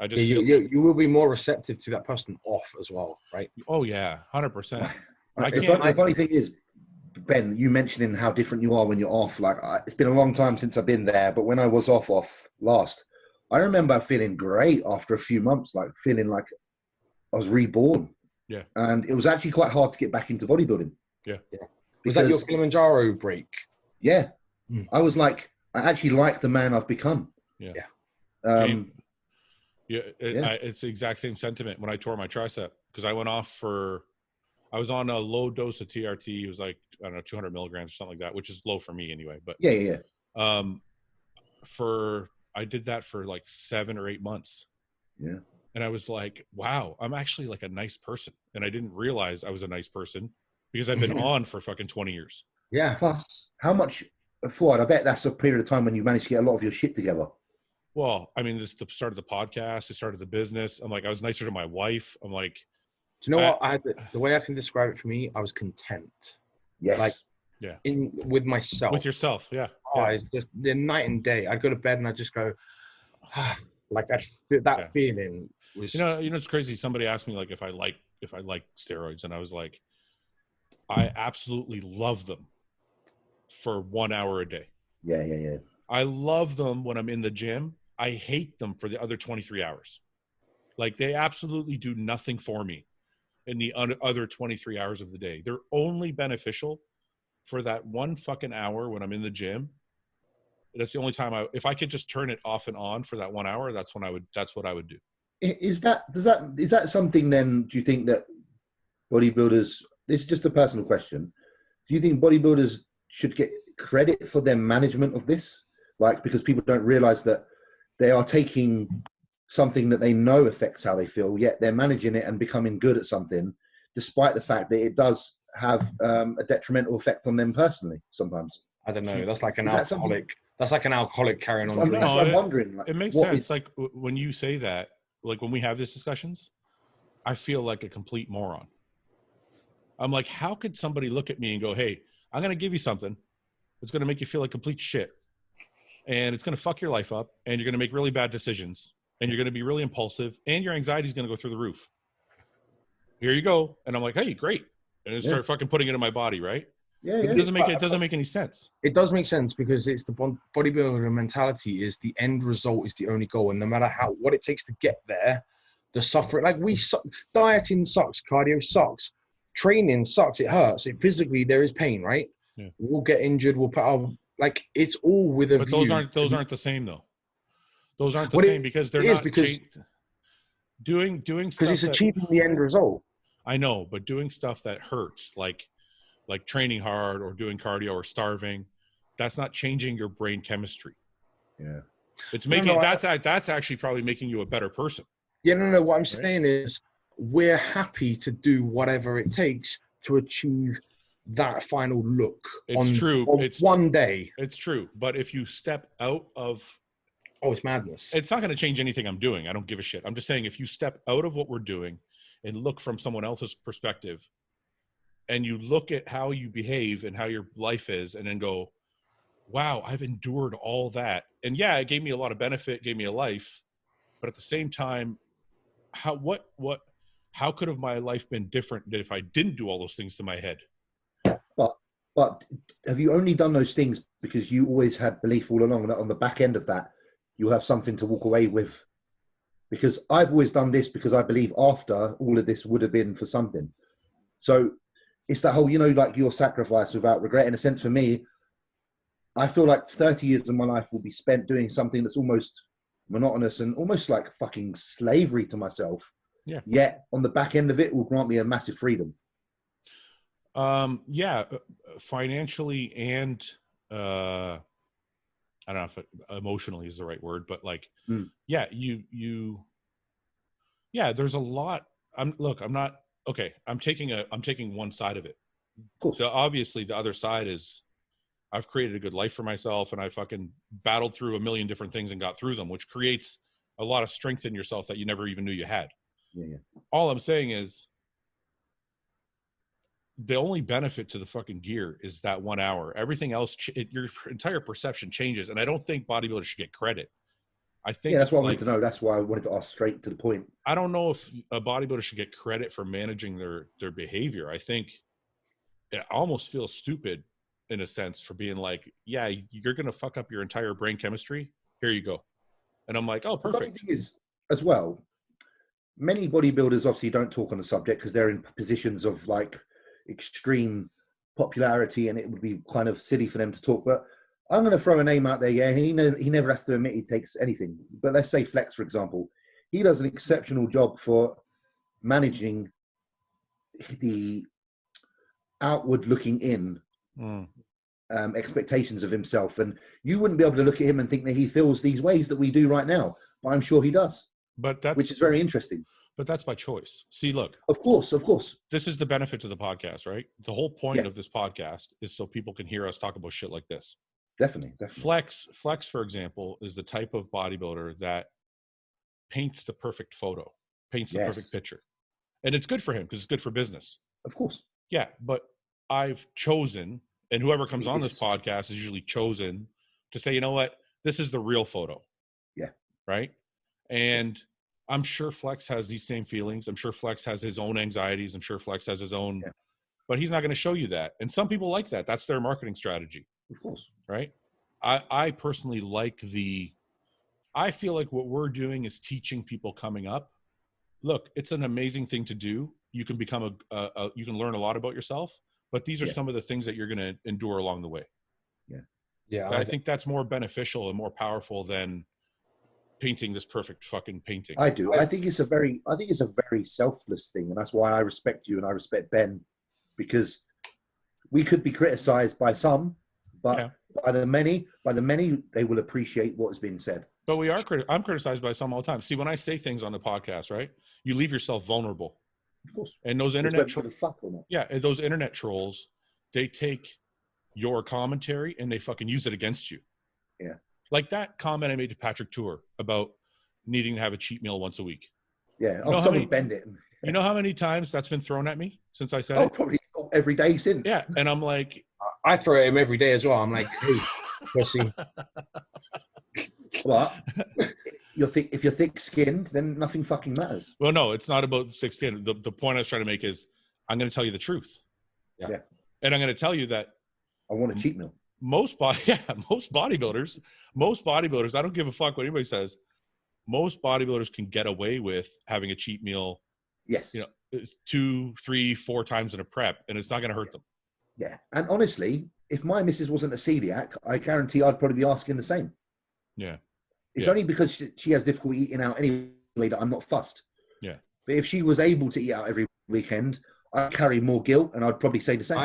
I just
you will be more receptive to that person off as well, right?
Oh yeah, 100%.
The funny thing is, Ben, you mentioning how different you are when you're off. Like it's been a long time since I've been there, but when I was off last, I remember feeling great after a few months, like feeling like I was reborn.
Yeah.
And it was actually quite hard to get back into bodybuilding.
Yeah.
Was that your Kilimanjaro break?
Yeah. I was like, I actually like the man I've become.
Yeah. It's the exact same sentiment when I tore my tricep, because I went off I was on a low dose of TRT. It was like, I don't know, 200 milligrams or something like that, which is low for me anyway. But I did that for like 7 or 8 months.
Yeah.
And I was like, wow, I'm actually like a nice person. And I didn't realize I was a nice person because I've been on for fucking 20 years.
Yeah.
Plus, how much, Fouad, I bet that's a period of time when you managed to get a lot of your shit together.
Well, I mean, this the start of the podcast, the start of the business. I'm like, I was nicer to my wife. I'm like,
do you know what? The way I can describe it for me, I was content.
Yes.
Like, with myself.
With yourself, yeah.
It's just the night and day. I'd go to bed and I'd just go, like that feeling was.
You know, it's crazy. Somebody asked me like if I like steroids, and I was like, I absolutely love them for 1 hour a day.
Yeah.
I love them when I'm in the gym. I hate them for the other 23 hours. Like they absolutely do nothing for me in the other 23 hours of the day. They're only beneficial for that 1 fucking hour when I'm in the gym. That's the only time if I could just turn it off and on for that 1 hour, that's what I would do.
Is that something then, do you think that bodybuilders, this is just a personal question, do you think bodybuilders should get credit for their management of this? Like, because people don't realize that they are taking something that they know affects how they feel, yet they're managing it and becoming good at something, despite the fact that it does have a detrimental effect on them personally sometimes.
I don't know. That's like an alcoholic. That's like an alcoholic carrying on.
That's what I'm wondering. Like,
it makes sense. Like when you say that, like when we have these discussions, I feel like a complete moron. I'm like, how could somebody look at me and go, hey, I'm going to give you something that's going to make you feel like complete shit. And it's going to fuck your life up. And you're going to make really bad decisions. And you're going to be really impulsive. And your anxiety is going to go through the roof. Here you go. And I'm like, hey, great. And I start fucking putting it in my body, right?
Yeah.
It doesn't make any sense.
It does make sense because it's the bodybuilder mentality is the end result is the only goal. And no matter what it takes to get there, the suffering, like dieting sucks, cardio sucks, training sucks, it hurts. Physically, there is pain, right?
Yeah.
We'll get injured. We'll put our, like, it's all with a
But
view.
those aren't the same though. Those aren't the same because they're not doing stuff
because it's achieving the end result.
I know, but doing stuff that hurts, like training hard or doing cardio or starving, that's not changing your brain chemistry.
Yeah,
it's making that's actually probably making you a better person.
Yeah, no. What I'm saying is, we're happy to do whatever it takes to achieve that final look.
It's true.
It's one day.
It's true, but if you step out of
it's madness.
It's not going to change anything I'm doing. I don't give a shit. I'm just saying if you step out of what we're doing and look from someone else's perspective and you look at how you behave and how your life is and then go, wow, I've endured all that. And yeah, it gave me a lot of benefit, gave me a life. But at the same time, how could have my life been different if I didn't do all those things to my head?
But have you only done those things because you always had belief all along that on the back end of that, you'll have something to walk away with? Because I've always done this because I believe after all of this would have been for something. So it's that whole, like your sacrifice without regret. In a sense, for me, I feel like 30 years of my life will be spent doing something that's almost monotonous and almost like fucking slavery to myself.
Yeah.
Yet on the back end of it will grant me a massive freedom.
Financially and I don't know if emotionally is the right word, but like, yeah, there's a lot. I'm taking one side of it.
Of course.
So obviously the other side is I've created a good life for myself, and I fucking battled through a million different things and got through them, which creates a lot of strength in yourself that you never even knew you had.
Yeah.
All I'm saying is the only benefit to the fucking gear is that 1 hour. Everything else, your entire perception changes. And I don't think bodybuilders should get credit. I think
that's what I wanted to know. That's why I wanted to ask straight to the point.
I don't know if a bodybuilder should get credit for managing their behavior. I think it almost feels stupid in a sense for being like, yeah, you're going to fuck up your entire brain chemistry. Here you go. And I'm like, oh, perfect.
The thing is, as well, many bodybuilders obviously don't talk on the subject because they're in positions of like extreme popularity, and it would be kind of silly for them to talk. But I'm going to throw a name out there. Yeah, he never has to admit he takes anything. But let's say Flex, for example, he does an exceptional job for managing the outward looking in expectations of himself, and you wouldn't be able to look at him and think that he feels these ways that we do right now, but I'm sure he does. Which is very interesting.
But that's by choice. See, look, of
course
this is the benefit to the podcast, right? The whole point of this podcast is so people can hear us talk about shit like this.
Definitely.
Flex, for example, is the type of bodybuilder that paints the perfect photo, paints the perfect picture, and it's good for him because it's good for business.
Of course.
Yeah, but I've chosen, and whoever comes on this podcast is usually chosen to say, you know what, this is the real photo.
Yeah.
Right. And I'm sure Flex has these same feelings. I'm sure Flex has his own anxieties. I'm sure Flex has his own, but he's not going to show you that. And some people like that. That's their marketing strategy.
Of course.
Right. I personally like I feel like what we're doing is teaching people coming up. Look, it's an amazing thing to do. You can become you can learn a lot about yourself, but these are some of the things that you're going to endure along the way.
Yeah.
Yeah.
I think that's more beneficial and more powerful than painting this perfect fucking painting.
I do. I think it's a very selfless thing. And that's why I respect you and I respect Ben, because we could be criticized by some, but by the many, they will appreciate what has been said.
But I'm criticized by some all the time. See, when I say things on the podcast, right, you leave yourself vulnerable.
Of course.
And those internet
and
those internet trolls, they take your commentary and they fucking use it against you.
Yeah.
Like that comment I made to Patrick Tour about needing to have a cheat meal once a week.
Yeah. Someone bend it.
You know how many times that's been thrown at me since I said it?
Probably every day since.
Yeah. And I'm like,
I throw at him every day as well. I'm like, hey, pussy.
But if you're thick-skinned, then nothing fucking matters.
Well, no, it's not about thick skin. The point I was trying to make is I'm going to tell you the truth.
Yeah.
And I'm going to tell you that
I want a cheat meal.
Most bodybuilders, I don't give a fuck what anybody says. Most bodybuilders can get away with having a cheat meal.
Yes.
2, 3, 4 times in a prep, and it's not going to hurt them.
Yeah. And honestly, if my missus wasn't a celiac, I guarantee I'd probably be asking the same.
Yeah.
It's only because she has difficulty eating out anyway that I'm not fussed.
Yeah.
But if she was able to eat out every weekend, I'd carry more guilt, and I'd probably say the same.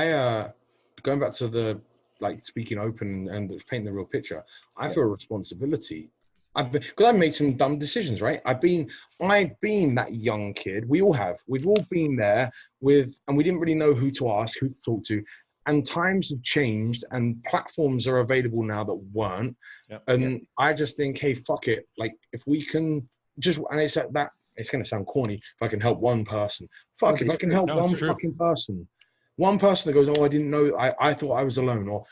Going back to the speaking open and painting the real picture, I feel a responsibility. Because I've made some dumb decisions, right? I've been that young kid. We all have. We've all been there and we didn't really know who to ask, who to talk to. And times have changed and platforms are available now that weren't. I just think, hey, fuck it. Like if we can and it's like that, it's going to sound corny. If I can help one person, if I can help one fucking person. One person that goes, oh, I didn't know, I thought I was alone, or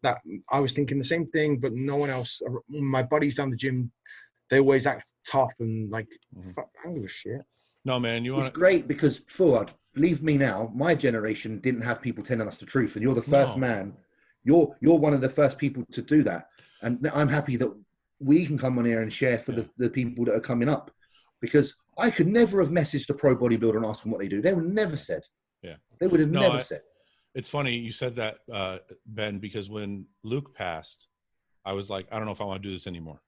that I was thinking the same thing, but no one else. My buddies down the gym, they always act tough and like, fuck, I don't give a shit.
No, man,
it's great because Fouad, believe me now, my generation didn't have people telling us the truth, and you're the first man. You're one of the first people to do that, and I'm happy that we can come on here and share for the people that are coming up, because I could never have messaged a pro bodybuilder and asked them what they do. They would never said.
Yeah.
They would have never said.
It's funny you said that, Ben, because when Luke passed, I was like, I don't know if I want to do this anymore.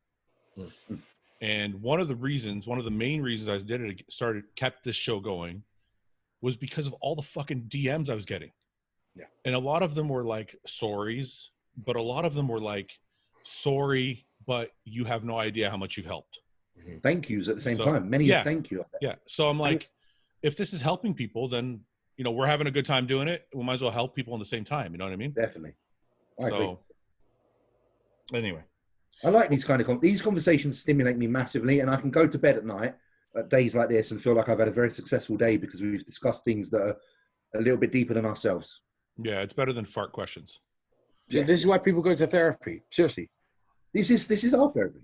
Mm-hmm. And one of the main reasons I did it, kept this show going, was because of all the fucking DMs I was getting.
Yeah.
And a lot of them were like sorries, but a lot of them were like, sorry, but you have no idea how much you've helped.
Thank yous at the same
So,
time. Many
yeah.
thank you.
Yeah. So I'm like, if this is helping people, then, you know, we're having a good time doing it. We might as well help people in the same time. You know what I mean?
Definitely. I agree.
Anyway.
I like these kind of these conversations stimulate me massively, and I can go to bed at night at days like this and feel like I've had a very successful day because we've discussed things that are a little bit deeper than ourselves.
Yeah, it's better than fart questions.
So this is why people go to therapy. Seriously.
This is our therapy.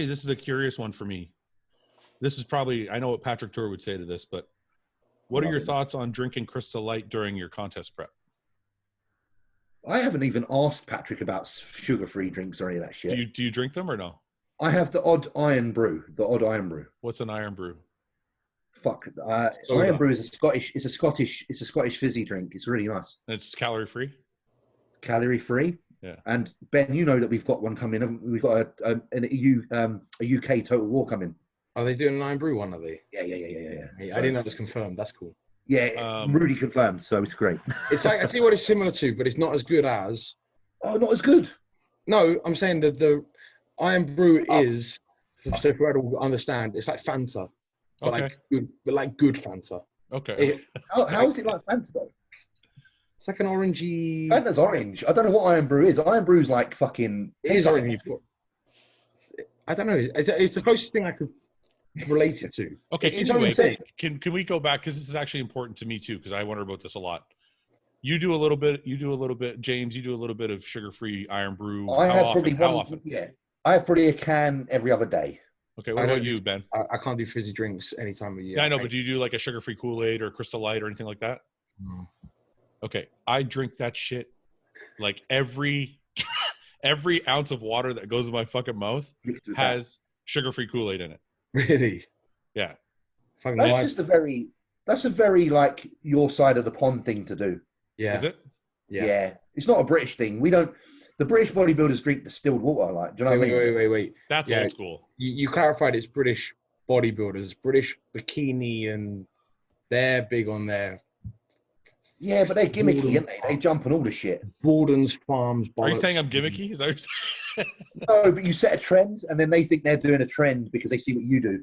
This is a curious one for me. This is probably, I know what Patrick Tour would say to this, but what are your thoughts on drinking Crystal Light during your contest prep?
I haven't even asked Patrick about sugar-free drinks or any of that shit.
Do you drink them or no?
I have the odd iron brew.
What's an iron brew?
Fuck. Iron brew is a Scottish fizzy drink. It's really nice.
It's calorie free.
Calorie free.
Yeah.
And Ben, you know that we've got one coming. We've got a UK Total War coming.
Are they doing an iron brew one? Are they?
Yeah.
I didn't know it was confirmed. That's cool.
Yeah, Rudy confirmed, so it's great.
It's like, I tell you what it's similar to, but it's not as good as.
Oh, not as good.
No, I'm saying that the iron brew is, so for everyone to understand, it's like Fanta, but like good Fanta.
Okay.
How is it like Fanta though?
It's like an orangey.
Fanta's orange. I don't know what iron brew is. Iron brew's like fucking.
It is orange. I don't know. It's the closest thing I could relate it to.
Okay.
It's
anyway, can we go back, because this is actually important to me too, because I wonder about this a lot. You do a little bit. James, you do a little bit of sugar-free iron brew. How often?
Yeah, I have probably a can every other day.
Okay. What about you, Ben?
I can't do fizzy drinks any time of year.
Yeah, I know, but do you do like a sugar-free Kool-Aid or Crystal Light or anything like that?
No.
Okay, I drink that shit like every ounce of water that goes in my fucking mouth has sugar-free Kool-Aid in it.
Really?
Yeah.
That's a very like your side of the pond thing to do.
Yeah.
Is it?
Yeah. It's not a British thing. The British bodybuilders drink distilled water. Like, do you know what I mean?
Wait.
That's old school.
You clarified it's British bodybuilders, British bikini, and they're big on their.
Yeah, but they're gimmicky, aren't they? They jump on all the shit.
Borden's Farms.
Are you saying I'm gimmicky? Is that what you're saying?
No, but you set a trend, and then they think they're doing a trend because they see what you do.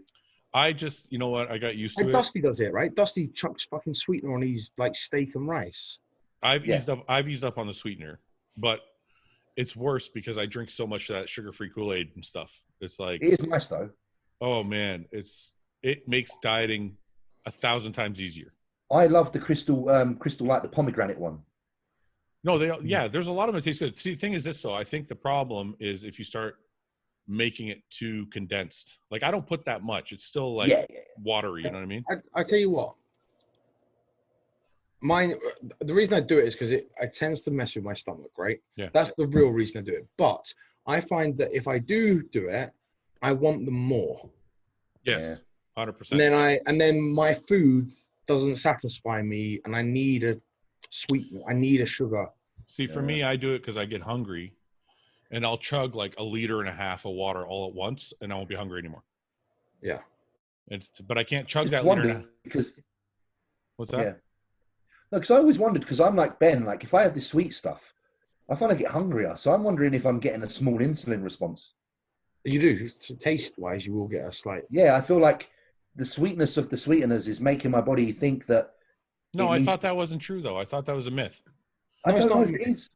I just, you know what? I got used to it.
Dusty does it, right? Dusty chucks fucking sweetener on his like steak and rice.
I've eased up on the sweetener, but it's worse because I drink so much of that sugar-free Kool-Aid and stuff. It's like,
it is nice though.
Oh man, it makes dieting 1,000 times easier.
I love the crystal Light, the pomegranate one.
No, there's a lot of them that taste good. See, the thing is this though, I think the problem is if you start making it too condensed. Like I don't put that much. It's still like watery, you know what I mean?
I tell you what. The reason I do it is because it tends to mess with my stomach, right?
Yeah.
That's the real reason I do it. But I find that if I do it, I want them more.
Yes, 100%.
And then my food doesn't satisfy me, and I need a sweetener. I need a sugar.
See, for me, I do it because I get hungry, and I'll chug like 1.5 liters of water all at once, and I won't be hungry anymore.
Yeah.
But I can't chug that liter. What's that?
Yeah. No, because I always wondered, because I'm like Ben, like if I have this sweet stuff, I find I get hungrier. So I'm wondering if I'm getting a small insulin response.
You do. Taste-wise, you will get a slight.
Yeah, I feel like the sweetness of the sweeteners is making my body think that.
No, I thought that wasn't true, though. I thought that was a myth.
I don't know if it is.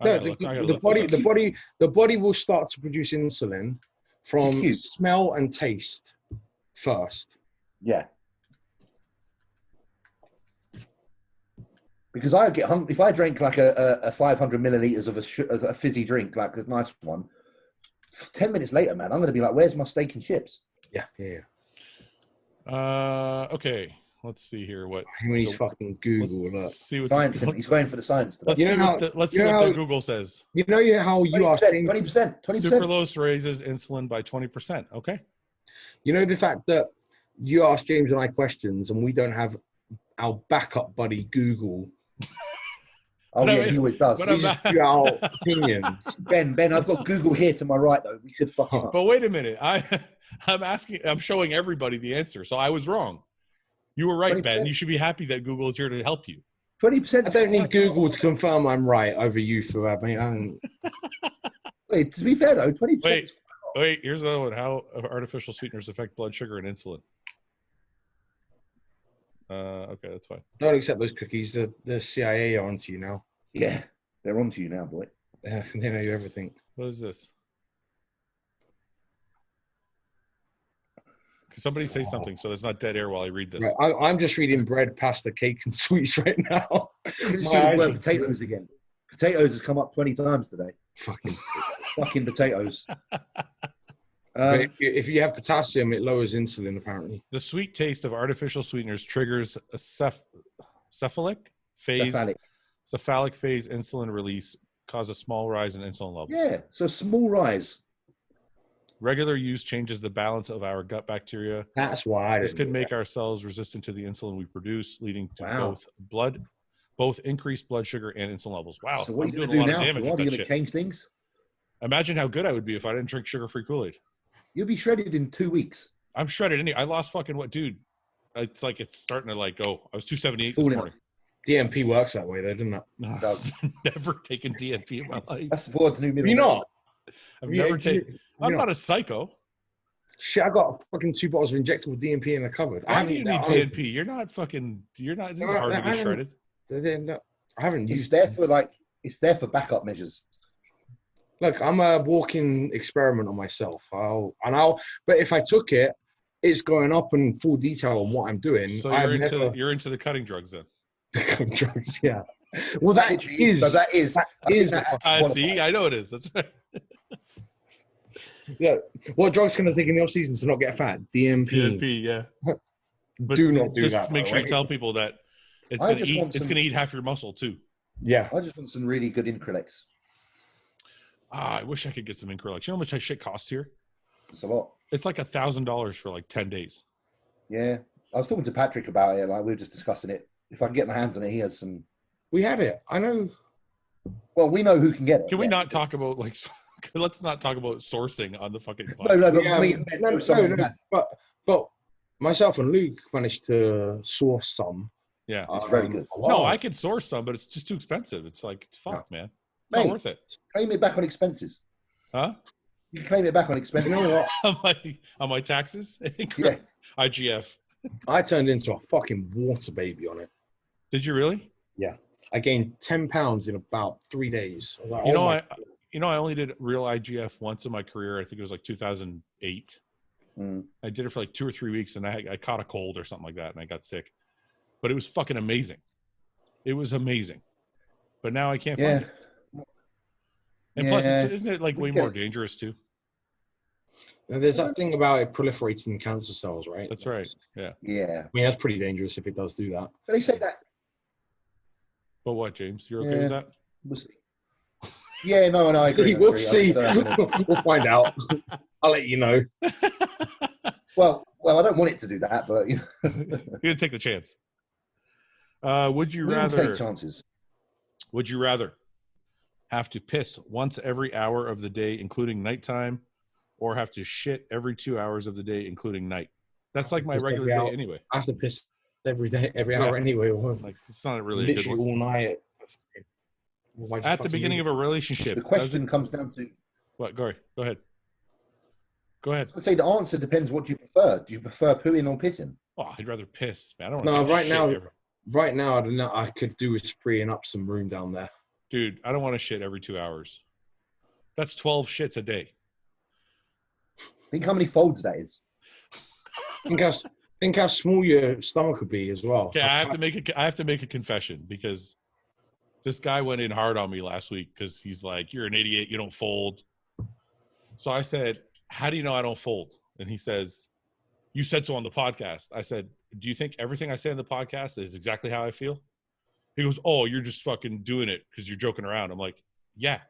No, the body will start to produce insulin from smell and taste first.
Yeah. Because I get hungry if I drink like a 500 milliliters of a fizzy drink, like a nice one. 10 minutes later, man, I'm going to be like, "Where's my steak and chips?"
Yeah.
Okay. Let's see here. What
he's fucking Google.
See what
science. He's going for the science.
Let's see what the Google says.
You know how you 20%,
are 20%.
Sucralose raises insulin by 20%. Okay.
You know the fact that you ask James and I questions, and we don't have our backup buddy Google.
Oh yeah, he always does.
Our opinions.
Ben, I've got Google here to my right though. We could fuck him up.
But wait a minute, I'm showing everybody the answer, so I was wrong. You were right, 20%. Ben. You should be happy that Google is here to help you.
20%.
I don't need Google to confirm I'm right over you, Fouad, mate.
Wait, to be fair though, 20%.
Wait, here's another one. How artificial sweeteners affect blood sugar and insulin. Okay, that's fine.
Don't accept those cookies. The CIA are onto you now.
Yeah, they're onto you now, boy.
They know everything.
What is this? Can somebody say something so there's not dead air while I read this?
Right, I'm just reading bread, pasta, cake, and sweets right now.
You see the word potatoes again. Potatoes has come up 20 times today. Fucking potatoes.
If you have potassium, it lowers insulin, apparently.
The sweet taste of artificial sweeteners triggers a cephalic phase insulin release, cause a small rise in insulin levels.
Yeah, so small rise.
Regular use changes the balance of our gut bacteria.
That's why
this could make our cells resistant to the insulin we produce, leading to both increased blood sugar and insulin levels. Wow.
So what are you going to do now? Are you going to change things?
Imagine how good I would be if I didn't drink sugar-free Kool-Aid.
You'll be shredded in 2 weeks.
I'm shredded. I lost fucking what, dude? It's like it's starting to like go. I was 278 this morning.
DMP works that way, though, doesn't it?
No, it does.
Never taken DMP in my life.
That's the Ford's new middle.
You're not.
I've never taken. I'm not a psycho.
Shit, I got fucking 2 bottles of injectable DMP in the cupboard.
Why do you need DMP? You're not fucking. You're not. It's hard to get shredded.
I haven't used.
It's there for backup measures.
Look, I'm a walking experiment on myself. But if I took it, it's going up in full detail on what I'm doing.
So you're into the cutting drugs then.
The cutting drugs, yeah. Well, that is.
See, I know it is. That's right.
Yeah. What drugs can I take in the off season to not get fat? DMP.
DMP, yeah. But
do not do
just
that.
Make sure you tell people that it's going to eat. It's going to eat half your muscle too.
Yeah.
I just want some really good Increlex.
I wish I could get some Increlex. You know how much that shit costs here?
It's a lot.
It's like $1,000 for like 10 days.
Yeah. I was talking to Patrick about it. Like we were just discussing it. If I can get my hands on it, he has some.
We had it. I know.
Well, we know who can get it.
Can we not talk about like? Let's not talk about sourcing on the fucking.
But myself and Luke managed to source some.
Yeah,
it's very good.
No, I could source some, but it's just too expensive. It's like fuck, man. It's not worth it.
Claim it back on expenses.
Huh?
You can claim it back on expenses. You know what?
on my taxes?
Yeah.
IGF.
I turned into a fucking water baby on it.
Did you really?
Yeah. I gained 10 pounds in about 3 days. I was like,
I only did real IGF once in my career. I think it was like 2008. I did it for like 2 or 3 weeks, and I caught a cold or something like that, and I got sick. But it was fucking amazing. It was amazing. But now I can't find it. And plus, isn't it like way more dangerous too?
And there's that thing about it proliferating cancer cells, right?
That's right. Yeah.
Yeah.
I mean, that's pretty dangerous if it does do that.
But they say that.
But what, James? You're okay with that?
We'll see. Yeah, no, I agree.
We'll see. We'll find out. I'll let you know.
Well, I don't want it to do that, but
you're gonna take the chance. Would you rather
take chances?
Would you rather have to piss once every hour of the day, including nighttime, or have to shit every 2 hours of the day, including night? That's like my regular day anyway.
I have to piss every day, every hour anyway.
Like it's not really
literally all night.
At the beginning of a relationship.
The question comes down to
what? Go ahead. Go ahead.
I'd say the answer depends what you prefer. Do you prefer pooing or pissing?
Oh, I'd rather piss, man. I don't
want
to
right now. Right now, I don't know. I could do is freeing up some room down there.
Dude, I don't want to shit every 2 hours. That's 12 shits a day.
Think how many folds that is.
Think how small your stomach would be as well.
Okay, I have to make a confession because this guy went in hard on me last week because he's like, "You're an idiot. You don't fold." So I said, "How do you know I don't fold?" And he says, "You said so on the podcast." I said, "Do you think everything I say on the podcast is exactly how I feel?" He goes, "Oh, you're just fucking doing it because you're joking around." I'm like, "Yeah,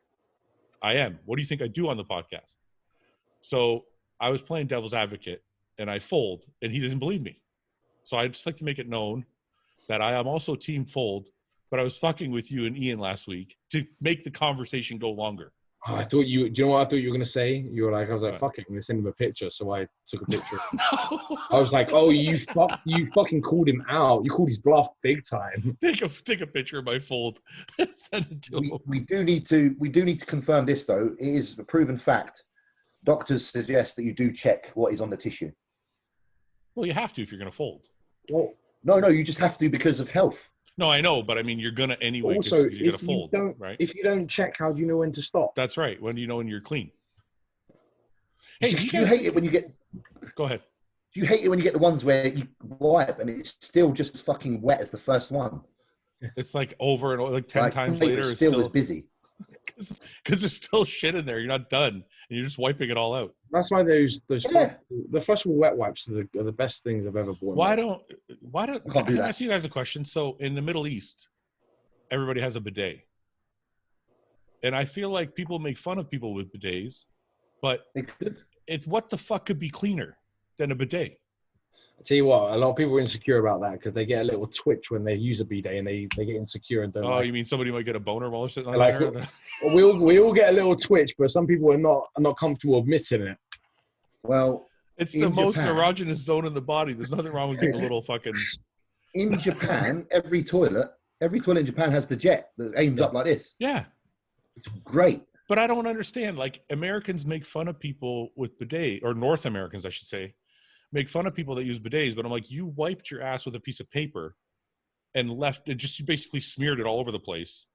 I am. What do you think I do on the podcast?" So I was playing devil's advocate and I fold and he doesn't believe me. So I just like to make it known that I am also team fold, but I was fucking with you and Ian last week to make the conversation go longer.
Oh, I thought you. Do you know what I thought you were gonna say? You were like, I was like, fuck it, I'm gonna send him a picture. So I took a picture.
No.
I was like, oh, you fucking called him out. You called his bluff big time.
Take a picture of my fold. Send it to him.
We do need to confirm this though. It is a proven fact. Doctors suggest that you do check what is on the tissue.
Well, you have to if you're going to fold.
Well, no, you just have to because of health.
No, I know, but I mean, you're going to anyway.
Also,
you're going to fold, right?
If you don't check, how do you know when to stop?
That's right. When do you know when you're clean?
Hey, do you hate it when you get?
Go ahead.
Do you hate it when you get the ones where you wipe and it's still just as fucking wet as the first one?
It's like over and over, like 10 times later.
It's still as busy.
Because there's still shit in there. You're not done, and you're just wiping it all out.
That's why the flushable wet wipes are the best things I've ever bought.
Why don't can I
that.
ask you guys a question? So in the Middle East, everybody has a bidet, and I feel like people make fun of people with bidets, but it's what the fuck could be cleaner than a bidet?
I tell you what, a lot of people are insecure about that because they get a little twitch when they use a bidet and they get insecure and don't.
Oh, you mean somebody might get a boner while they're sitting on
there? We all get a little twitch, but some people are not comfortable admitting it.
Well,
it's the most erogenous zone in the body. There's nothing wrong with getting a little fucking.
In Japan, every toilet in Japan has the jet that aims up like this.
Yeah,
it's great.
But I don't understand. Like Americans make fun of people with bidet, or North Americans, I should say. Make fun of people that use bidets, but I'm like, you wiped your ass with a piece of paper and left it, just basically smeared it all over the place.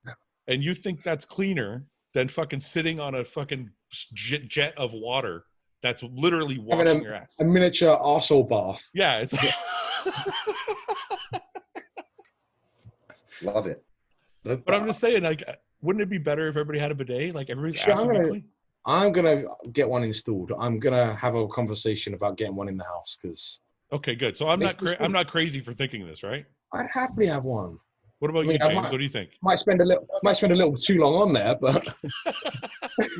And you think that's cleaner than fucking sitting on a fucking jet of water that's literally washing your ass.
A miniature arsehole bath.
Yeah, it's
love it.
But I'm just saying, like, wouldn't it be better if everybody had a bidet? Like everybody's ass would be clean.
I'm gonna get one installed. I'm gonna have a conversation about getting one in the house because.
Okay, good. So I'm not crazy for thinking this, right?
I'd happily have one.
What about you, James? What do you think?
Might spend a little too long on there, but.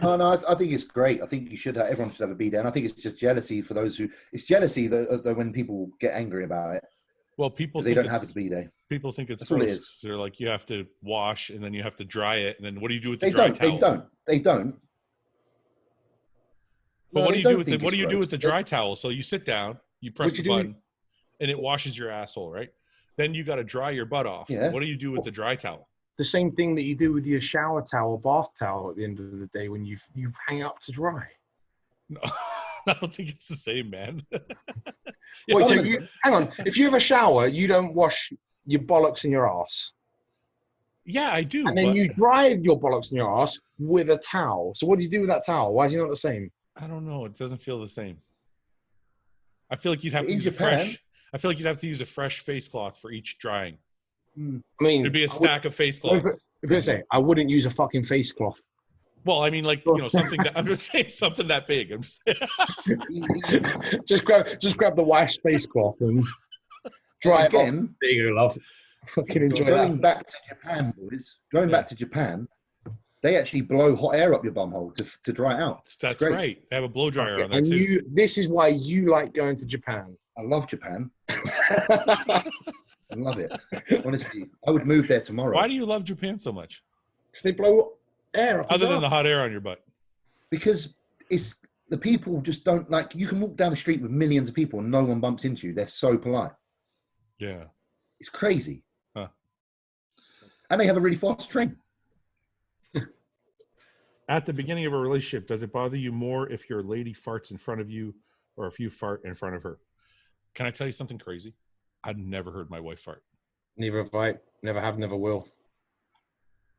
No, I think it's great. I think everyone should have a bidet. And I think it's just jealousy for those who. It's jealousy that when people get angry about it.
Well, people
they don't have a bidet.
People think it's
gross.
All it is. They're like, you have to wash and then you have to dry it, and then what do you do with the dry
towel? They don't.
But what do you do with the dry towel? So you sit down, you press the button, and it washes your asshole, right? Then you got to dry your butt off.
Yeah.
What do you do with the dry towel?
The same thing that you do with your shower towel, bath towel at the end of the day when you hang up to dry.
No, I don't think it's the same, man.
Wait, so hang on. If you have a shower, you don't wash your bollocks and your ass.
Yeah, I do.
And then you dry your bollocks and your ass with a towel. So what do you do with that towel? Why is it not the same?
I don't know. It doesn't feel the same. I feel like you'd have to use I feel like you'd have to use a fresh face cloth for each drying.
I mean,
there'd be a stack of face cloths.
I wouldn't use a fucking face cloth.
Well, I mean, like, something that I'm just saying something that big. I'm just saying.
just grab the wife's face cloth and dry it off. There you go, love. Fucking enjoy
Going back to Japan, boys. Back to Japan. They actually blow hot air up your bumhole to dry it out.
That's right. They have a blow dryer on there too.
This is why you like going to Japan.
I love Japan. I love it. Honestly, I would move there tomorrow.
Why do you love Japan so much?
Because they blow air up.
Other than the hot air on your butt.
Because it's the people just don't like. You can walk down the street with millions of people and no one bumps into you. They're so polite.
Yeah,
it's crazy.
Huh.
And they have a really fast train.
At the beginning of a relationship, does it bother you more if your lady farts in front of you or if you fart in front of her? Can I tell you something crazy? I've never heard my wife fart.
Neither have I. Never have, never will.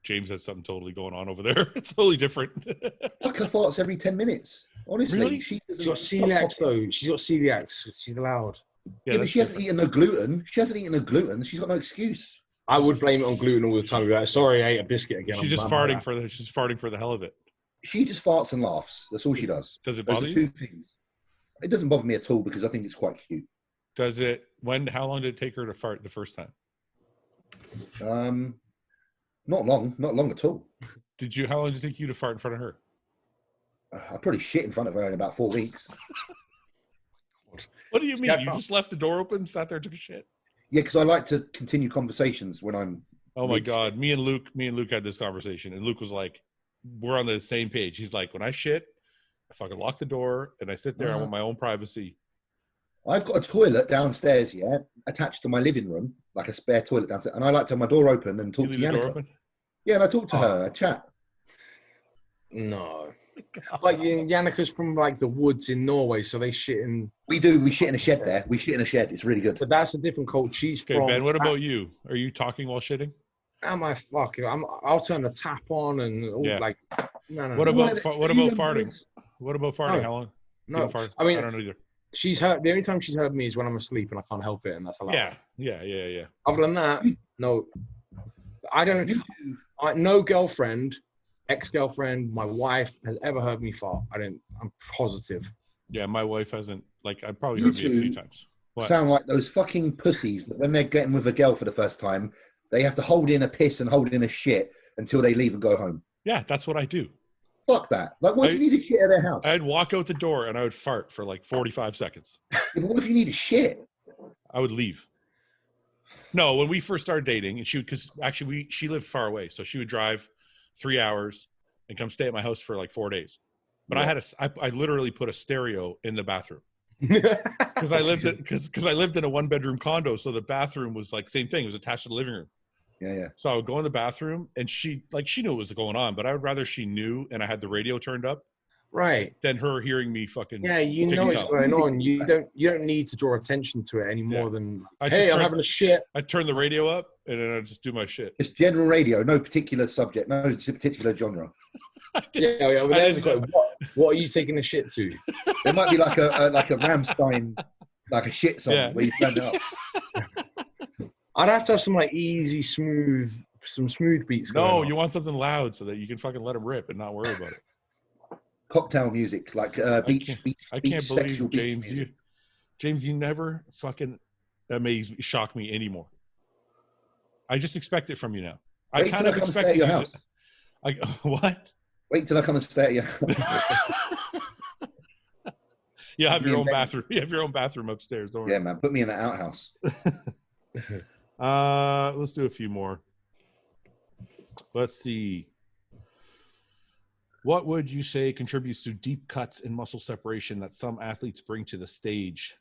James has something totally going on over there. It's totally different.
Like her farts every 10 minutes. Honestly.
Really?
She's
got celiac, though. She's got celiac. She's allowed.
Yeah, but she hasn't eaten no gluten. She's got no excuse.
I would blame it on gluten all the time. I'd be like, sorry, I ate a biscuit again.
She's just farting for the hell of it.
She just farts and laughs. That's all she does.
Does it bother you?
Two things. It doesn't bother me at all because I think it's quite cute.
Does it? How long did it take her to fart the first time?
Not long at all.
How long did it take you to fart in front of her?
I probably shit in front of her in about 4 weeks.
What do you mean? You just left the door open, sat there, and took a shit?
Yeah, because I like to continue conversations when I'm.
Oh my God! Me and Luke had this conversation, and Luke was like, we're on the same page. He's like, when I shit, I fucking lock the door and I sit there. I want my own privacy.
I've got a toilet downstairs, attached to my living room, like a spare toilet downstairs, and I like to have my door open and talk to Yannicka. Yeah, and I talk to her, I chat.
No. Like Yannicka's from like the woods in Norway, so they shit in.
We shit in a shed there. We shit in a shed. It's really good.
But that's a different culture. She's
okay,
from.
Ben, what about you? Are you talking while shitting?
Am I fucking? I'll turn the tap on and like. No.
What about farting? What about farting?
No.
How long?
No,
fart?
I mean,
I don't know either.
She's heard. The only time she's heard me is when I'm asleep and I can't help it, and that's allowed.
Yeah.
Other than that, no. I don't. No girlfriend, ex-girlfriend, my wife has ever heard me fart. I'm positive.
Yeah, my wife hasn't. Like, I probably heard me a few times. What?
Sound like those fucking pussies that when they're getting with a girl for the first time, they have to hold in a piss and hold in a shit until they leave and go home.
Yeah, that's what I do.
Fuck that. Like, what if you need a shit at their house?
I'd walk out the door and I would fart for like 45 seconds.
Yeah, but what if you need a shit?
I would leave. No, when we first started dating, and she lived far away, so she would drive 3 hours and come stay at my house for like 4 days. But I literally put a stereo in the bathroom because I lived in a 1-bedroom condo, so the bathroom was like same thing. It was attached to the living room.
Yeah.
So I would go in the bathroom, and she knew what was going on, but I would rather she knew and I had the radio turned up,
right,
than her hearing me fucking.
Yeah, you know what's going on. You don't need to draw attention to it any more than hey, I'm having a shit.
I turn the radio up and then I just do my shit.
It's general radio, no particular subject, no particular genre.
What are you taking a shit to?
There might be like a Rammstein, like a shit song where you turn it up.
I'd have to have some like easy, smooth beats.
No, you want something loud so that you can fucking let them rip and not worry about it.
Cocktail music, like beach.
I can't believe James, you never fucking shock me anymore. I just expect it from you now. I kind of expect
at your house.
What?
Wait till I come and stay at your house.
You have your own bathroom. You have your own bathroom upstairs. Don't worry.
Yeah, man. Put me in an outhouse.
Let's do a few more. Let's see. What would you say contributes to deep cuts in muscle separation that some athletes bring to the stage?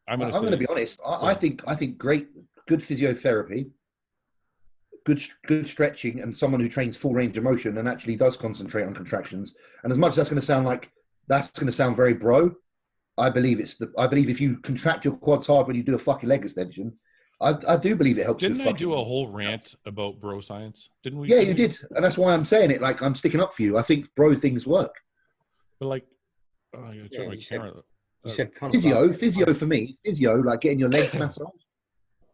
I'm going to be
honest. I think good physiotherapy, good stretching, and someone who trains full range of motion and actually does concentrate on contractions. And as much as that's going to sound very bro, I believe if you contract your quads hard when you do a fucking leg extension, I do believe it helps.
Didn't I do a whole rant about bro science? Didn't we?
Yeah, you did, and that's why I'm saying it. Like, I'm sticking up for you. I think bro things work.
But like, I gotta turn my camera.
You said
physio for me. Physio, like getting your legs massaged,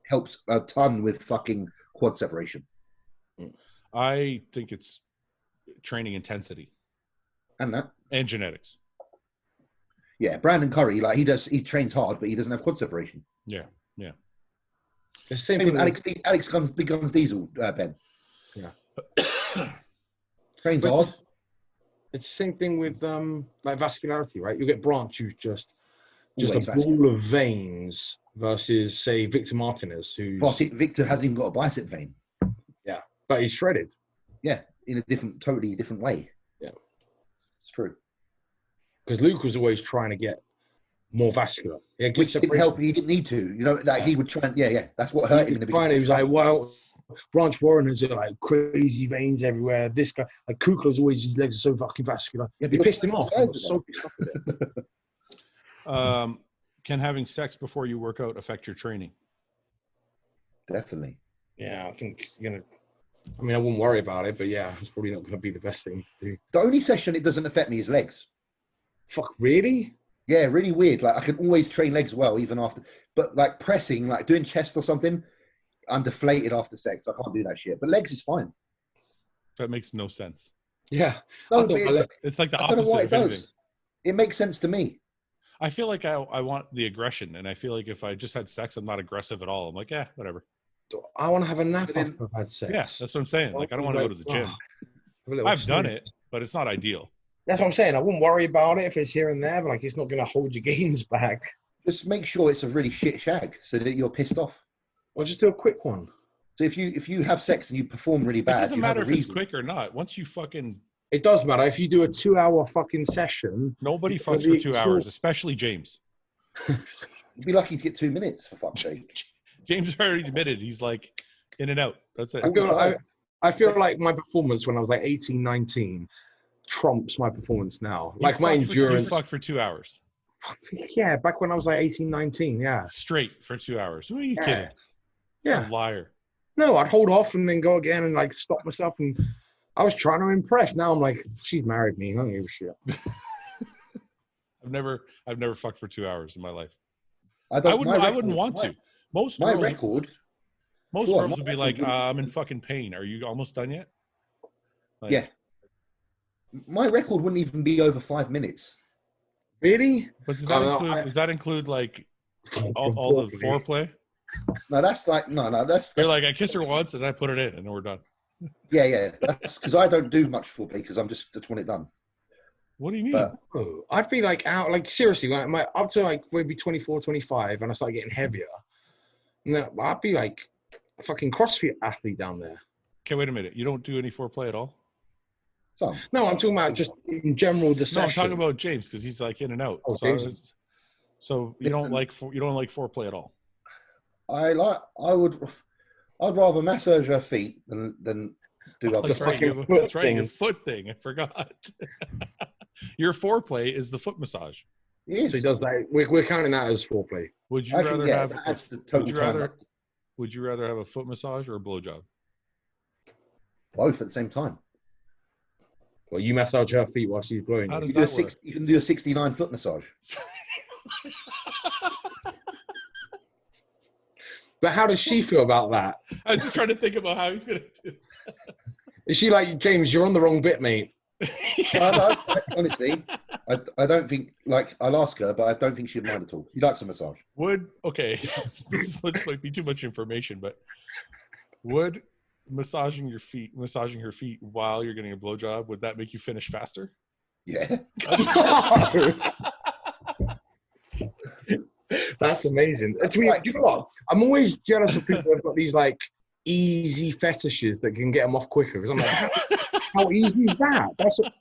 helps a ton with fucking quad separation.
I think it's training intensity and genetics.
Yeah, Brandon Curry, like he trains hard, but he doesn't have quad separation.
Yeah.
The same thing
with Alex Guns, Big Guns Diesel, Ben.
Yeah.
Trains hard.
It's the same thing with like vascularity, right? You get Branch, who's just
Always
a ball of veins versus, say, Victor Martinez, who's
Victor hasn't even got a bicep vein.
Yeah, but he's shredded.
Yeah, in a totally different way.
Yeah,
it's true.
Because Luke was always trying to get more vascular. Yeah,
which didn't help. He didn't need to. You know, like he would try. Yeah. That's what hurt him in the beginning.
He was like, well, Branch Warren has like crazy veins everywhere. This guy, like Kukla's always, his legs are so fucking vascular. Yeah, he pissed him off. So pissed off with it.
Can having sex before you work out affect your training?
Definitely.
Yeah, I think I wouldn't worry about it, but yeah, it's probably not going to be the best thing to do.
The only session it doesn't affect me is legs.
Fuck, really?
Yeah, really weird. Like, I can always train legs well, even after. But, like, pressing, like doing chest or something, I'm deflated after sex. I can't do that shit. But legs is fine.
That makes no sense.
Yeah.
It's like the opposite. I don't know why it does.
It makes sense to me.
I feel like I want the aggression. And I feel like if I just had sex, I'm not aggressive at all. I'm like, yeah, whatever.
I want to have a nap after I've had sex.
Yeah, that's what I'm saying. Like, I don't want to go to the gym. I've done it, but it's not ideal.
That's what I'm saying. I wouldn't worry about it if it's here and there, but like it's not going to hold your gains back.
Just make sure it's a really shit shag so that you're pissed off.
Or just do a quick one.
So if you have sex and you perform really bad,
It doesn't
you have
matter
a
if it's
reason.
quick or not. Once you fucking,
It does matter. If you do a 2-hour fucking session,
nobody
you're
fucks
gonna
for
be
2 hours, especially James.
You'd be lucky to get 2 minutes, for fuck's sake.
James already admitted he's like in and out. That's it.
I feel like my performance when I was like 18, 19 trumps my performance now. Like my endurance.
You fucked for 2 hours.
Yeah, back when I was like 18, 19, yeah.
Straight for 2 hours. Who are you kidding?
Yeah.
You're a liar.
No, I'd hold off and then go again and like stop myself. And I was trying to impress. Now I'm like, she's married me. I don't give a shit.
I've never fucked for 2 hours in my life.
I
wouldn't want to. Most girls would be like, I'm in fucking pain. Are you almost done yet? Like,
yeah. My record wouldn't even be over 5 minutes.
Really?
But does that include like all the foreplay?
No, that's like that's
You're like, I kiss her once and I put it in and then we're done.
Yeah. That's because I don't do much foreplay because I just want it done.
What do you mean?
But,
I'd be like out, like seriously, like up to like maybe 24, 25, and I start getting heavier. No, I'd be like a fucking CrossFit athlete down there.
Okay, wait a minute. You don't do any foreplay at all?
No, I'm talking about just in general the session.
No, I'm talking about James because he's like in and out.
Oh,
so you don't like foreplay at all?
I'd rather massage her feet than do other
That's
stuff.
right. That's right. A foot thing. I forgot. Your foreplay is the foot massage.
Yes.
So he does that. We're counting that as foreplay.
Would you rather have a foot massage or a blowjob?
Both at the same time.
Well, you massage her feet while she's blowing.
How does that work?
You can do a 69 foot massage.
But how does she feel about that?
I'm just trying to think about how he's gonna do.
Is she like, James, you're on the wrong bit, mate?
No, honestly, I don't think, like, I'll ask her, but I don't think she'd mind at all. She likes a massage.
This might be too much information, but would massaging her feet while you're getting a blowjob, would that make you finish faster?
Yeah.
That's amazing. You know what? I'm always jealous of people who've got these like easy fetishes that can get them off quicker. Because I'm like, how easy is that?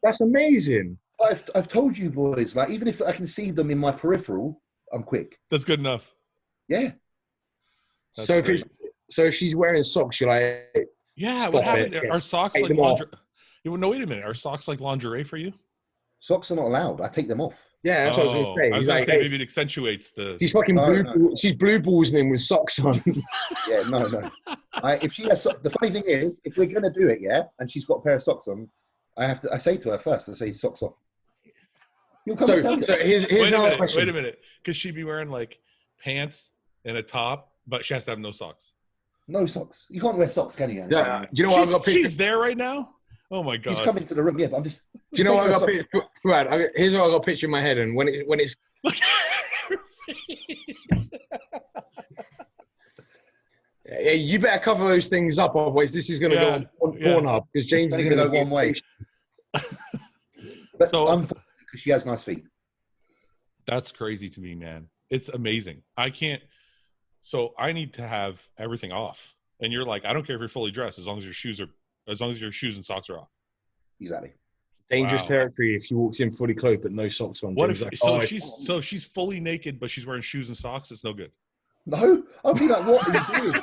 That's amazing.
I've told you boys, like, even if I can see them in my peripheral, I'm quick.
That's good enough.
Yeah.
So if she's wearing socks, you're like,
yeah. What happened? Are socks like lingerie? No, wait a minute. Are socks like lingerie for you?
Socks are not allowed. I take them off.
Yeah, that's what I was going to say.
I was going to say maybe it accentuates the.
She's fucking she's blue ballsing him with socks on.
Yeah, no. If she has, the funny thing is, if we're going to do it, yeah, and she's got a pair of socks on, I say to her first, I say socks off. You'll come
so here's another question.
Wait a minute. Could she be wearing like pants and a top, but she has to have no socks?
No socks. You can't wear socks, can you?
Yeah. You know what I've got pictures?
She's there right now? Oh my God.
She's coming into the room, yeah, but I'm just.
Do you know what I got picture? Here's what I got picture in my head, and when it's.
Look at her feet.
Yeah, you better cover those things up, otherwise this is going to go on Pornhub because James is going to
go one way. But because she has nice feet.
That's crazy to me, man. It's amazing. I can't. So I need to have everything off, and you're like, I don't care if you're fully dressed as long as your shoes and socks are off.
Exactly.
Dangerous territory if she walks in fully clothed but no socks on.
What if she's fully naked but she's wearing shoes and socks? It's no good.
No, I'll be like, what are you doing?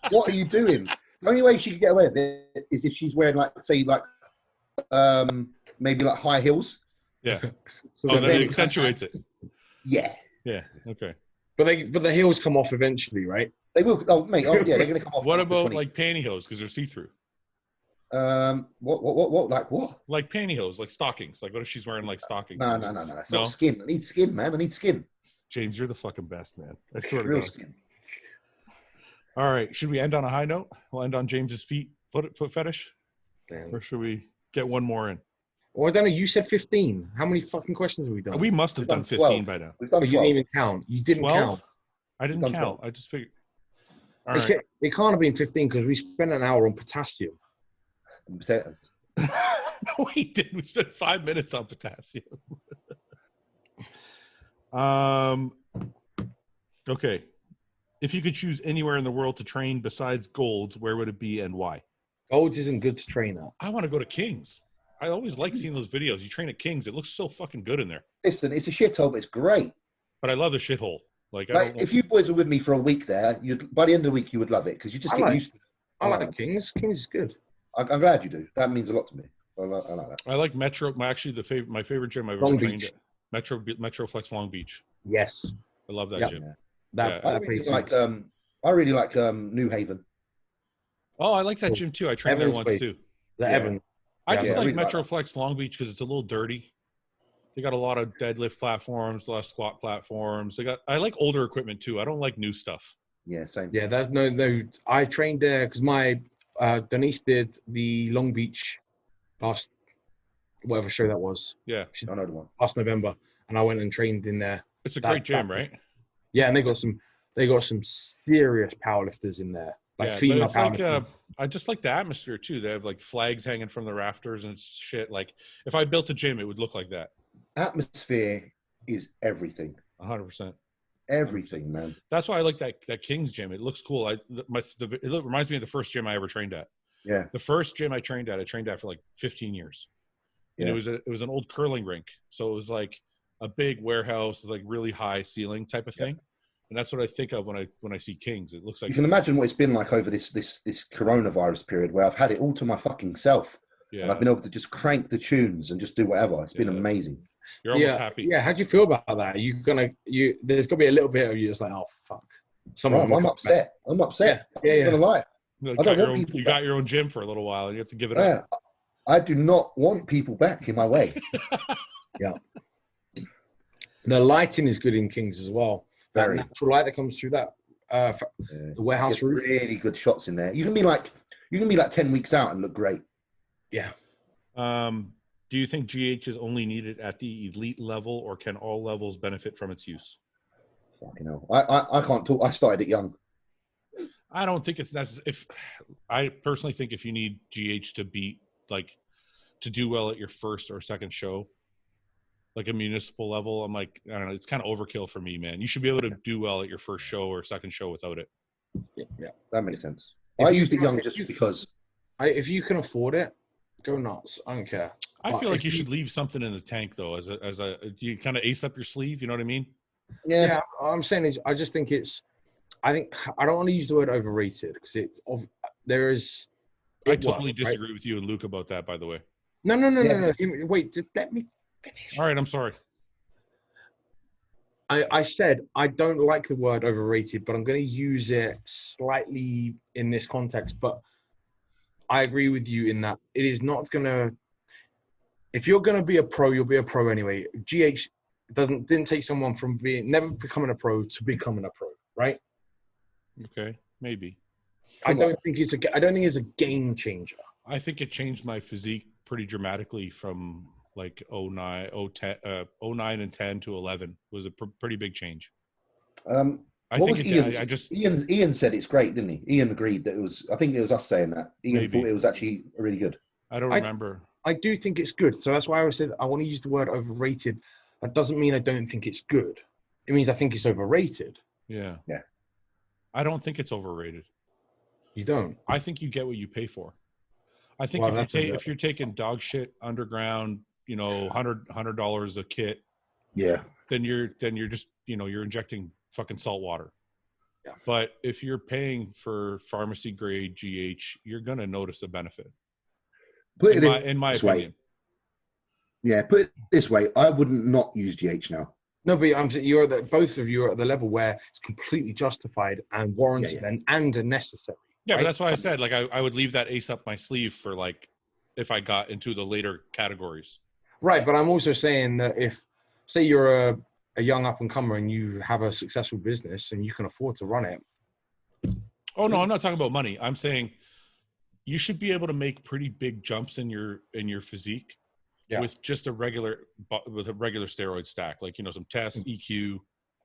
What are you doing? The only way she can get away with it is if she's wearing, like, say, like, maybe like high heels.
Yeah. So then it accentuates it.
Yeah.
Yeah. Okay.
But the heels come off eventually, right?
They will. Oh, mate. Oh, yeah, they're going to come off.
What about like pantyhose because they're see-through?
What? Like what?
Like pantyhose, like stockings. Like what if she's wearing like stockings?
No. It's not skin. I need skin, man. I need skin.
James, you're the fucking best, man. I swear to
Real
God.
skin.
All right. Should we end on a high note? We'll end on James's foot fetish.
Damn.
Or should we get one more in?
Well, I don't know. You said 15. How many fucking questions have we done?
We must have done 15 by now.
We've done 12.
You didn't even count. You didn't
12?
count.
I didn't count.
12.
I just figured. All right.
It can't have been 15 because we spent an hour on potassium.
No, we didn't. We spent 5 minutes on potassium. Okay. If you could choose anywhere in the world to train besides Gold's, where would it be and why?
Gold's isn't good to train at.
I want to go to King's. I always like seeing those videos. You train at King's. It looks so fucking good in there.
Listen, it's a shithole, but it's great.
But I love the shithole. Like
if you boys were with me for a week there, by the end of the week, you would love it because you just get used to it.
I like the King's. King's is good.
I'm glad you do. That means a lot to me. I like that.
I like Metro. My favorite gym I've ever trained at. Metroflex Long Beach.
Yes.
I love that gym.
I really like New Haven.
Oh, I like that gym too. I trained there once too.
Evan.
I just like Metroflex Long Beach because it's a little dirty. They got a lot of deadlift platforms, a lot of squat platforms. I like older equipment too. I don't like new stuff.
Yeah, same.
Yeah, there's no. I trained there because my Denise did the Long Beach last whatever show that was.
Yeah,
I know the one.
Last November, and I went and trained in there.
It's a great gym, right?
Yeah, and they got some serious powerlifters in there, like female powerlifters.
I just like the atmosphere too. They have like flags hanging from the rafters and shit. Like if I built a gym, it would look like that.
Atmosphere is everything.
100%.
Everything, man.
That's why I like that King's gym. It looks cool. It reminds me of the first gym I ever trained at.
Yeah.
The first gym I trained at for like 15 years. And it was an old curling rink. So it was like a big warehouse, like really high ceiling type of thing. And that's what I think of when I see King's. It looks like
you can imagine what it's been like over this coronavirus period where I've had it all to my fucking self. Yeah. And I've been able to just crank the tunes and just do whatever. It's been amazing.
You're almost happy.
Yeah, how do you feel about that? There's gonna be a little bit of you just like, oh fuck.
I'm upset. I'm upset.
Yeah.
I'm gonna lie.
You got your own gym for a little while and you have to give it up.
I do not want people back in my way.
Yeah. The lighting is good in King's as well. Very that natural light that comes through that the warehouse roof.
Really good shots in there. You can be like 10 weeks out and look great.
Yeah.
Do you think GH is only needed at the elite level, or can all levels benefit from its use?
Fucking hell. I can't talk. I started it young.
I don't think it's necessary. I personally think if you need GH to do well at your first or second show, like a municipal level, I'm like, I don't know, it's kind of overkill for me, man. You should be able to do well at your first show or second show without it.
Yeah, that makes sense. I used it young just because.
If you can afford it, go nuts. I don't care.
I feel like you should leave something in the tank though, as a you kind of ace up your sleeve. You know what I mean?
Yeah.
I'm saying is, I just think I don't want to use the word overrated because I
totally disagree with you and Luke about that, by the way.
No. Wait, let me finish.
All right, I'm sorry.
I said I don't like the word overrated, but I'm going to use it slightly in this context. But I agree with you in that it is not going to. If you're going to be a pro, you'll be a pro anyway. GH didn't take someone from never becoming a pro to becoming a pro, right?
Okay, maybe.
I don't think it's a game changer.
I think it changed my physique pretty dramatically from like 09 and 10 to 11 was a pretty big change.
Ian said it's great, didn't he? Ian agreed that it was. I think it was us saying that. Ian thought it was actually really good.
I don't remember.
I do think it's good. So that's why I said I want to use the word overrated. That doesn't mean I don't think it's good. It means I think it's overrated.
Yeah.
Yeah.
I don't think it's overrated.
You don't?
I think you get what you pay for. I think if you're taking dog shit underground, $100 a kit, then you're just, you're injecting fucking salt water.
Yeah.
But if you're paying for pharmacy grade GH, you're going to notice a benefit. In my opinion.
Yeah, put it this way, I wouldn't not use GH now.
No, but both of you are at the level where it's completely justified and warranted and necessary.
Yeah, right? But that's why I said I would leave that ace up my sleeve for if I got into the later categories.
Right, but I'm also saying that if, say you're a young up and comer and you have a successful business and you can afford to run it.
Oh no, I'm not talking about money. I'm saying you should be able to make pretty big jumps in your physique with just a regular steroid stack, like some tests, EQ.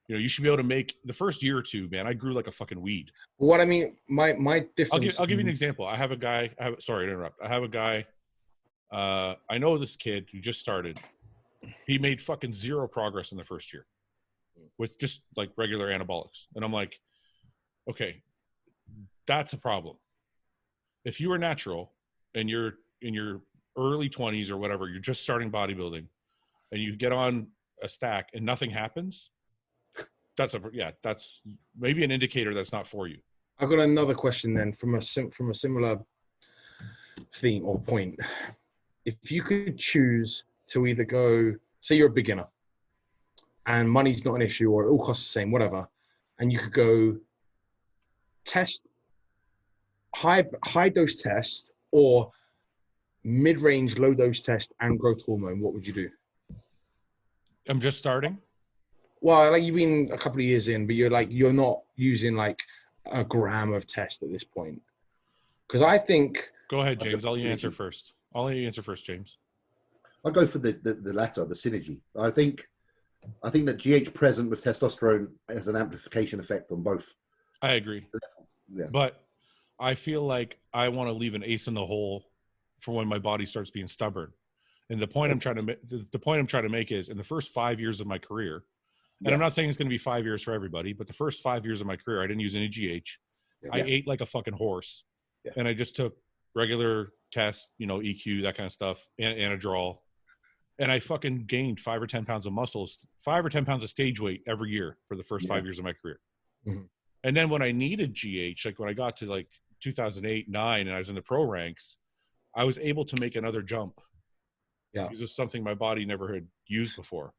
You should be able to make the first year or two, man. I grew like a fucking weed.
What I mean, my difference.
I'll give you an example. I have a guy. Sorry to interrupt. I have a guy. I know this kid who just started. He made fucking zero progress in the first year with just like regular anabolics, and I'm like, Okay, that's a problem. If you are natural and you're in your early 20s or whatever, you're just starting bodybuilding, and you get on a stack and nothing happens, that's maybe an indicator that's not for you.
I've got another question then from a similar theme or point. If you could choose to either go, say you're a beginner and money's not an issue or it all costs the same, whatever, and you could go test high dose test or mid-range low dose test and growth hormone, what would you do?
I'm just starting.
Well, like you've been a couple of years in, but you're not using like a gram of test at this point. Because I think.
Go ahead, James. I'll let you answer first. James.
I'll go for the latter, the synergy. I think that GH present with testosterone has an amplification effect on both.
I agree.
Yeah.
But I feel like I want to leave an ace in the hole for when my body starts being stubborn. And the point I'm trying to make is in the first 5 years of my career, and I'm not saying it's going to be 5 years for everybody, but the first 5 years of my career, I didn't use any GH. Yeah. I ate like a fucking horse. Yeah. And I just took regular tests, EQ, that kind of stuff, Anadrol. And I fucking gained 5 or 10 pounds of muscles, 5 or 10 pounds of stage weight every year for the first 5 years of my career. Mm-hmm. And then when I needed GH, like when I got to like 2008, 9, and I was in the pro ranks, I was able to make another jump. Yeah. Because it's something my body never had used before.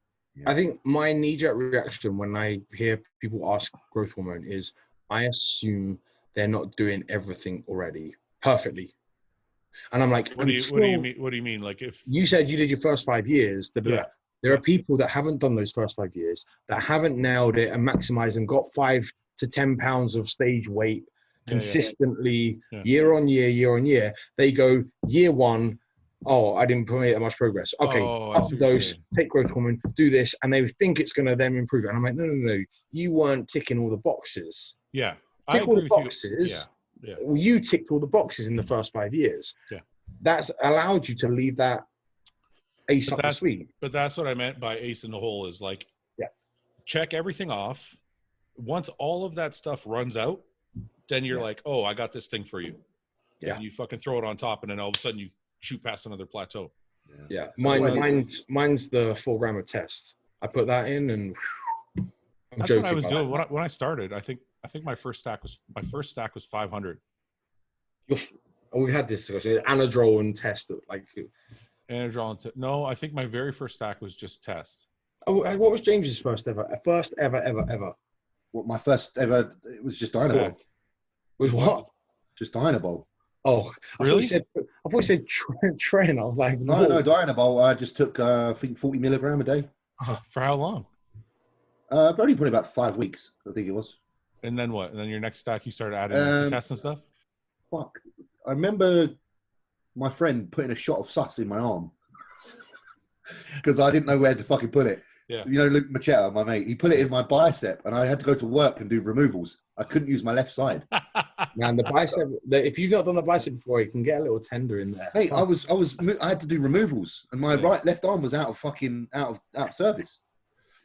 I think my knee-jerk reaction when I hear people ask growth hormone is I assume they're not doing everything already perfectly. And I'm like,
what do you mean? What do you mean? Like if
you said you did your first 5 years, there are people that haven't done those first 5 years, that haven't nailed it and maximized and got 5 to 10 pounds of stage weight consistently year on year. They go year one, oh, I didn't make that much progress. Okay, up dose, take growth hormone, do this, and they think it's going to then improve. And I'm like, no. You weren't ticking all the boxes.
Yeah.
Tick all the boxes. Yeah. Well, you ticked all the boxes in the first 5 years.
Yeah.
That's allowed you to leave that ace up the sleeve.
But that's what I meant by ace in the hole is like, check everything off. Once all of that stuff runs out, then you're like, oh, I got this thing for you. Yeah. And you fucking throw it on top, and then all of a sudden you shoot past another plateau.
Yeah. Mine's the 4 gram of test. I put that in, and
that's what I was doing when I started. I think my first stack was 500.
We had this discussion. Anadrol and test, like
Anadrol and no. I think my very first stack was just test.
Oh, what was James's first ever?
What my first ever? It was just Dynabol.
With what?
Just Dynabol.
Oh,
really?
I thought you said Tren. I was like,
no, Dynabol. I just took I think 40 milligram a day.
For how long?
Probably about 5 weeks. I think it was.
And then what? And then your next stack, you started adding tests and stuff.
Fuck! I remember my friend putting a shot of sus in my arm because I didn't know where to fucking put it.
Yeah.
Luke Machetta, my mate, he put it in my bicep, and I had to go to work and do removals. I couldn't use my left side.
Man, the bicep. If you've not done the bicep before, you can get a little tender in there.
Hey, I had to do removals, and my left arm was out of service.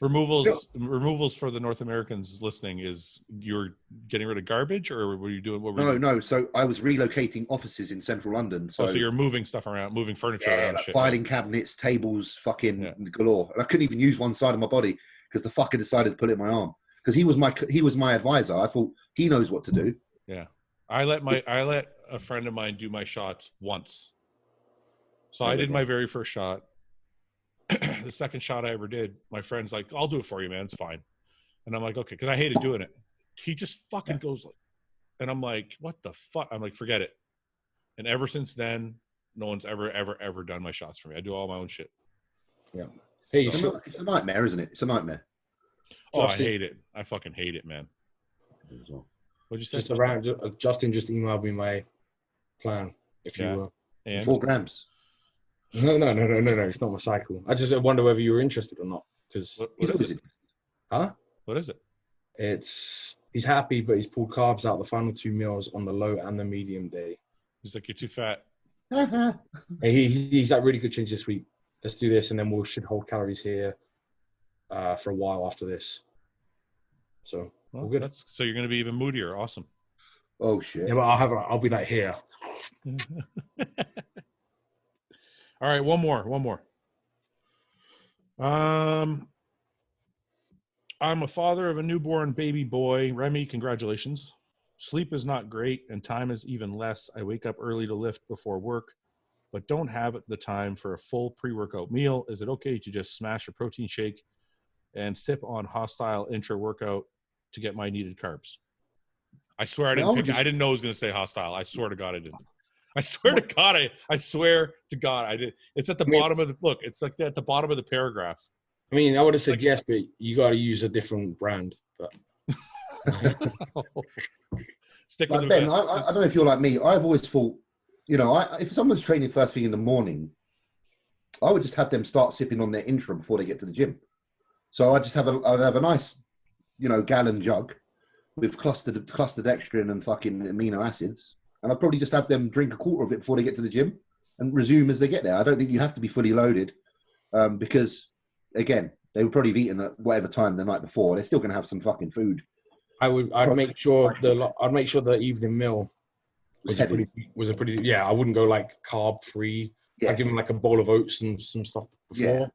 Removals for the North Americans listening is you're getting rid of garbage, or were you doing what?
No. So I was relocating offices in central London. So
you're moving stuff around, moving furniture around,
like filing cabinets, tables, fucking galore. And I couldn't even use one side of my body because the fucker decided to put it in my arm. Because he was my advisor. I thought he knows what to do.
Yeah, I let a friend of mine do my shots once. So I did my very first shot. The second shot I ever did, my friend's like, I'll do it for you, man. It's fine. And I'm like, okay, because I hated doing it. He just fucking goes like, and I'm like, what the fuck? I'm like, forget it. And ever since then, no one's ever done my shots for me. I do all my own shit.
Yeah.
Hey, it's a nightmare, isn't it? It's a nightmare.
Oh, I hate it. I fucking hate it, man. What'd you say?
Justin just emailed me my plan. If you will.
And
4 grams.
No. It's not my cycle. I just wonder whether you were interested or not. Because
what is it?
Huh?
What is it?
He's happy, but he's pulled carbs out the final 2 meals on the low and the medium day.
He's like, you're too fat.
He's like, really good change this week. Let's do this, and then should hold calories here for a while after this. So
Well, good. So you're going to be even moodier. Awesome.
Oh shit.
Yeah, but I'll be like here.
All right, one more. I'm a father of a newborn baby boy. Remy, congratulations. Sleep is not great and time is even less. I wake up early to lift before work, but don't have the time for a full pre-workout meal. Is it okay to just smash a protein shake and sip on hostile intra-workout to get my needed carbs? I swear I didn't know I was going to say hostile. I swear to God I didn't. I swear to God I did. It's at the bottom of the look. It's like at the bottom of the paragraph.
I mean, I would have said yes, but you got to use a different brand. But
stick with the
Ben,
best.
I don't know if you're like me. I've always thought, if someone's training first thing in the morning, I would just have them start sipping on their intra before they get to the gym. So I'd have a nice, gallon jug with clustered dextrin and fucking amino acids. And I'd probably just have them drink a quarter of it before they get to the gym and resume as they get there. I don't think you have to be fully loaded because, again, they would probably have eaten at whatever time the night before. They're still going to have some fucking food.
I'd make sure the evening meal was a pretty. I wouldn't go like carb free. Yeah. I'd give them like a bowl of oats and some stuff before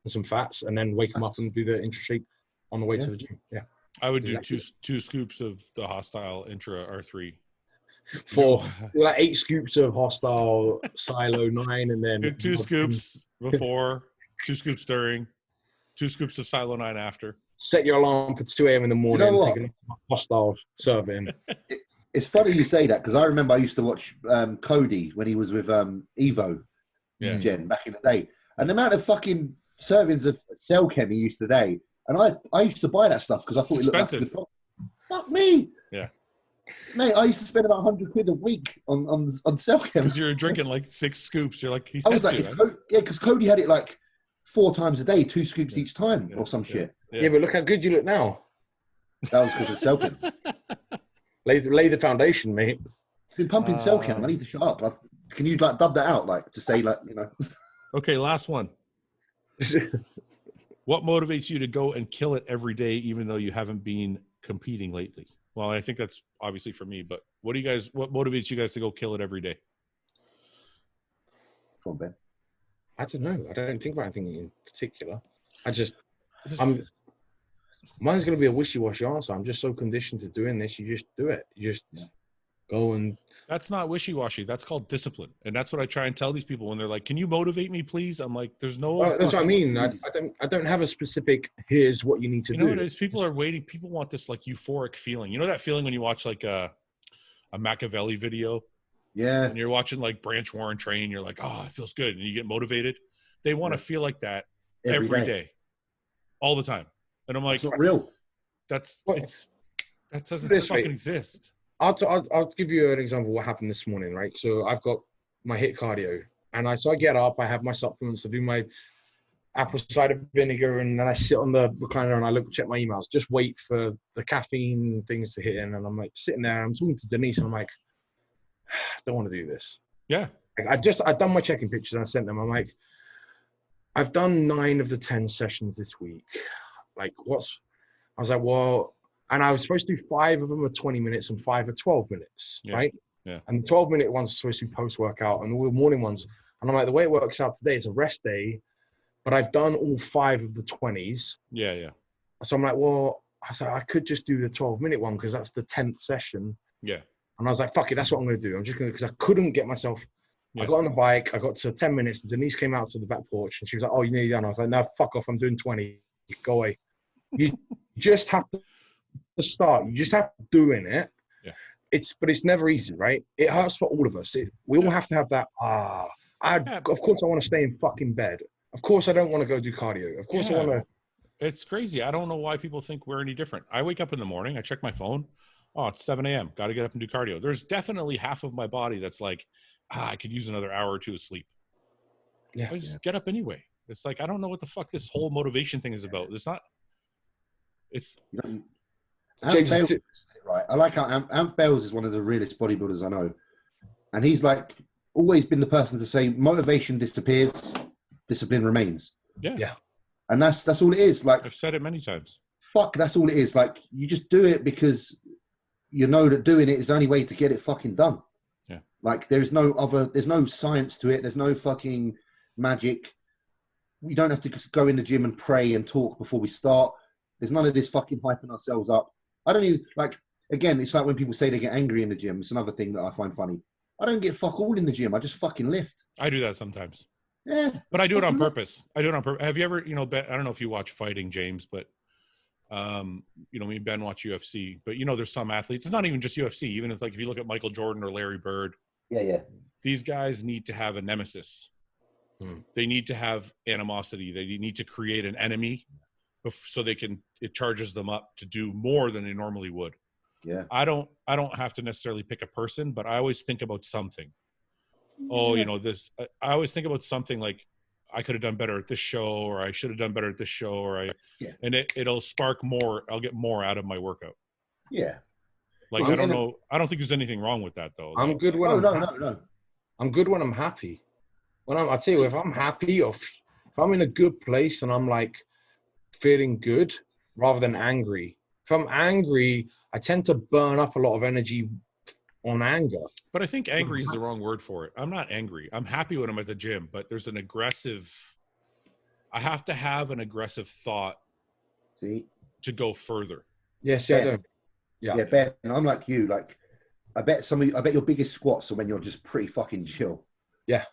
and some fats, and then wake them up and do the intra shake on the way to the gym. Yeah,
I would do two scoops of the hostile intra R3.
For like 8 scoops of hostile silo 9, and then
2 scoops before, 2 scoops during, 2 scoops of silo 9 after.
Set your alarm for 2 a.m. in the morning. You know what? Take a hostile serving.
It's funny you say that because I remember I used to watch Cody when he was with Evo Gen back in the day, and the amount of fucking servings of cell chem he used today, and I used to buy that stuff because I thought it looked like a good product. Fuck me.
Yeah.
Mate, I used to spend about £100 a week on cell chem.
Because you're drinking like 6 scoops. You're like,
because Cody had it like 4 times a day, 2 scoops each time or some shit.
Yeah, but look how good you look now.
That was because of cell chem.
Lay the foundation, mate.
I've been pumping cell chem. I need to shut up. Can you like dub that out, like to say
Okay, last one. What motivates you to go and kill it every day, even though you haven't been competing lately? Well, I think that's obviously for me, but what motivates you guys to go kill it every day?
Come on, Ben.
I don't know. I don't think about anything in particular. Mine's going to be a wishy-washy answer. I'm just so conditioned to doing this. You just do it. You just go and...
That's not wishy-washy. That's called discipline. And that's what I try and tell these people when they're like, can you motivate me, please? I'm like, there's no...
Well, that's what I mean. I don't have a specific, here's what you need to do.
You know what it is? People are waiting. People want this like euphoric feeling. You know that feeling when you watch like a Machiavelli video?
Yeah.
And you're watching like Branch Warren train. You're like, oh, it feels good. And you get motivated. They want to feel like that every day. All the time. And I'm like,
it's not real.
That doesn't fucking exist.
I'll give you an example of what happened this morning, right? So I've got my HIIT cardio, and I get up, I have my supplements, I do my apple cider vinegar, and then I sit on the recliner and I check my emails, just wait for the caffeine things to hit in, and I'm like sitting there, I'm talking to Denise, and I'm like, I don't want to do this.
Yeah.
I've done my checking pictures and I sent them. I'm like, I've done 9 of the 10 sessions this week. Like, I was like, well, and I was supposed to do 5 of them are 20 minutes and 5 are 12 minutes, right?
Yeah.
And the 12-minute ones are supposed to be post-workout, and all the morning ones. And I'm like, the way it works out today is a rest day, but I've done all 5 of the 20s.
Yeah.
So I'm like, well, I said, I could just do the 12-minute one because that's the 10th session.
Yeah.
And I was like, fuck it, that's what I'm going to do. I'm just going to, because I couldn't get myself. I got on the bike, I got to 10 minutes, Denise came out to the back porch, and she was like, oh, you're nearly done. I was like, no, fuck off, I'm doing 20. Go away. You just have to start. You just have to doing it.
Yeah.
But it's never easy, right? It hurts for all of us. We all have to have that. Of course I want to stay in fucking bed. Of course I don't want to go do cardio. Of course I want to.
It's crazy. I don't know why people think we're any different. I wake up in the morning, I check my phone. Oh, it's 7 a.m. Got to get up and do cardio. There's definitely half of my body that's like, I could use another hour or 2 of sleep.
Yeah.
I just get up anyway. It's like, I don't know what the fuck this whole motivation thing is about. It's not. It's.
Right. I like how Amph Bales is one of the realest bodybuilders I know. And he's like always been the person to say motivation disappears, discipline remains.
Yeah.
And that's all it is. Like,
I've said it many times.
fuck, that's all it is. Like, you just do it because you know that doing it is the only way to get it fucking done.
Yeah.
Like, there's no science to it. There's no fucking magic. We don't have to go in the gym and pray and talk before we start. There's none of this fucking hyping ourselves up. I don't even, like, again, it's like when people say they get angry in the gym. It's another thing that I find funny. I don't get fuck all in the gym. I just fucking lift.
I do that sometimes.
Yeah.
But I do it on purpose. I do it on purpose. Have you ever, you know, I don't know if you watch fighting, James, but, you know, me and Ben watch UFC. But, you know, there's some athletes. It's not even just UFC. Even if, like, if you look at Michael Jordan or Larry Bird.
Yeah.
These guys need to have a nemesis. They need to have animosity. They need to create an enemy so it charges them up to do more than they normally would.
Yeah.
I don't have to necessarily pick a person, but I always think about something. Oh, you know, I always think about something like I could have done better at this show, or I should have done better at this show, and it'll spark more. I'll get more out of my workout.
Yeah.
Like, I don't know. I don't think there's anything wrong with that though.
I'm good when
no.
I'm good when I'm happy. I tell you, if I'm happy, or if I'm in a good place and I'm like feeling good rather than angry. If I'm angry, I tend to burn up a lot of energy on anger.
But I think angry is the wrong word for it. I'm not angry. I'm happy when I'm at the gym, but there's an aggressive, I have to have an aggressive thought to go further.
Yes, yeah, I do.
Yeah, Ben, I'm like you. Like, I bet your biggest squats are when you're just pretty fucking chill.
Yeah.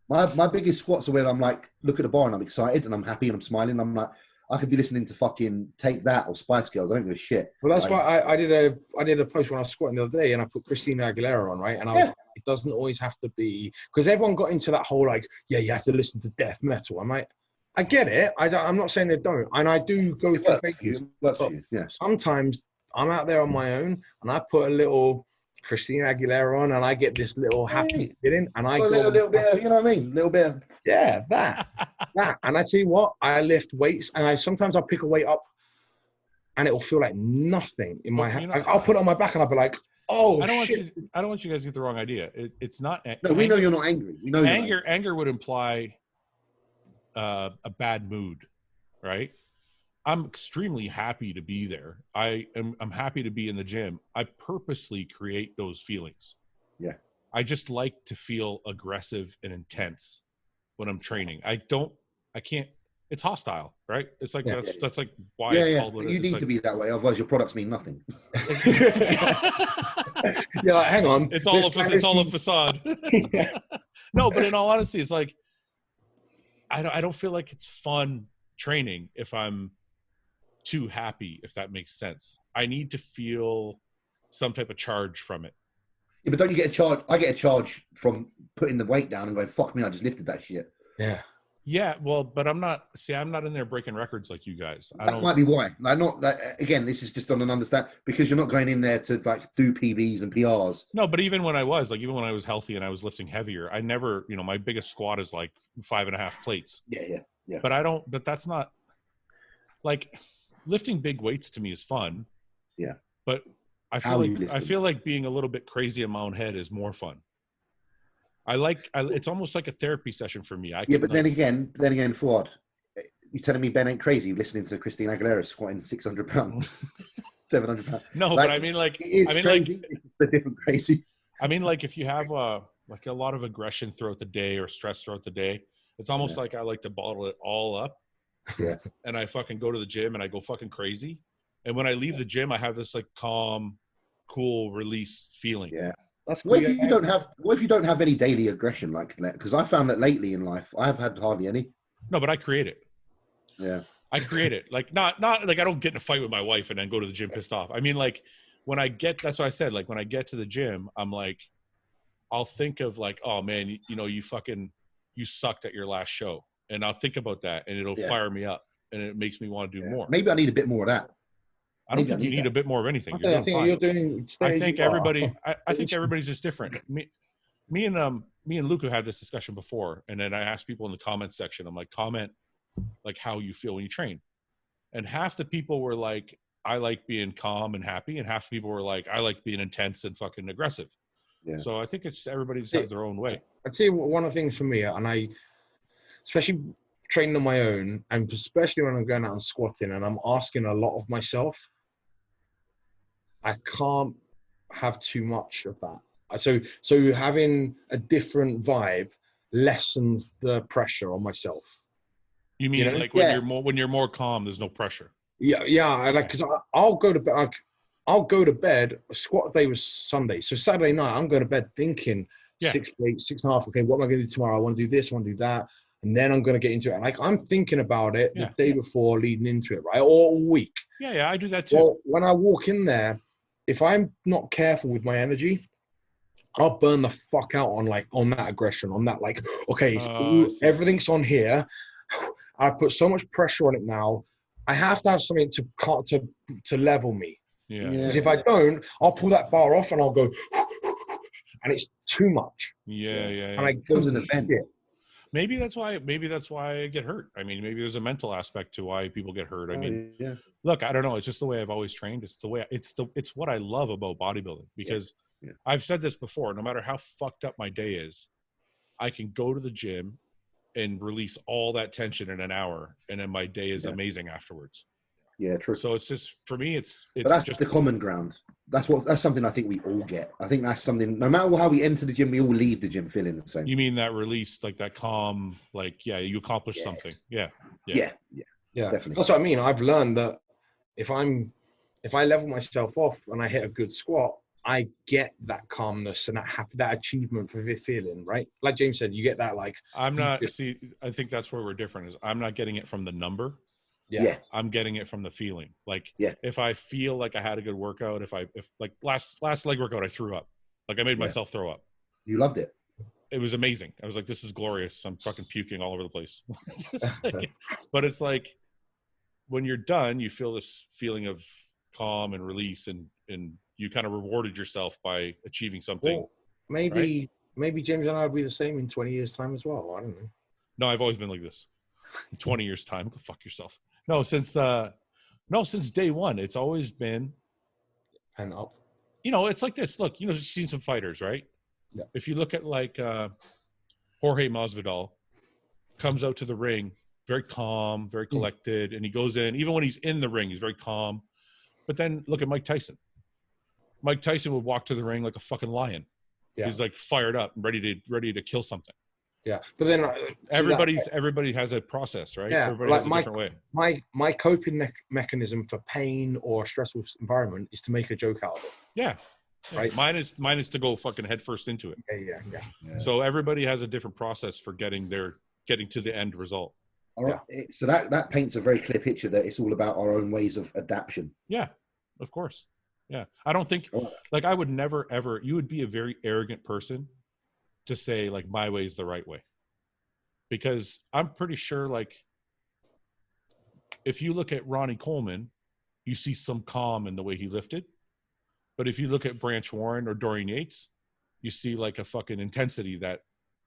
My biggest squats are when I'm like, look at the bar and I'm excited and I'm happy and I'm smiling. I'm like, I could be listening to fucking Take That or Spice Girls. I don't give a shit.
Well, that's why I did a post when I was squatting the other day, and I put Christina Aguilera on, right? And I was like, it doesn't always have to be, because everyone got into that whole like, yeah, you have to listen to death metal. I'm like, I get it. I'm not saying they don't, and I do go for phases.
Yeah.
Sometimes I'm out there on my own, and I put a little Christina Aguilera on, and I get this little happy feeling, and I go
a little bit, you know what I mean? A little bit.
Yeah, that. And I tell you what, I lift weights, and sometimes I'll pick a weight up, and it'll feel like nothing in my hand. You know, I'll put it on my back, and I'll be like, oh,
I don't want you guys to get the wrong idea. It's not.
No, we know you're not angry. We know
anger would imply a bad mood, right? I'm extremely happy to be there. I'm happy to be in the gym. I purposely create those feelings.
Yeah.
I just like to feel aggressive and intense when I'm training. I can't, it's hostile, right? It's like, that's like why it's called what
you need to be that way. Otherwise your products mean nothing.
Yeah, hang on.
It's all a facade. No, but in all honesty, it's like, I don't feel like it's fun training if I'm too happy, if that makes sense. I need to feel some type of charge from it.
Yeah, but don't you get a charge? I get a charge from putting the weight down and going, fuck me, I just lifted that shit.
Yeah.
Yeah, well, but I'm not in there breaking records like you guys.
That might be why. Again, this is just on an understand, because you're not going in there to like do PBs and PRs.
No, but even when I was healthy and I was lifting heavier, I never, my biggest squat is like 5.5 plates.
Yeah.
But that's not like, lifting big weights to me is fun.
Yeah.
But I feel like being a little bit crazy in my own head is more fun. It's almost like a therapy session for me.
But then again, Fouad, you're telling me Ben ain't crazy listening to Christina Aguilera squatting 600 pounds, 700 pounds.
No, like, but I mean, like,
it's crazy. It's a different crazy.
I mean, like, if you have like a lot of aggression throughout the day or stress throughout the day, it's almost like I like to bottle it all up.
Yeah.
And I fucking go to the gym and I go fucking crazy. And when I leave the gym, I have this like calm, cool release feeling.
Yeah. That's cool. What if you don't have any daily aggression like that? Because I found that lately in life, I've had hardly any.
No, but I create it.
Yeah.
I create it. Like not like I don't get in a fight with my wife and then go to the gym pissed off. I mean, like that's what I said. Like when I get to the gym, I'm like, I'll think of like, oh man, you sucked at your last show. And I'll think about that and it'll fire me up and it makes me want to do more.
Maybe I need a bit more of that.
I don't think you need a bit more of anything. I think everybody's just different. Me and Luca had this discussion before, and then I asked people in the comments section, I'm like, comment like how you feel when you train. And half the people were like, I like being calm and happy, and half the people were like, I like being intense and fucking aggressive. Yeah. So I think it's everybody just has their own way.
I'd say one of the things for me, and especially training on my own, and especially when I'm going out and squatting and I'm asking a lot of myself, I can't have too much of that. So having a different vibe lessens the pressure on myself.
You mean like when you're more calm, there's no pressure?
Yeah. Because I'll go to bed. I'll go to bed. Squat day was Sunday, so Saturday night I'm going to bed thinking 6 to 8, 6.5. Okay, what am I going to do tomorrow? I want to do this. I want to do that, and then I'm going to get into it. Like I'm thinking about it the day before, leading into it, right? Or all week. Yeah, I do that too. Well, when I walk in there, if I'm not careful with my energy, I'll burn the fuck out on that aggression, on that everything's on here. I put so much pressure on it now. I have to have something to level me. Yeah. Because if I don't, I'll pull that bar off and I'll go, and it's too much. Yeah. And I go to the event. Maybe that's why I get hurt. I mean, maybe there's a mental aspect to why people get hurt. I mean, look, I don't know. It's just the way I've always trained. It's what I love about bodybuilding, because I've said this before, no matter how fucked up my day is, I can go to the gym and release all that tension in an hour, and then my day is amazing afterwards. Yeah, true. So it's just, for me, but that's just the common ground. That's something I think we all get. I think that's something, no matter how we enter the gym, we all leave the gym feeling the same. You mean that release, like that calm, you accomplished something. Yeah, definitely. That's what I mean. I've learned that if I level myself off and I hit a good squat, I get that calmness and that achievement for the feeling, right? Like James said, you get that I think that's where we're different, is I'm not getting it from the number. Yeah. I'm getting it from the feeling. If I feel like I had a good workout, if last leg workout, I threw up. I made myself throw up. You loved it. It was amazing. I was like, this is glorious. I'm fucking puking all over the place. But it's like, when you're done, you feel this feeling of calm and release, and you kind of rewarded yourself by achieving something. Well, maybe James and I will be the same in 20 years' time as well. I don't know. No, I've always been like this. In 20 years' time, go fuck yourself. No, since day one, it's always been pent up. It's like this. Look, you've seen some fighters, right? Yeah. If you look at Jorge Masvidal, comes out to the ring, very calm, very collected, and he goes in. Even when he's in the ring, he's very calm. But then look at Mike Tyson. Mike Tyson would walk to the ring like a fucking lion. Yeah. He's fired up and ready to kill something. Yeah, but then everybody has a process, right? Yeah, everybody has a different way. My coping mechanism for pain or stressful environment is to make a joke out of it. Yeah, right. Mine is to go fucking headfirst into it. Yeah. So everybody has a different process for getting to the end result. All right. Yeah. So that paints a very clear picture that it's all about our own ways of adaptation. Yeah, of course. Yeah, I don't think I would never ever. You would be a very arrogant person to say my way is the right way, because I'm pretty sure if you look at Ronnie Coleman, you see some calm in the way he lifted, but if you look at Branch Warren or Dorian Yates, you see a fucking intensity that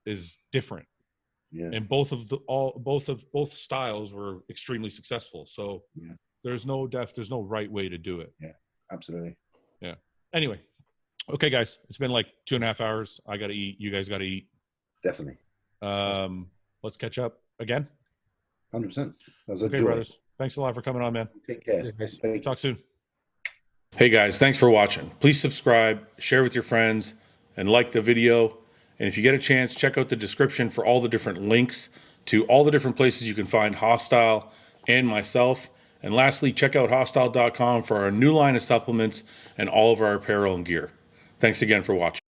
is different. Yeah. And both styles were extremely successful. So there's no right way to do it. Yeah, absolutely. Yeah. Anyway. Okay, guys, it's been 2.5 hours. I got to eat. You guys got to eat. Definitely. Let's catch up again. 100%. That was okay, brothers. Thanks a lot for coming on, man. Take care. Talk soon. Hey, guys, thanks for watching. Please subscribe, share with your friends, and like the video. And if you get a chance, check out the description for all the different links to all the different places you can find Hostile and myself. And lastly, check out hostile.com for our new line of supplements and all of our apparel and gear. Thanks again for watching.